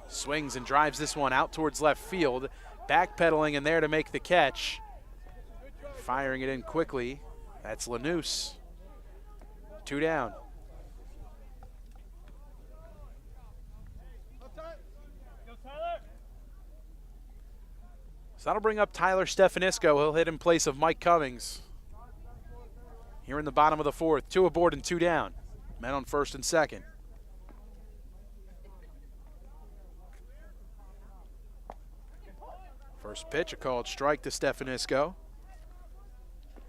Swings and drives this one out towards left field. Backpedaling in there to make the catch. Firing it in quickly. That's Lanús. 2 down. So that'll bring up Tyler Stefanisco. He'll hit in place of Mike Cummings. Here in the bottom of the 4th. 2 aboard and 2 down. Men on first and second. First pitch, a called strike to Stefanisco.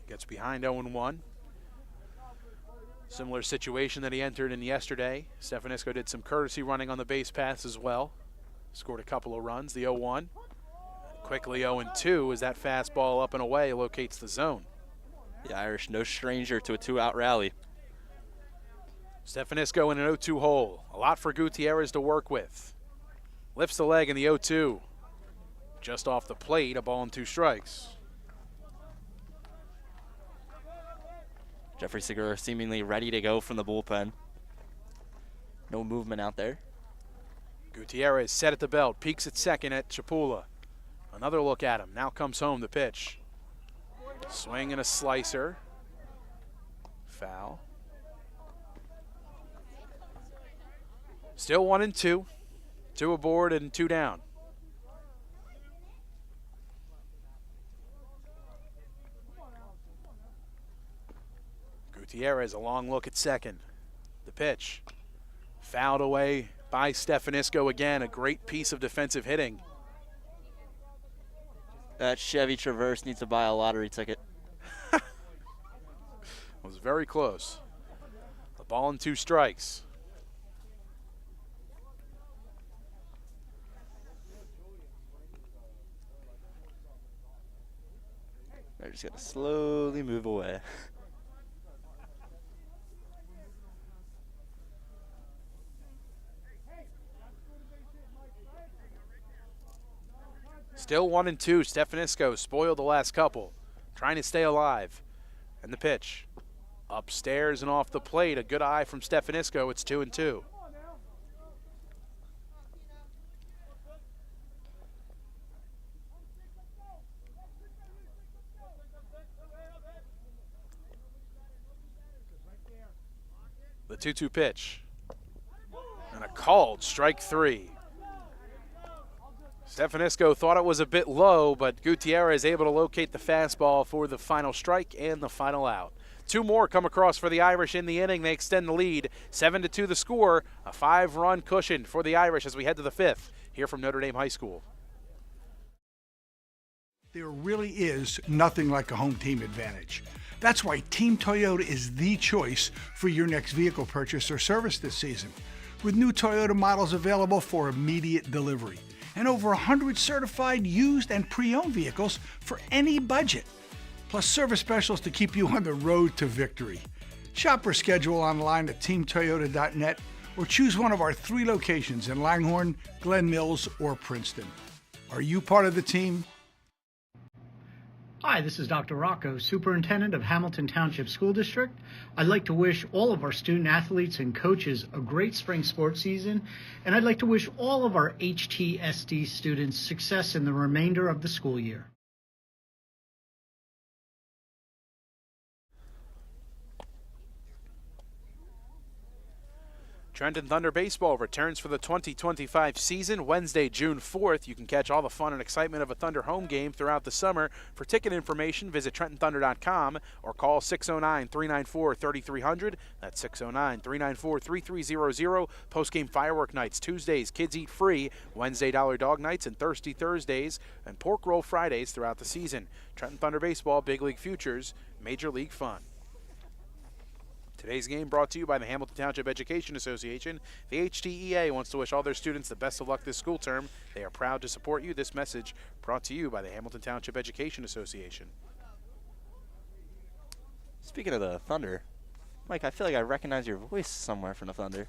Gets behind 0-1. Similar situation that he entered in yesterday. Stefanisco did some courtesy running on the base paths as well. Scored a couple of runs. The 0-1. Quickly 0-2 as that fastball up and away locates the zone. The Irish no stranger to a 2-out rally. Stefanisco in an 0-2 hole. A lot for Gutierrez to work with. Lifts the leg in the 0-2. Just off the plate, a ball and 2 strikes. Jeffrey Segura seemingly ready to go from the bullpen. No movement out there. Gutierrez set at the belt, peeks at second at Chapula. Another look at him. Now comes home the pitch. Swing and a slicer. Foul. Still 1-2. 2 aboard and 2 down. Gutierrez, a long look at second. The pitch. Fouled away by Stefanisco again. A great piece of defensive hitting. That Chevy Traverse needs to buy a lottery ticket. Was very close. A ball and 2 strikes. They're just going to slowly move away. Still 1-2. Stefanisco spoiled the last couple. Trying to stay alive. And the pitch. Upstairs and off the plate. A good eye from Stefanisco. It's 2-2. The 2-2 pitch. And a called strike 3. Stefanisco thought it was a bit low, but Gutierrez able to locate the fastball for the final strike and the final out. 2 more come across for the Irish in the inning. They extend the lead. 7-2 the score. A 5-run cushion for the Irish as we head to the 5th here from Notre Dame High School. There really is nothing like a home team advantage. That's why Team Toyota is the choice for your next vehicle purchase or service this season. With new Toyota models available for immediate delivery and over 100 certified used and pre-owned vehicles for any budget. Plus service specials to keep you on the road to victory. Shop or schedule online at teamtoyota.net or choose one of our 3 locations in Langhorne, Glen Mills, or Princeton. Are you part of the team? Hi, this is Dr. Rocco, Superintendent of Hamilton Township School District. I'd like to wish all of our student athletes and coaches a great spring sports season, and I'd like to wish all of our HTSD students success in the remainder of the school year. Trenton Thunder Baseball returns for the 2025 season Wednesday, June 4th. You can catch all the fun and excitement of a Thunder home game throughout the summer. For ticket information, visit TrentonThunder.com or call 609-394-3300. That's 609-394-3300. Post-game firework nights, Tuesdays, kids eat free. Wednesday, Dollar Dog nights and Thirsty Thursdays and Pork Roll Fridays throughout the season. Trenton Thunder Baseball, Big League Futures, Major League Fun. Today's game brought to you by the Hamilton Township Education Association. The HTEA wants to wish all their students the best of luck this school term. They are proud to support you. This message brought to you by the Hamilton Township Education Association. Speaking of the Thunder, Mike, I feel like I recognize your voice somewhere from the Thunder.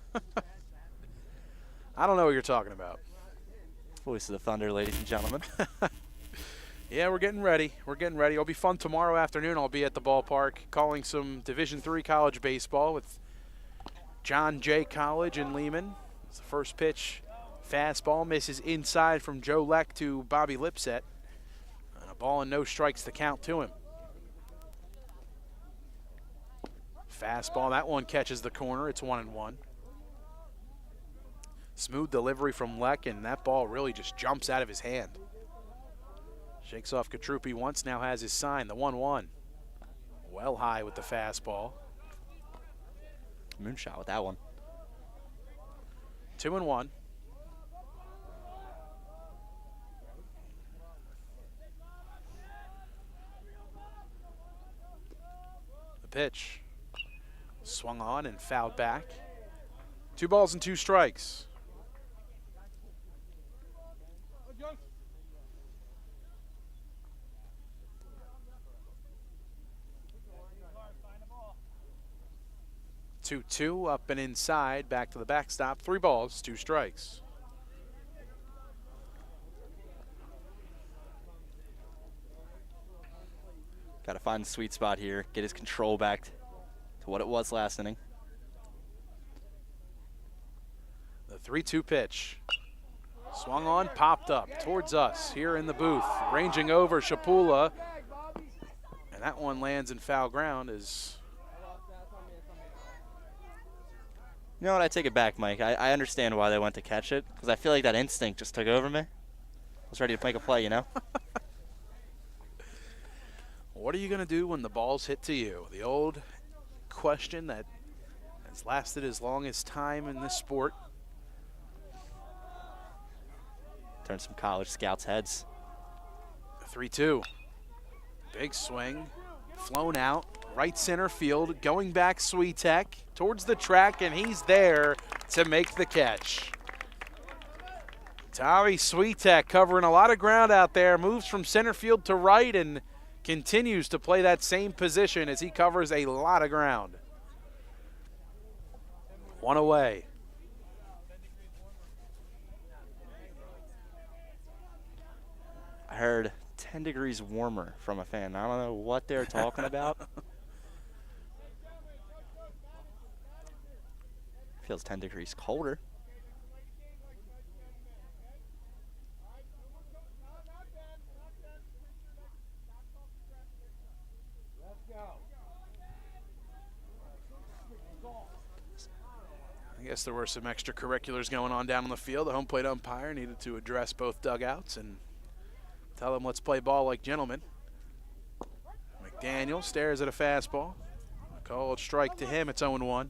I don't know what you're talking about. Voice of the Thunder, ladies and gentlemen. Yeah, we're getting ready. It'll be fun tomorrow afternoon. I'll be at the ballpark calling some Division III college baseball with John Jay College in Lehman. It's the first pitch. Fastball misses inside from Joe Leck to Bobby Lipset. And a ball and no strikes to count to him. Fastball, that one catches the corner. It's 1-1. Smooth delivery from Leck, and that ball really just jumps out of his hand. Shakes off Katrupi once, now has his sign, the 1-1. Well high with the fastball. Moonshot with that one. 2-1. The pitch. Swung on and fouled back. 2 balls and 2 strikes. Two up and inside, back to the backstop. 3 balls, 2 strikes. Got to find the sweet spot here, get his control back to what it was last inning. The 3-2 pitch. Swung on, popped up towards us here in the booth. Ranging over Shapula. And that one lands in foul ground as... You know what, I take it back, Mike. I understand why they went to catch it, because I feel like that instinct just took over me. I was ready to make a play, you know? What are you going to do when the ball's hit to you? The old question that has lasted as long as time in this sport. Turn some college scouts' heads. 3-2. Big swing. Flown out. Right center field. Going back Swiatek towards the track, and he's there to make the catch. Tommy Swiatek covering a lot of ground out there. Moves from center field to right and continues to play that same position as he covers a lot of ground. One away. I heard 10 degrees warmer from a fan. I don't know what they're talking about. Feels 10 degrees colder. I guess there were some extracurriculars going on down on the field. The home plate umpire needed to address both dugouts and tell them, let's play ball like gentlemen. McDaniel stares at a fastball. A called strike to him. It's 0-1.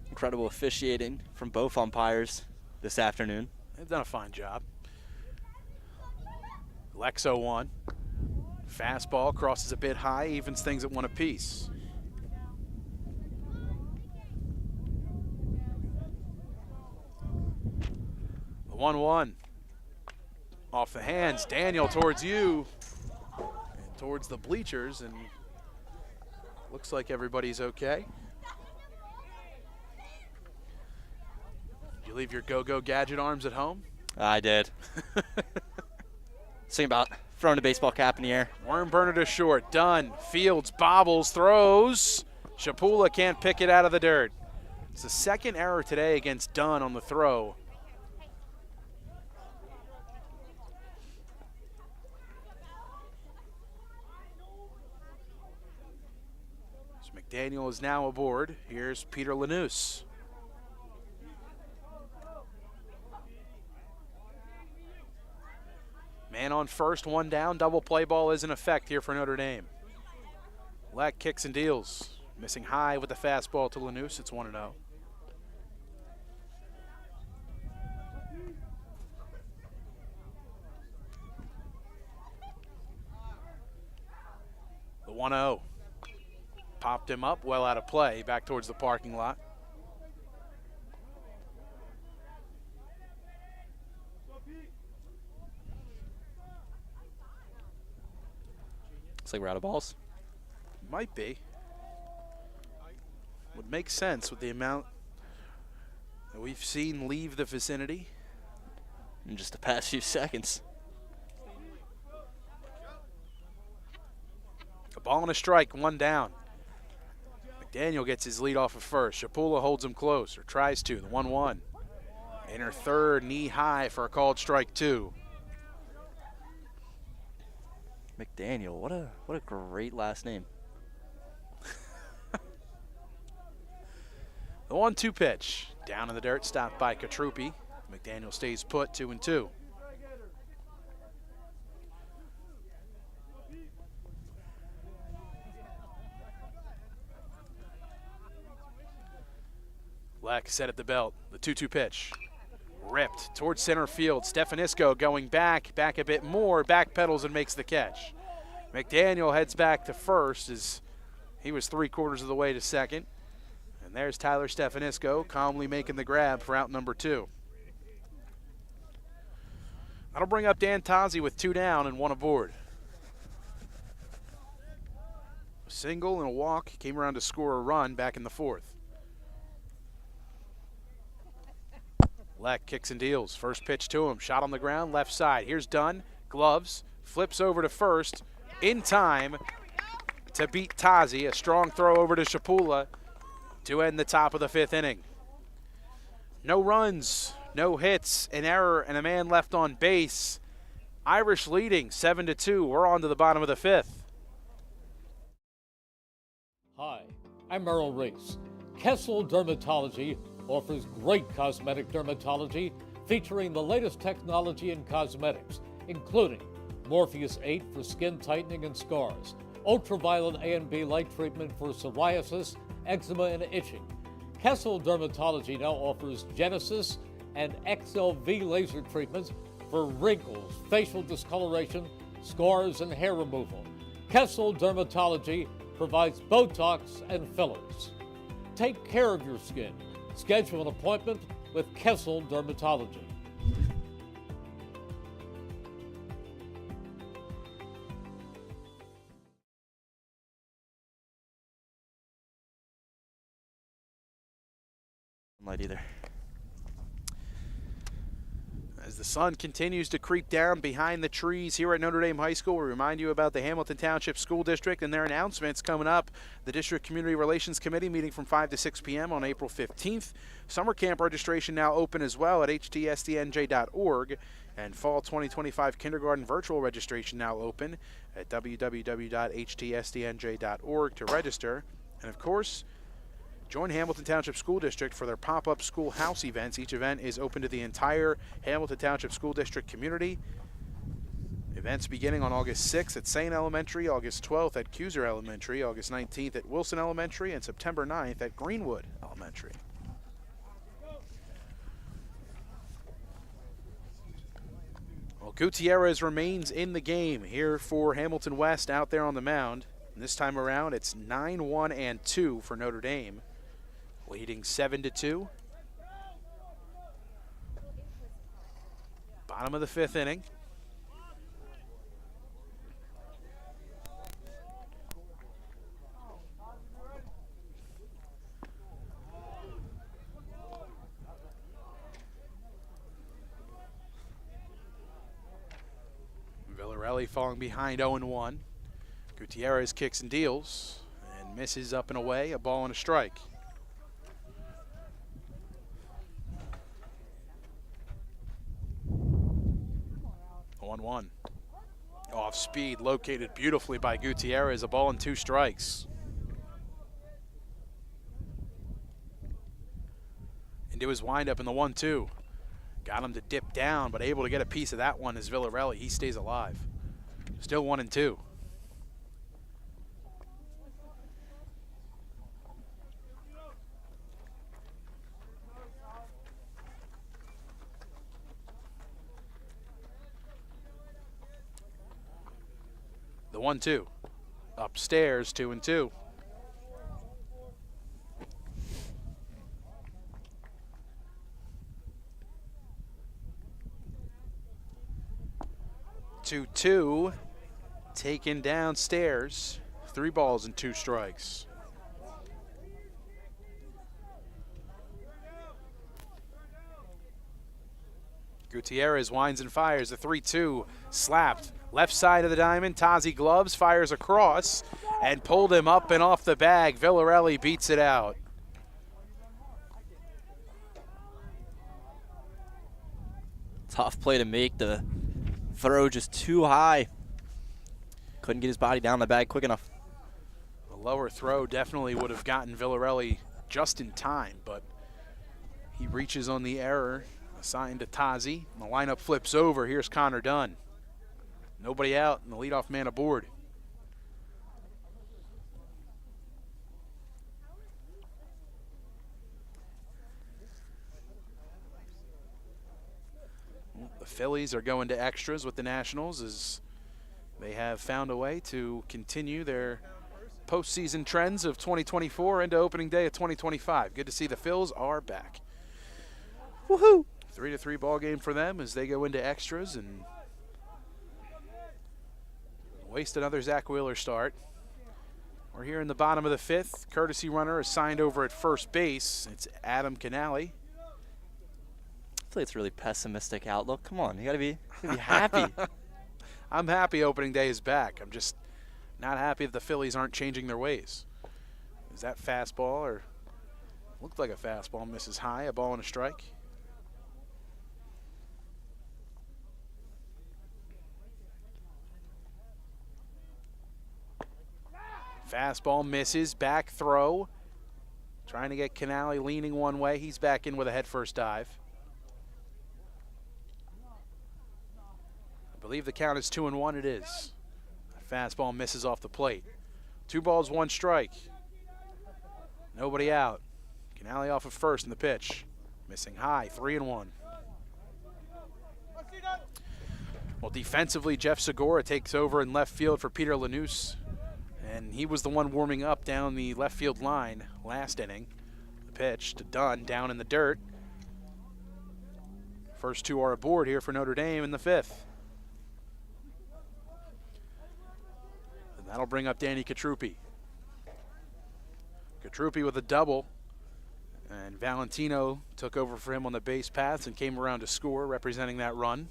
Incredible officiating from both umpires this afternoon. They've done a fine job. Lex 0-1. Fastball crosses a bit high, evens things at 1 apiece. The 1-1. Off the hands, Daniel towards you and towards the bleachers, and looks like everybody's okay. Did you leave your go-go gadget arms at home? I did. Thinking about throwing a baseball cap in the air. Worm burner to short, done. Fields bobbles, throws. Shapula can't pick it out of the dirt. It's the second error today against Dunn on the throw. McDaniel is now aboard. Here's Peter Lanous. Man on first, 1 down. Double play ball is in effect here for Notre Dame. Leck kicks and deals. Missing high with the fastball to Lanous. It's 1-0. The 1-0. Popped him up, well out of play, back towards the parking lot. Looks like we're out of balls. Might be. Would make sense with the amount that we've seen leave the vicinity. In just the past few seconds. A ball and a strike, 1 down. McDaniel gets his lead off of first. Shapula holds him close, or tries to. The 1-1. Inner third, knee high for a called strike 2. McDaniel, what a great last name. The 1-2 pitch. Down in the dirt, stopped by Katrupi. McDaniel stays put, 2-2. Leck set at the belt. The 2-2 pitch. Ripped towards center field. Stefanisco going back a bit more, back pedals and makes the catch. McDaniel heads back to first as he was 3/4 of the way to second. And there's Tyler Stefanisco calmly making the grab for out number 2. That'll bring up Dan Tazi with 2 down and 1 aboard. A single and a walk came around to score a run back in the 4th. Leck kicks and deals. First pitch to him. Shot on the ground, left side. Here's Dunn. Gloves. Flips over to first. In time to beat Tazi. A strong throw over to Shapula to end the top of the 5th inning. No runs, no hits, an error, and a man left on base. Irish leading 7-2. We're on to the bottom of the 5th. Hi, I'm Merrill Reese. Kessel Dermatology offers great cosmetic dermatology featuring the latest technology in cosmetics, including Morpheus 8 for skin tightening and scars, ultraviolet A and B light treatment for psoriasis, eczema, and itching. Kessel Dermatology now offers Genesis and XLV laser treatments for wrinkles, facial discoloration, scars, and hair removal. Kessel Dermatology provides Botox and fillers. Take care of your skin. Schedule an appointment with Kessel Dermatology. Light either. As the sun continues to creep down behind the trees here at Notre Dame High School, we remind you about the Hamilton Township School District and their announcements coming up. The District Community Relations Committee meeting from 5 to 6 p.m. on April 15th. Summer camp registration now open as well at htsdnj.org. And fall 2025 kindergarten virtual registration now open at www.htsdnj.org to register. And of course, join Hamilton Township School District for their pop-up schoolhouse events. Each event is open to the entire Hamilton Township School District community. Events beginning on August 6th at Saint Elementary, August 12th at Cuser Elementary, August 19th at Wilson Elementary, and September 9th at Greenwood Elementary. Well, Gutierrez remains in the game here for Hamilton West out there on the mound. And this time around, it's 9-1-2 for Notre Dame, leading 7-2. Bottom of the 5th inning. Villarelli falling behind 0-1. Gutierrez kicks and deals and misses up and away, a ball and a strike. One. Off speed, located beautifully by Gutierrez, a ball and 2 strikes. Into his windup in the 1-2. Got him to dip down, but able to get a piece of that one is Villarelli. He stays alive. Still 1-2. The 1-2. Upstairs, 2-2. Two, taken downstairs. 3 balls and 2 strikes. Gutierrez winds and fires. The 3-2 slapped. Left side of the diamond, Tazi gloves, fires across, and pulled him up and off the bag. Villarelli beats it out. Tough play to make. The throw just too high. Couldn't get his body down the bag quick enough. A lower throw definitely would have gotten Villarelli just in time, but he reaches on the error assigned to Tazi. The lineup flips over. Here's Connor Dunn. Nobody out, and the leadoff man aboard. The Phillies are going to extras with the Nationals as they have found a way to continue their postseason trends of 2024 into opening day of 2025. Good to see the Phils are back. Woohoo! 3-3 ball game for them as they go into extras and waste another Zach Wheeler start. We're here in the bottom of the 5th. Courtesy runner assigned over at first base. It's Adam Canale. I feel like it's a really pessimistic outlook. Come on, you gotta be happy. I'm happy opening day is back. I'm just not happy that the Phillies aren't changing their ways. Is that fastball or looked like a fastball, misses high, a ball and a strike. Fastball misses, back throw. Trying to get Canale leaning one way. He's back in with a head-first dive. I believe the count is 2-1. It is. Fastball misses off the plate. 2 balls, 1 strike. Nobody out. Canale off at first in the pitch. Missing high, 3-1. Well, defensively, Jeff Segura takes over in left field for Peter Lanús, and he was the one warming up down the left field line last inning. The pitch to Dunn down in the dirt. First 2 are aboard here for Notre Dame in the 5th. And that'll bring up Danny Catruppi. Catruppi with a double, and Valentino took over for him on the base paths and came around to score, representing that run.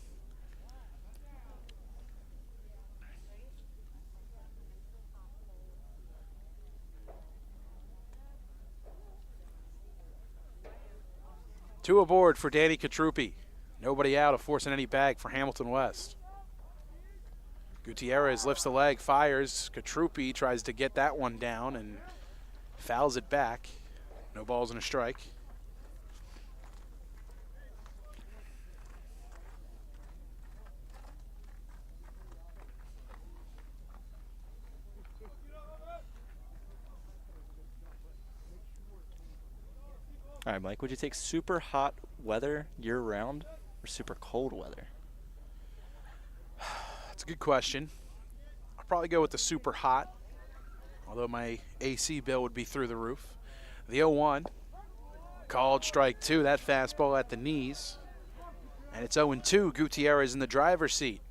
Two aboard for Danny Catruppi. Nobody out of forcing any bag for Hamilton West. Gutierrez lifts the leg, fires. Catruppi tries to get that one down and fouls it back. No balls and a strike. All right, Mike, would you take super hot weather year-round or super cold weather? That's a good question. I'll probably go with the super hot, although my AC bill would be through the roof. The 0-1, called strike 2, that fastball at the knees. And it's 0-2, Gutierrez in the driver's seat.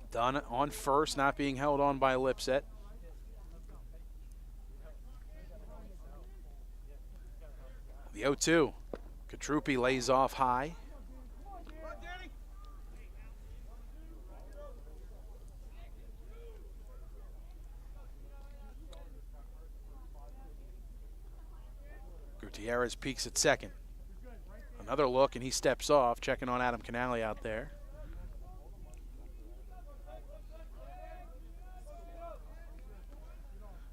Dunn on first, not being held on by Lipset. The 0-2, Catruppi lays off high. Gutierrez peeks at second. Another look, and he steps off, checking on Adam Canale out there.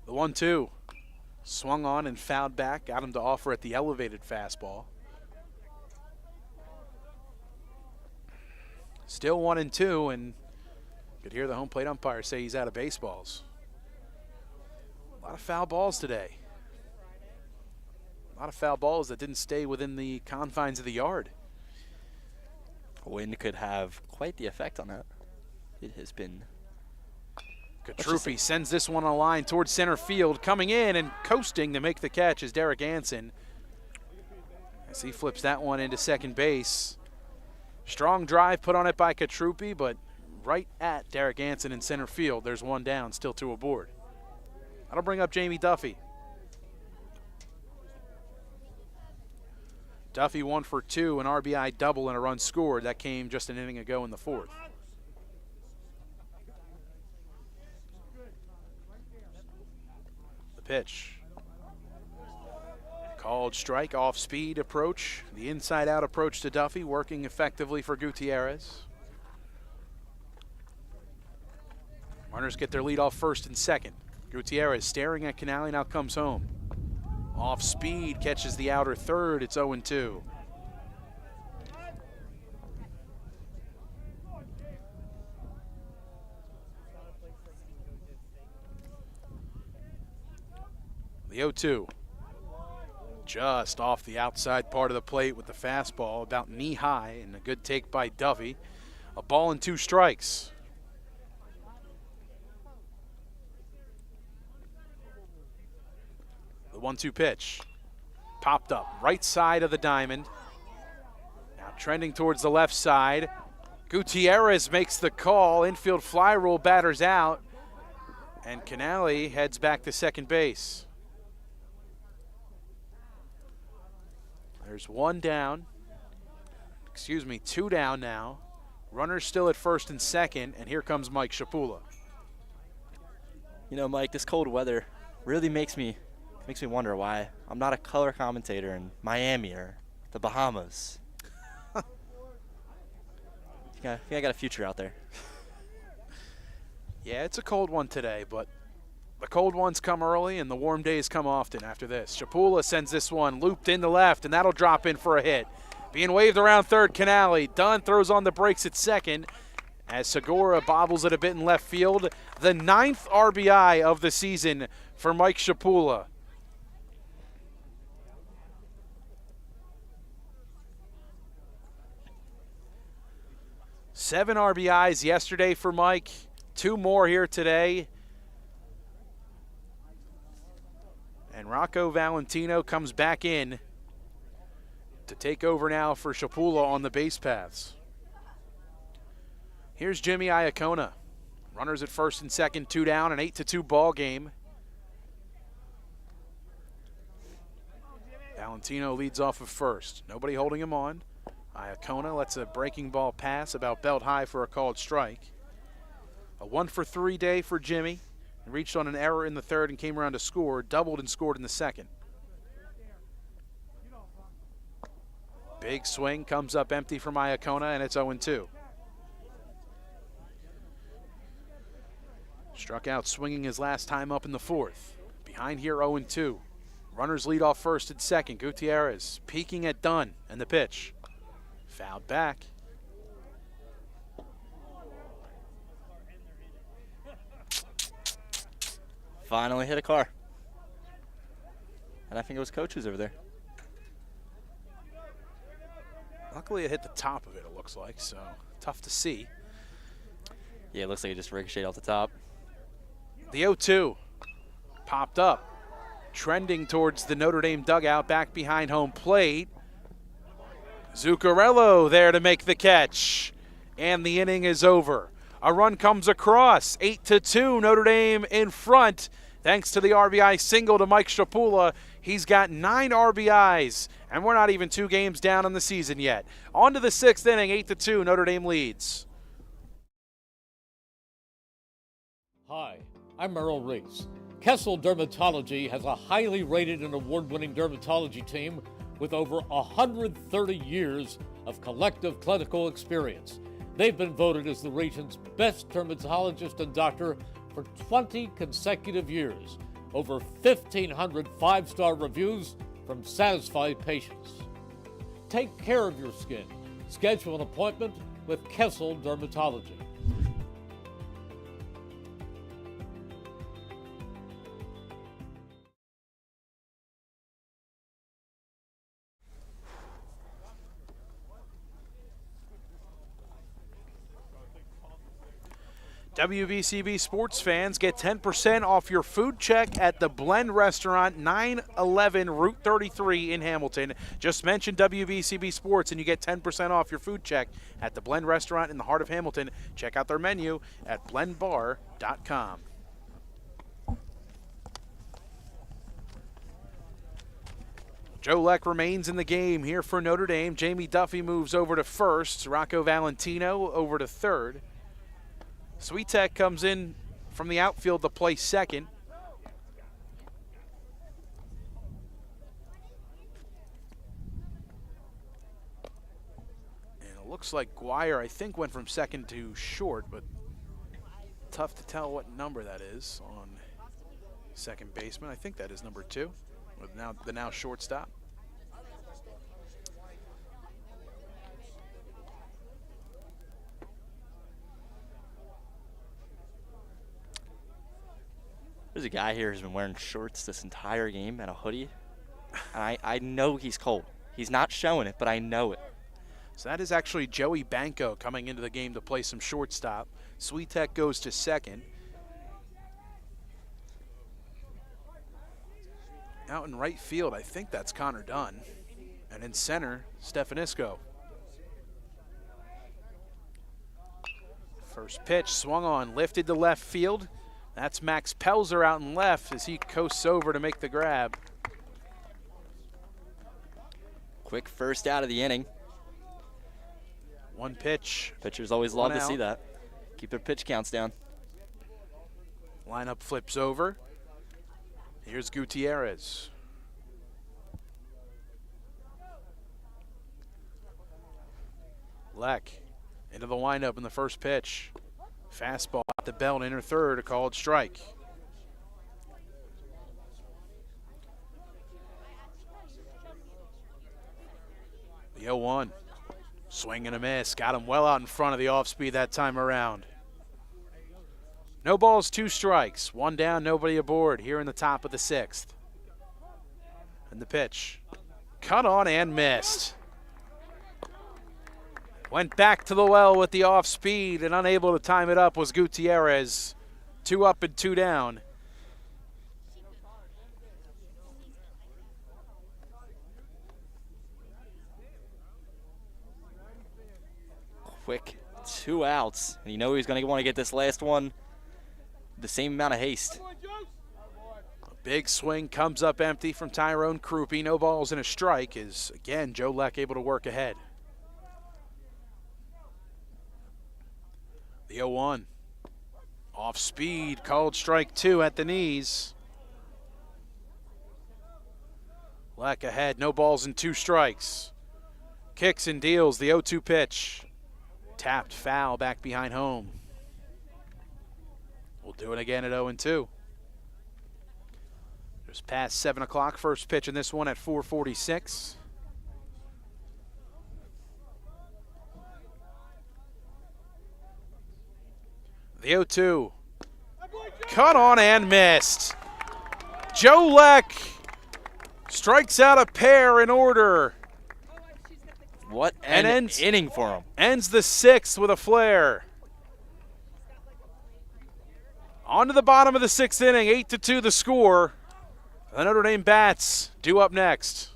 The 1-2. Swung on and fouled back, got him to offer at the elevated fastball. Still 1-2, and you could hear the home plate umpire say he's out of baseballs. A lot of foul balls today. A lot of foul balls that didn't stay within the confines of the yard. Wind could have quite the effect on that. It has been. Catruppi sends this one on a line towards center field. Coming in and coasting to make the catch is Derek Anson, as he flips that one into second base. Strong drive put on it by Catruppi, but right at Derek Anson in center field. There's one down, still 2 aboard. That'll bring up Jamie Duffy. Duffy 1 for 2, an RBI double and a run scored. That came just an inning ago in the 4th. The pitch. Called strike, off speed approach. The inside out approach to Duffy, working effectively for Gutierrez. Runners get their lead off first and second. Gutierrez staring at Canale, now comes home. Off speed, catches the outer third. It's 0-2. The 0-2. Just off the outside part of the plate with the fastball, about knee high, and a good take by Duffy. A ball and 2 strikes. The 1-2 pitch. Popped up, right side of the diamond. Now trending towards the left side. Gutierrez makes the call. Infield fly rule, batters out. And Canale heads back to second base. There's 1 down. Excuse me, 2 down now. Runners still at first and second, and here comes Mike Shapula. You know, Mike, this cold weather really makes me wonder why I'm not a color commentator in Miami or the Bahamas. I think I got a future out there. Yeah, it's a cold one today, but the cold ones come early and the warm days come often after this. Shapula sends this one looped into left, and that'll drop in for a hit. Being waved around third, Canale. Dunn throws on the brakes at second, as Segura bobbles it a bit in left field. The 9th RBI of the season for Mike Shapula. Seven RBIs yesterday for Mike. 2 more here today. And Rocco Valentino comes back in to take over now for Shapula on the base paths. Here's Jimmy Iacona. Runners at first and second, 2 down, an 8-2 ball game. Valentino leads off of first. Nobody holding him on. Iacona lets a breaking ball pass about belt high for a called strike. A 1-for-3 day for Jimmy. He reached on an error in the third and came around to score, doubled and scored in the second. Big swing comes up empty from Iacona, and it's 0-2. Struck out swinging his last time up in the fourth. Behind here, 0-2. Runners lead off first and second. Gutierrez peeking at Dunn, and the pitch. Fouled back. Finally hit a car. And I think it was coaches over there. Luckily it hit the top of it, it looks like, so tough to see. Yeah, it looks like it just ricocheted off the top. The 0-2 popped up, trending towards the Notre Dame dugout back behind home plate. Zuccarello there to make the catch, and the inning is over. A run comes across, 8-2, Notre Dame in front. Thanks to the RBI single to Mike Shapula. He's got 9 RBIs, and we're not even 2 games down in the season yet. On to the 6th inning, 8-2, Notre Dame leads. Hi, I'm Merrill Reese. Kessel Dermatology has a highly rated and award-winning dermatology team with over 130 years of collective clinical experience. They've been voted as the region's best dermatologist and doctor for 20 consecutive years. Over 1,500 5-star reviews from satisfied patients. Take care of your skin. Schedule an appointment with Kessel Dermatology. WVCB sports fans get 10% off your food check at the Blend Restaurant, 911 Route 33 in Hamilton. Just mention WVCB Sports and you get 10% off your food check at the Blend Restaurant in the heart of Hamilton. Check out their menu at blendbar.com. Joe Leck remains in the game here for Notre Dame. Jamie Duffy moves over to first. Rocco Valentino over to third. Swiatek comes in from the outfield to play second. And it looks like Guire, I think, went from second to short, but tough to tell what number that is on second baseman. I think that is number 2, with the now shortstop. There's a guy here who's been wearing shorts this entire game and a hoodie. And I know he's cold. He's not showing it, but I know it. So that is actually Joey Banco coming into the game to play some shortstop. Swiatek goes to second. Out in right field, I think that's Connor Dunn. And in center, Stefanisco. First pitch swung on, lifted to left field. That's Max Pelzer out in left as he coasts over to make the grab. Quick first out of the inning. One pitch. Pitchers always love to see that. Keep their pitch counts down. Lineup flips over. Here's Gutierrez. Leck into the windup in the first pitch. Fastball at the belt, inner third, a called strike. The 0-1. Swing and a miss. Got him well out in front of the off-speed that time around. No balls, 2 strikes. 1 down, nobody aboard here in the top of the 6th. And the pitch. Cut on and missed. Went back to the well with the off-speed and unable to time it up was Gutierrez. 2 up and 2 down. Quick 2 outs. And you know he's going to want to get this last one the same amount of haste. A big swing comes up empty from Tyrone Krupe. No balls and a strike is, again, Joe Leck able to work ahead. The 0-1. Off speed, called strike 2 at the knees. Leck ahead, no balls and 2 strikes. Kicks and deals, the 0-2 pitch. Tapped foul back behind home. We'll do it again at 0-2. Just past 7 o'clock, first pitch in this one at 4:46. The 0-2. Cut on and missed. Joe Leck strikes out a pair in order. What an inning for him. Ends the 6th with a flare. On to the bottom of the 6th inning, 8-2 the score. The Notre Dame Bats due up next.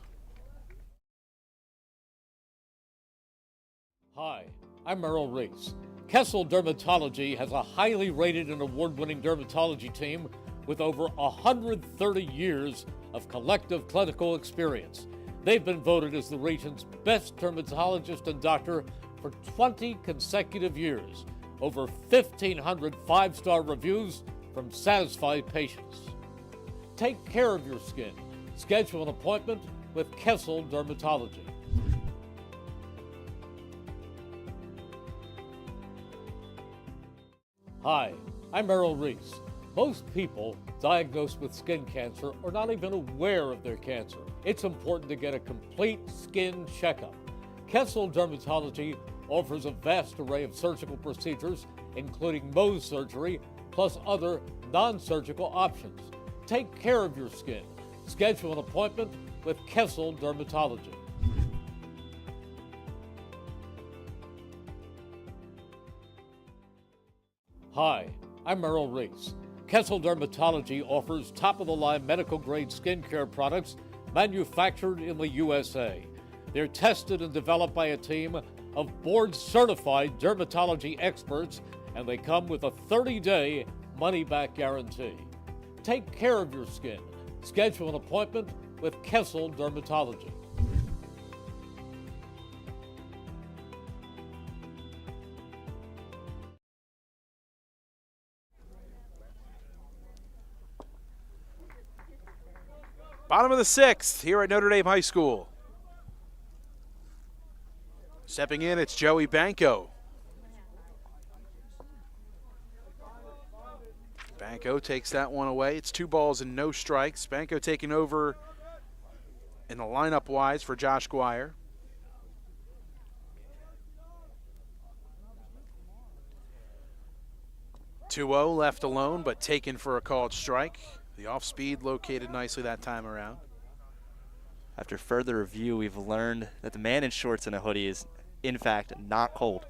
Hi, I'm Merrill Reese. Kessel Dermatology has a highly rated and award-winning dermatology team with over 130 years of collective clinical experience. They've been voted as the region's best dermatologist and doctor for 20 consecutive years. Over 1,500 5-star reviews from satisfied patients. Take care of your skin. Schedule an appointment with Kessel Dermatology. Hi, I'm Merrill Reese. Most people diagnosed with skin cancer are not even aware of their cancer. It's important to get a complete skin checkup. Kessel Dermatology offers a vast array of surgical procedures, including Mohs surgery, plus other non-surgical options. Take care of your skin. Schedule an appointment with Kessel Dermatology. Hi, I'm Merrill Reese. Kessel Dermatology offers top-of-the-line medical-grade skincare products manufactured in the USA. They're tested and developed by a team of board-certified dermatology experts, and they come with a 30-day money-back guarantee. Take care of your skin. Schedule an appointment with Kessel Dermatology. Bottom of the 6th here at Notre Dame High School. Stepping in, it's Joey Banco. Banco takes that one away. It's 2 balls and no strikes. Banco taking over in the lineup wise for Josh Guire. (2-0) left alone, but taken for a called strike. The off-speed located nicely that time around. After further review, we've learned that the man in shorts and a hoodie is, in fact, not cold.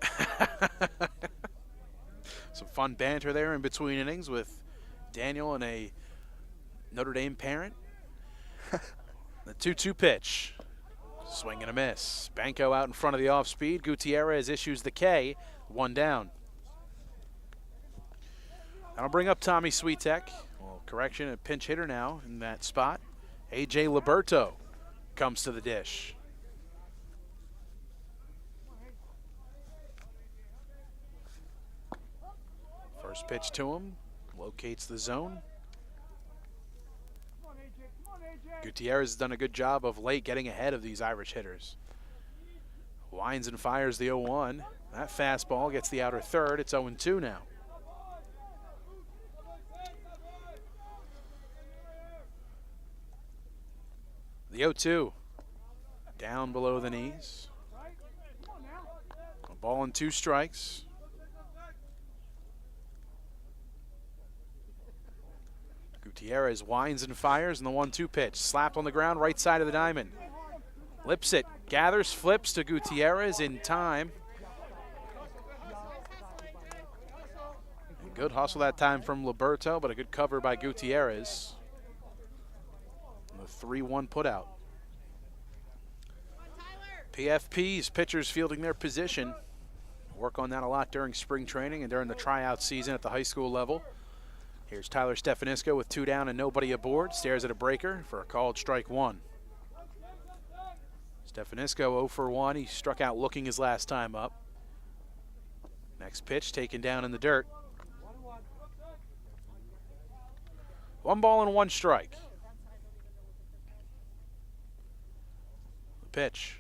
Some fun banter there in between innings with Daniel and a Notre Dame parent. The 2-2 pitch. Swing and a miss. Banco out in front of the off-speed. Gutierrez issues the K. 1 down. That'll bring up Tommy Switek. Well, correction, a pinch hitter now in that spot. A.J. Liberto comes to the dish. First pitch to him, locates the zone. Gutierrez has done a good job of late getting ahead of these Irish hitters. Winds and fires the 0-1. That fastball gets the outer third. It's 0-2 now. The 0-2, down below the knees. Ball and 2 strikes. Gutierrez winds and fires in the 1-2 pitch. Slapped on the ground, right side of the diamond. Lips it, gathers, flips to Gutierrez in time. And good hustle that time from Liberto, but a good cover by Gutierrez. And the 3-1 putout. PFP's pitchers fielding their position. Work on that a lot during spring training and during the tryout season at the high school level. Here's Tyler Stefanisco with 2 down and nobody aboard. Stares at a breaker for a called strike 1. Stefanisco 0 for 1. He struck out looking his last time up. Next pitch taken down in the dirt. 1 ball and 1 strike. The pitch.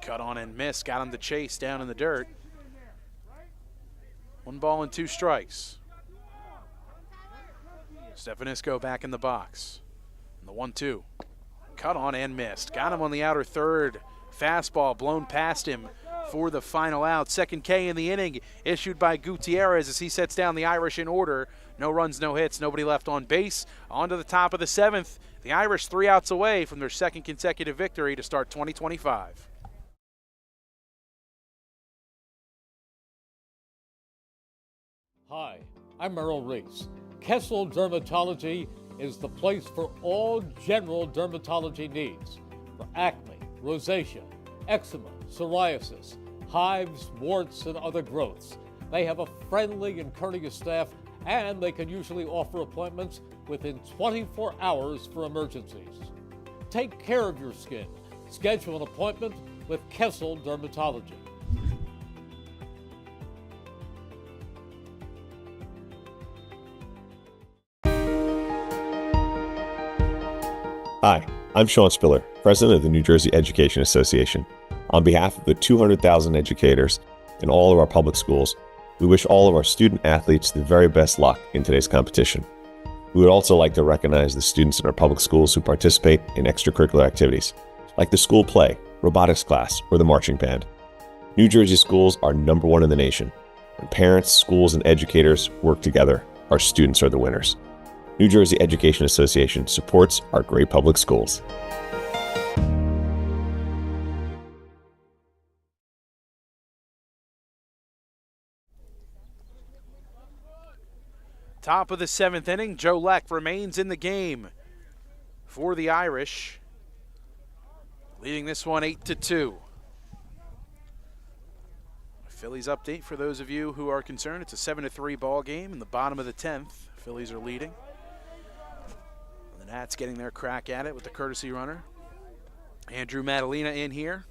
Cut on and miss. Got him to chase down in the dirt. 1 ball and 2 strikes. Stefanisco back in the box. And the 1-2. Cut on and missed. Got him on the outer third. Fastball blown past him for the final out. Second K in the inning issued by Gutierrez as he sets down the Irish in order. No runs, no hits, nobody left on base. On to the top of the 7th. The Irish 3 outs away from their 2nd consecutive victory to start 2025. Hi, I'm Merrill Reese. Kessel Dermatology is the place for all general dermatology needs. For acne, rosacea, eczema, psoriasis, hives, warts, and other growths. They have a friendly and courteous staff, and they can usually offer appointments within 24 hours for emergencies. Take care of your skin. Schedule an appointment with Kessel Dermatology. Hi, I'm Sean Spiller, President of the New Jersey Education Association. On behalf of the 200,000 educators in all of our public schools, we wish all of our student athletes the very best luck in today's competition. We would also like to recognize the students in our public schools who participate in extracurricular activities, like the school play, robotics class, or the marching band. New Jersey schools are #1 in the nation. When parents, schools, and educators work together, our students are the winners. New Jersey Education Association supports our great public schools. Top of the 7th inning, Joe Leck remains in the game for the Irish, leading this one 8-2. Phillies update for those of you who are concerned. It's a 7-3 ball game in the bottom of the 10th. Phillies are leading. The Nats getting their crack at it with the courtesy runner. Andrew Madalena in here.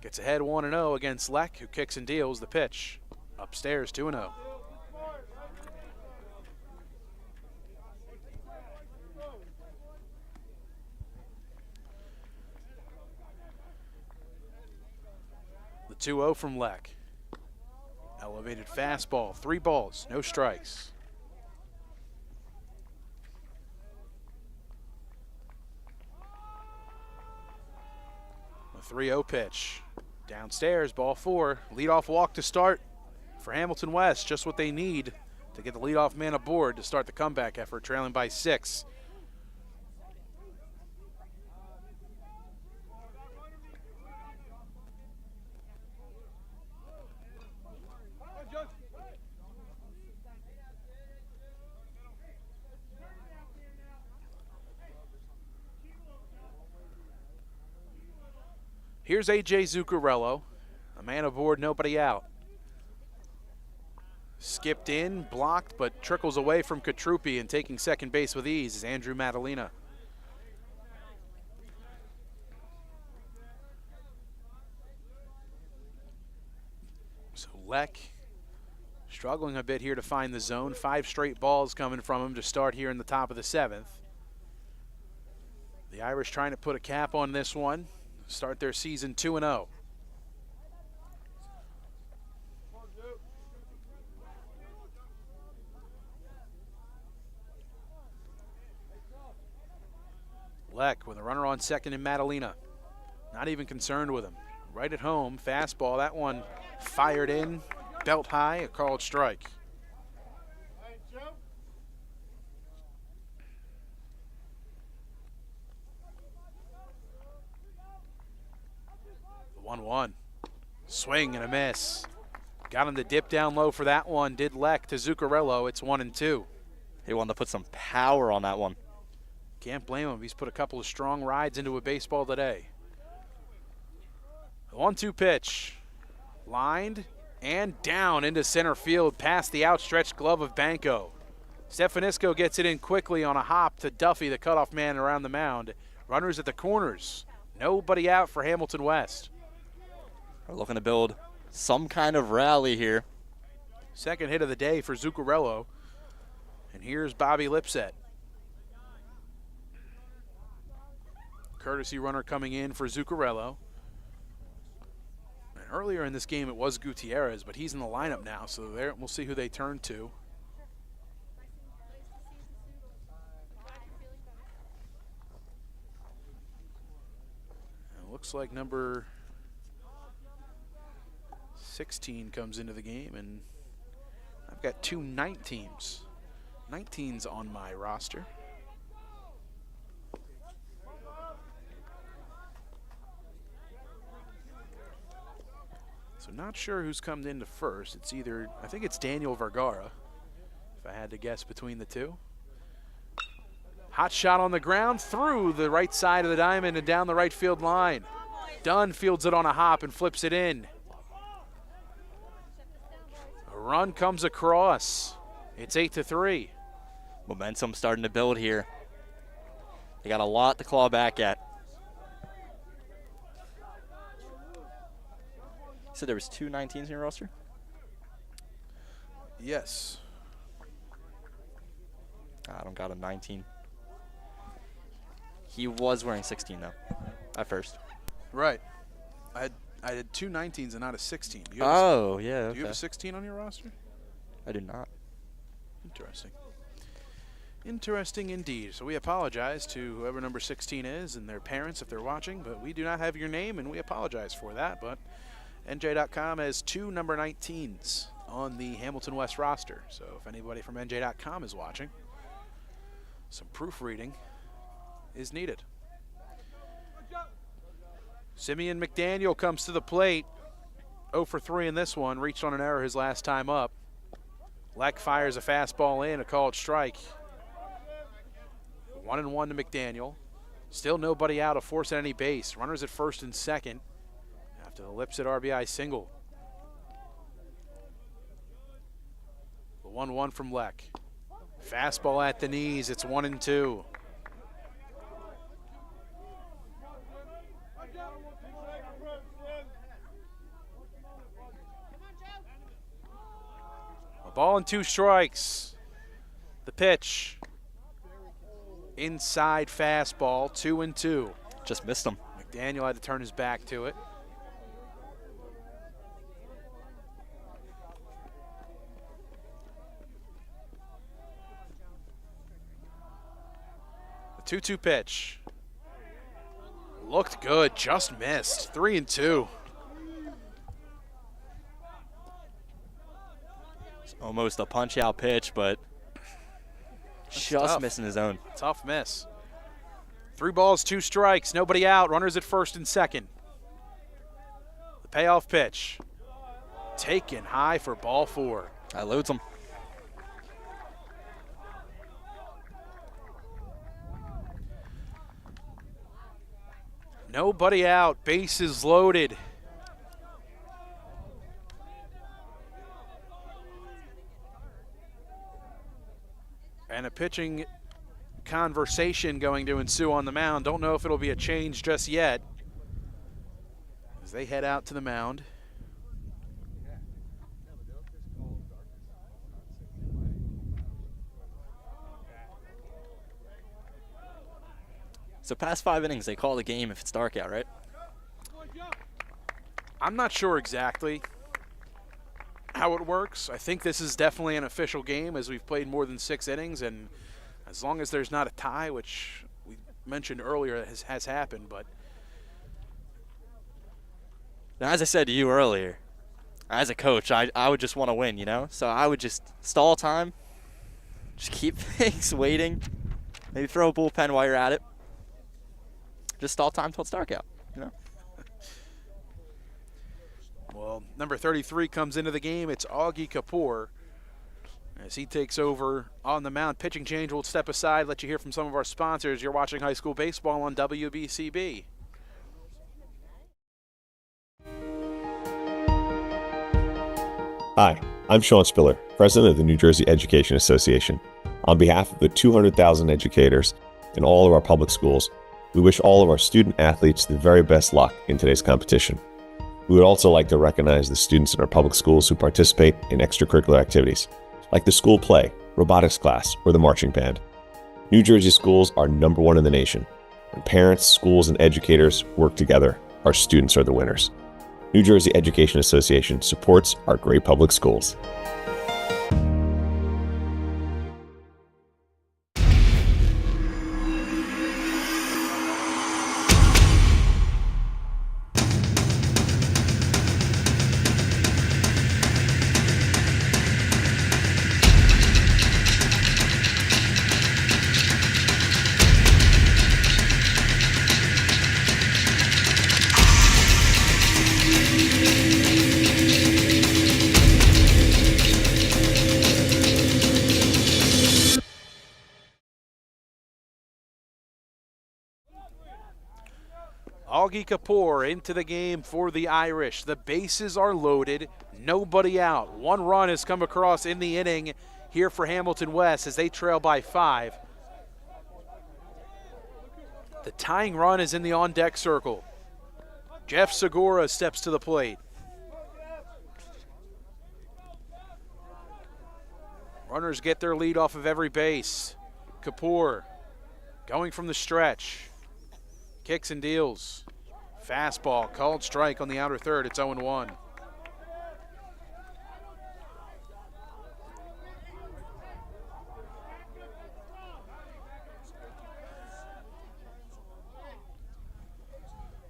Gets ahead 1-0 against Leck, who kicks and deals the pitch. Upstairs 2-0. The 2-0 from Leck. Elevated fastball, 3 balls, no strikes. The 3-0 pitch. Downstairs, ball 4. Leadoff walk to start for Hamilton West. Just what they need to get the leadoff man aboard to start the comeback effort, trailing by 6. Here's A.J. Zuccarello, a man aboard, nobody out. Skipped in, blocked, but trickles away from Katrupi, and taking second base with ease is Andrew Madalena. So Leck struggling a bit here to find the zone. 5 straight balls coming from him to start here in the top of the 7th. The Irish trying to put a cap on this one. Start their season 2-0. Leck with a runner on second and Madalena. Not even concerned with him. right at home. Fastball, that one fired in, belt high, a called strike. The 1-1. Swing and a miss. Got him to dip down low for that one. Did Leck to Zuccarello. It's 1-2. He wanted to put some power on that one. Can't blame him. He's put a couple of strong rides into a baseball today. The 1-2 pitch. Lined and down into center field past the outstretched glove of Banco. Stefanisco gets it in quickly on a hop to Duffy, the cutoff man around the mound. Runners at the corners. Nobody out for Hamilton West. We're looking to build some kind of rally here. Second hit of the day for Zuccarello. And here's Bobby Lipset. Courtesy runner coming in for Zuccarello. And earlier in this game it was Gutierrez, but he's in the lineup now, so there we'll see who they turn to. And it looks like number 16 comes into the game, and I've got two 19s. 19's on my roster. So not sure who's come into first. It's either, I think it's Daniel Vergara, if I had to guess between the two. Hot shot on the ground through the right side of the diamond and down the right field line. Dunn fields it on a hop and flips it in. A run comes across. It's 8-3. Momentum starting to build here. They got a lot to claw back at. So there was two 19s in your roster? Yes. I don't got a 19. He was wearing 16 though, at first. Right. I had two 19s and not a 16. Do you Oh, yeah, okay. Do you have a 16 on your roster? I do not. Interesting. Interesting indeed. So we apologize to whoever number 16 is and their parents if they're watching, but we do not have your name and we apologize for that. But NJ.com has two number 19s on the Hamilton West roster. So if anybody from NJ.com is watching, some proofreading is needed. Simeon McDaniel comes to the plate. 0 for 3 in this one. Reached on an error his last time up. Leck fires a fastball in, a called strike. 1-1 to McDaniel. Still nobody out, a force at any base. Runners at first and second after the Lipset RBI single. The 1-1 from Leck. Fastball at the knees, it's 1-2. A ball and 2 strikes. The pitch. Inside fastball, 2-2. Just missed him. McDaniel had to turn his back to it. The 2-2 pitch. Looked good, just missed. 3-2. It's almost a punch-out pitch, but just tough. missing his own. Tough miss. 3 balls, 2 strikes, nobody out. Runners at first and second. The payoff pitch. Taken high for ball 4. That loads him. Nobody out, bases loaded. And a pitching conversation going to ensue on the mound. Don't know if it'll be a change just yet as they head out to the mound. So past 5 innings, they call the game if it's dark out, right? I'm not sure exactly how it works. I think this is definitely an official game as we've played more than 6 innings, and as long as there's not a tie, which we mentioned earlier has happened, but Now, as I said to you earlier, as a coach, I would just want to win, So I would just stall time, just keep things waiting, maybe throw a bullpen while you're at it. Just stall time till it's dark out, Well, number 33 comes into the game. It's Augie Kapoor. As he takes over on the mound. Pitching change, we'll step aside, let you hear from some of our sponsors. You're watching high school baseball on WBCB. Hi, I'm Sean Spiller, President of the New Jersey Education Association. On behalf of the 200,000 educators in all of our public schools, we wish all of our student athletes the very best luck in today's competition. We would also like to recognize the students in our public schools who participate in extracurricular activities, like the school play, robotics class, or the marching band. New Jersey schools are #1 in the nation. When parents, schools, and educators work together, our students are the winners. New Jersey Education Association supports our great public schools. Augie Kapoor into the game for the Irish. The bases are loaded, nobody out. One run has come across in the inning here for Hamilton West as they trail by 5. The tying run is in the on-deck circle. Jeff Segura steps to the plate. Runners get their lead off of every base. Kapoor going from the stretch. Kicks and deals. Fastball, called strike on the outer third. It's 0-1.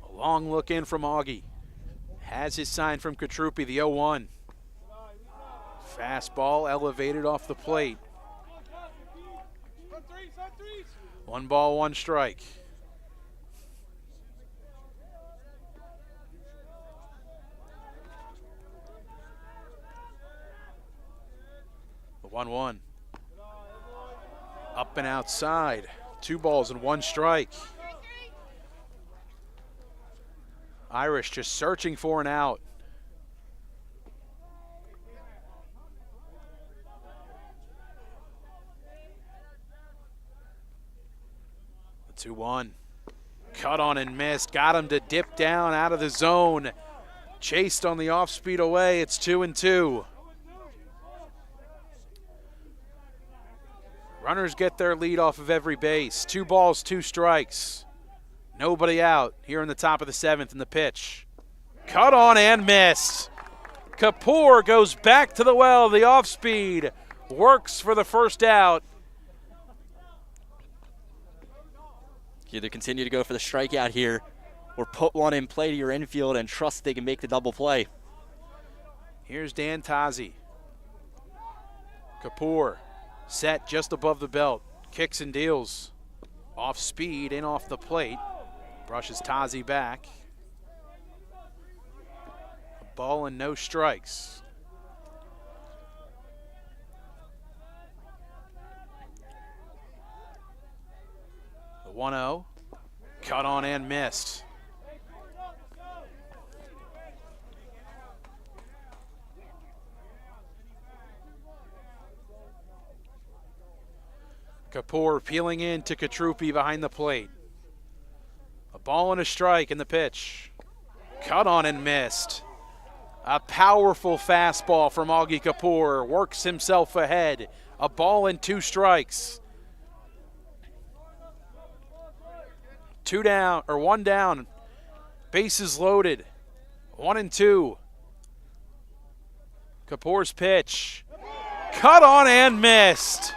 A long look in from Augie. Has his sign from Katrupi, the 0-1. Fastball elevated off the plate. 1 ball, 1 strike. The 1-1. Up and outside. 2 balls and 1 strike. Irish just searching for an out. The 2-1. Cut on and missed. Got him to dip down out of the zone. Chased on the off speed away. It's 2-2. Runners get their lead off of every base. 2 balls, 2 strikes. Nobody out here in the top of the 7th in the pitch. Cut on and missed. Kapoor goes back to the well. The off speed works for the first out. You either continue to go for the strikeout here or put one in play to your infield and trust they can make the double play. Here's Dan Tazi. Kapoor set just above the belt. Kicks and deals. Off speed, in off the plate. Brushes Tazi back. A ball and no strikes. The 1-0. Cut on and missed. Kapoor peeling in to Katrupi behind the plate. A ball and a strike in the pitch. Cut on and missed. A powerful fastball from Augie Kapoor. Works himself ahead. A ball and 2 strikes. 2 down, or 1 down. Bases loaded. 1-2. Kapoor's pitch. Cut on and missed.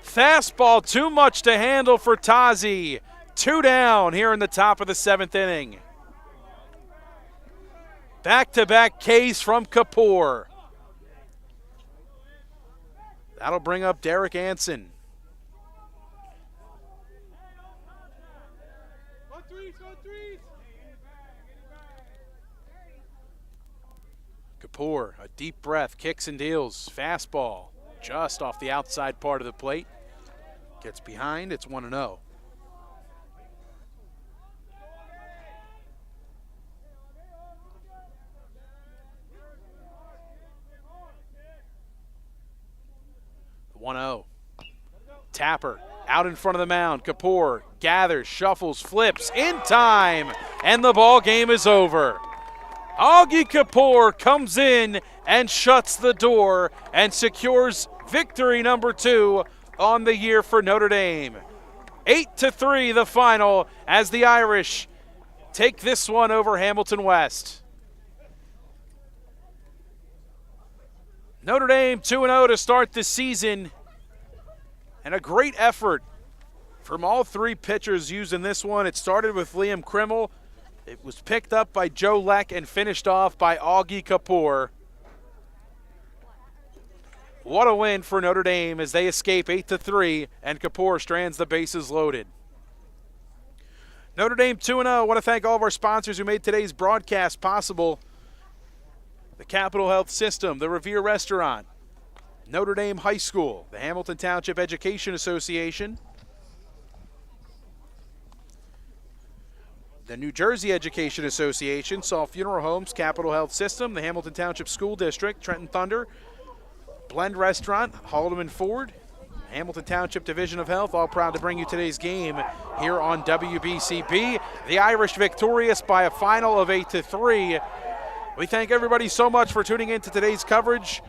Fastball too much to handle for Tazi. 2 down here in the top of the 7th inning. Back-to-back Ks from Kapoor. That'll bring up Derek Anson. Kapoor, a deep breath, kicks and deals. Fastball just off the outside part of the plate. Gets behind, it's 1-0. The 1-0. Tapper out in front of the mound. Kapoor gathers, shuffles, flips in time, and the ball game is over. Augie Kapoor comes in and shuts the door and secures victory number 2 on the year for Notre Dame. 8-3 the final as the Irish take this one over Hamilton West. Notre Dame 2-0 to start the season, and a great effort from all 3 pitchers used in this one. It started with Liam Krimmel. It was picked up by Joe Leck and finished off by Augie Kapoor. What a win for Notre Dame as they escape 8-3 and Kapoor strands the bases loaded. Notre Dame 2-0. I want to thank all of our sponsors who made today's broadcast possible. The Capital Health System, the Revere Restaurant, Notre Dame High School, the Hamilton Township Education Association, the New Jersey Education Association, Saul Funeral Homes, Capital Health System, the Hamilton Township School District, Trenton Thunder, Blend Restaurant, Haldeman Ford, Hamilton Township Division of Health, all proud to bring you today's game here on WBCB. The Irish victorious by a final of 8-3. We thank everybody so much for tuning in to today's coverage.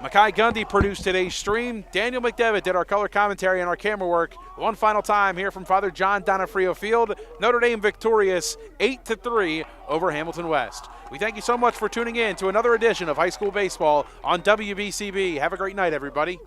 Makai Gundy produced today's stream. Daniel McDevitt did our color commentary and our camera work. One final time here from Father John Donofrio Field. Notre Dame victorious 8-3 over Hamilton West. We thank you so much for tuning in to another edition of High School Baseball on WBCB. Have a great night, everybody.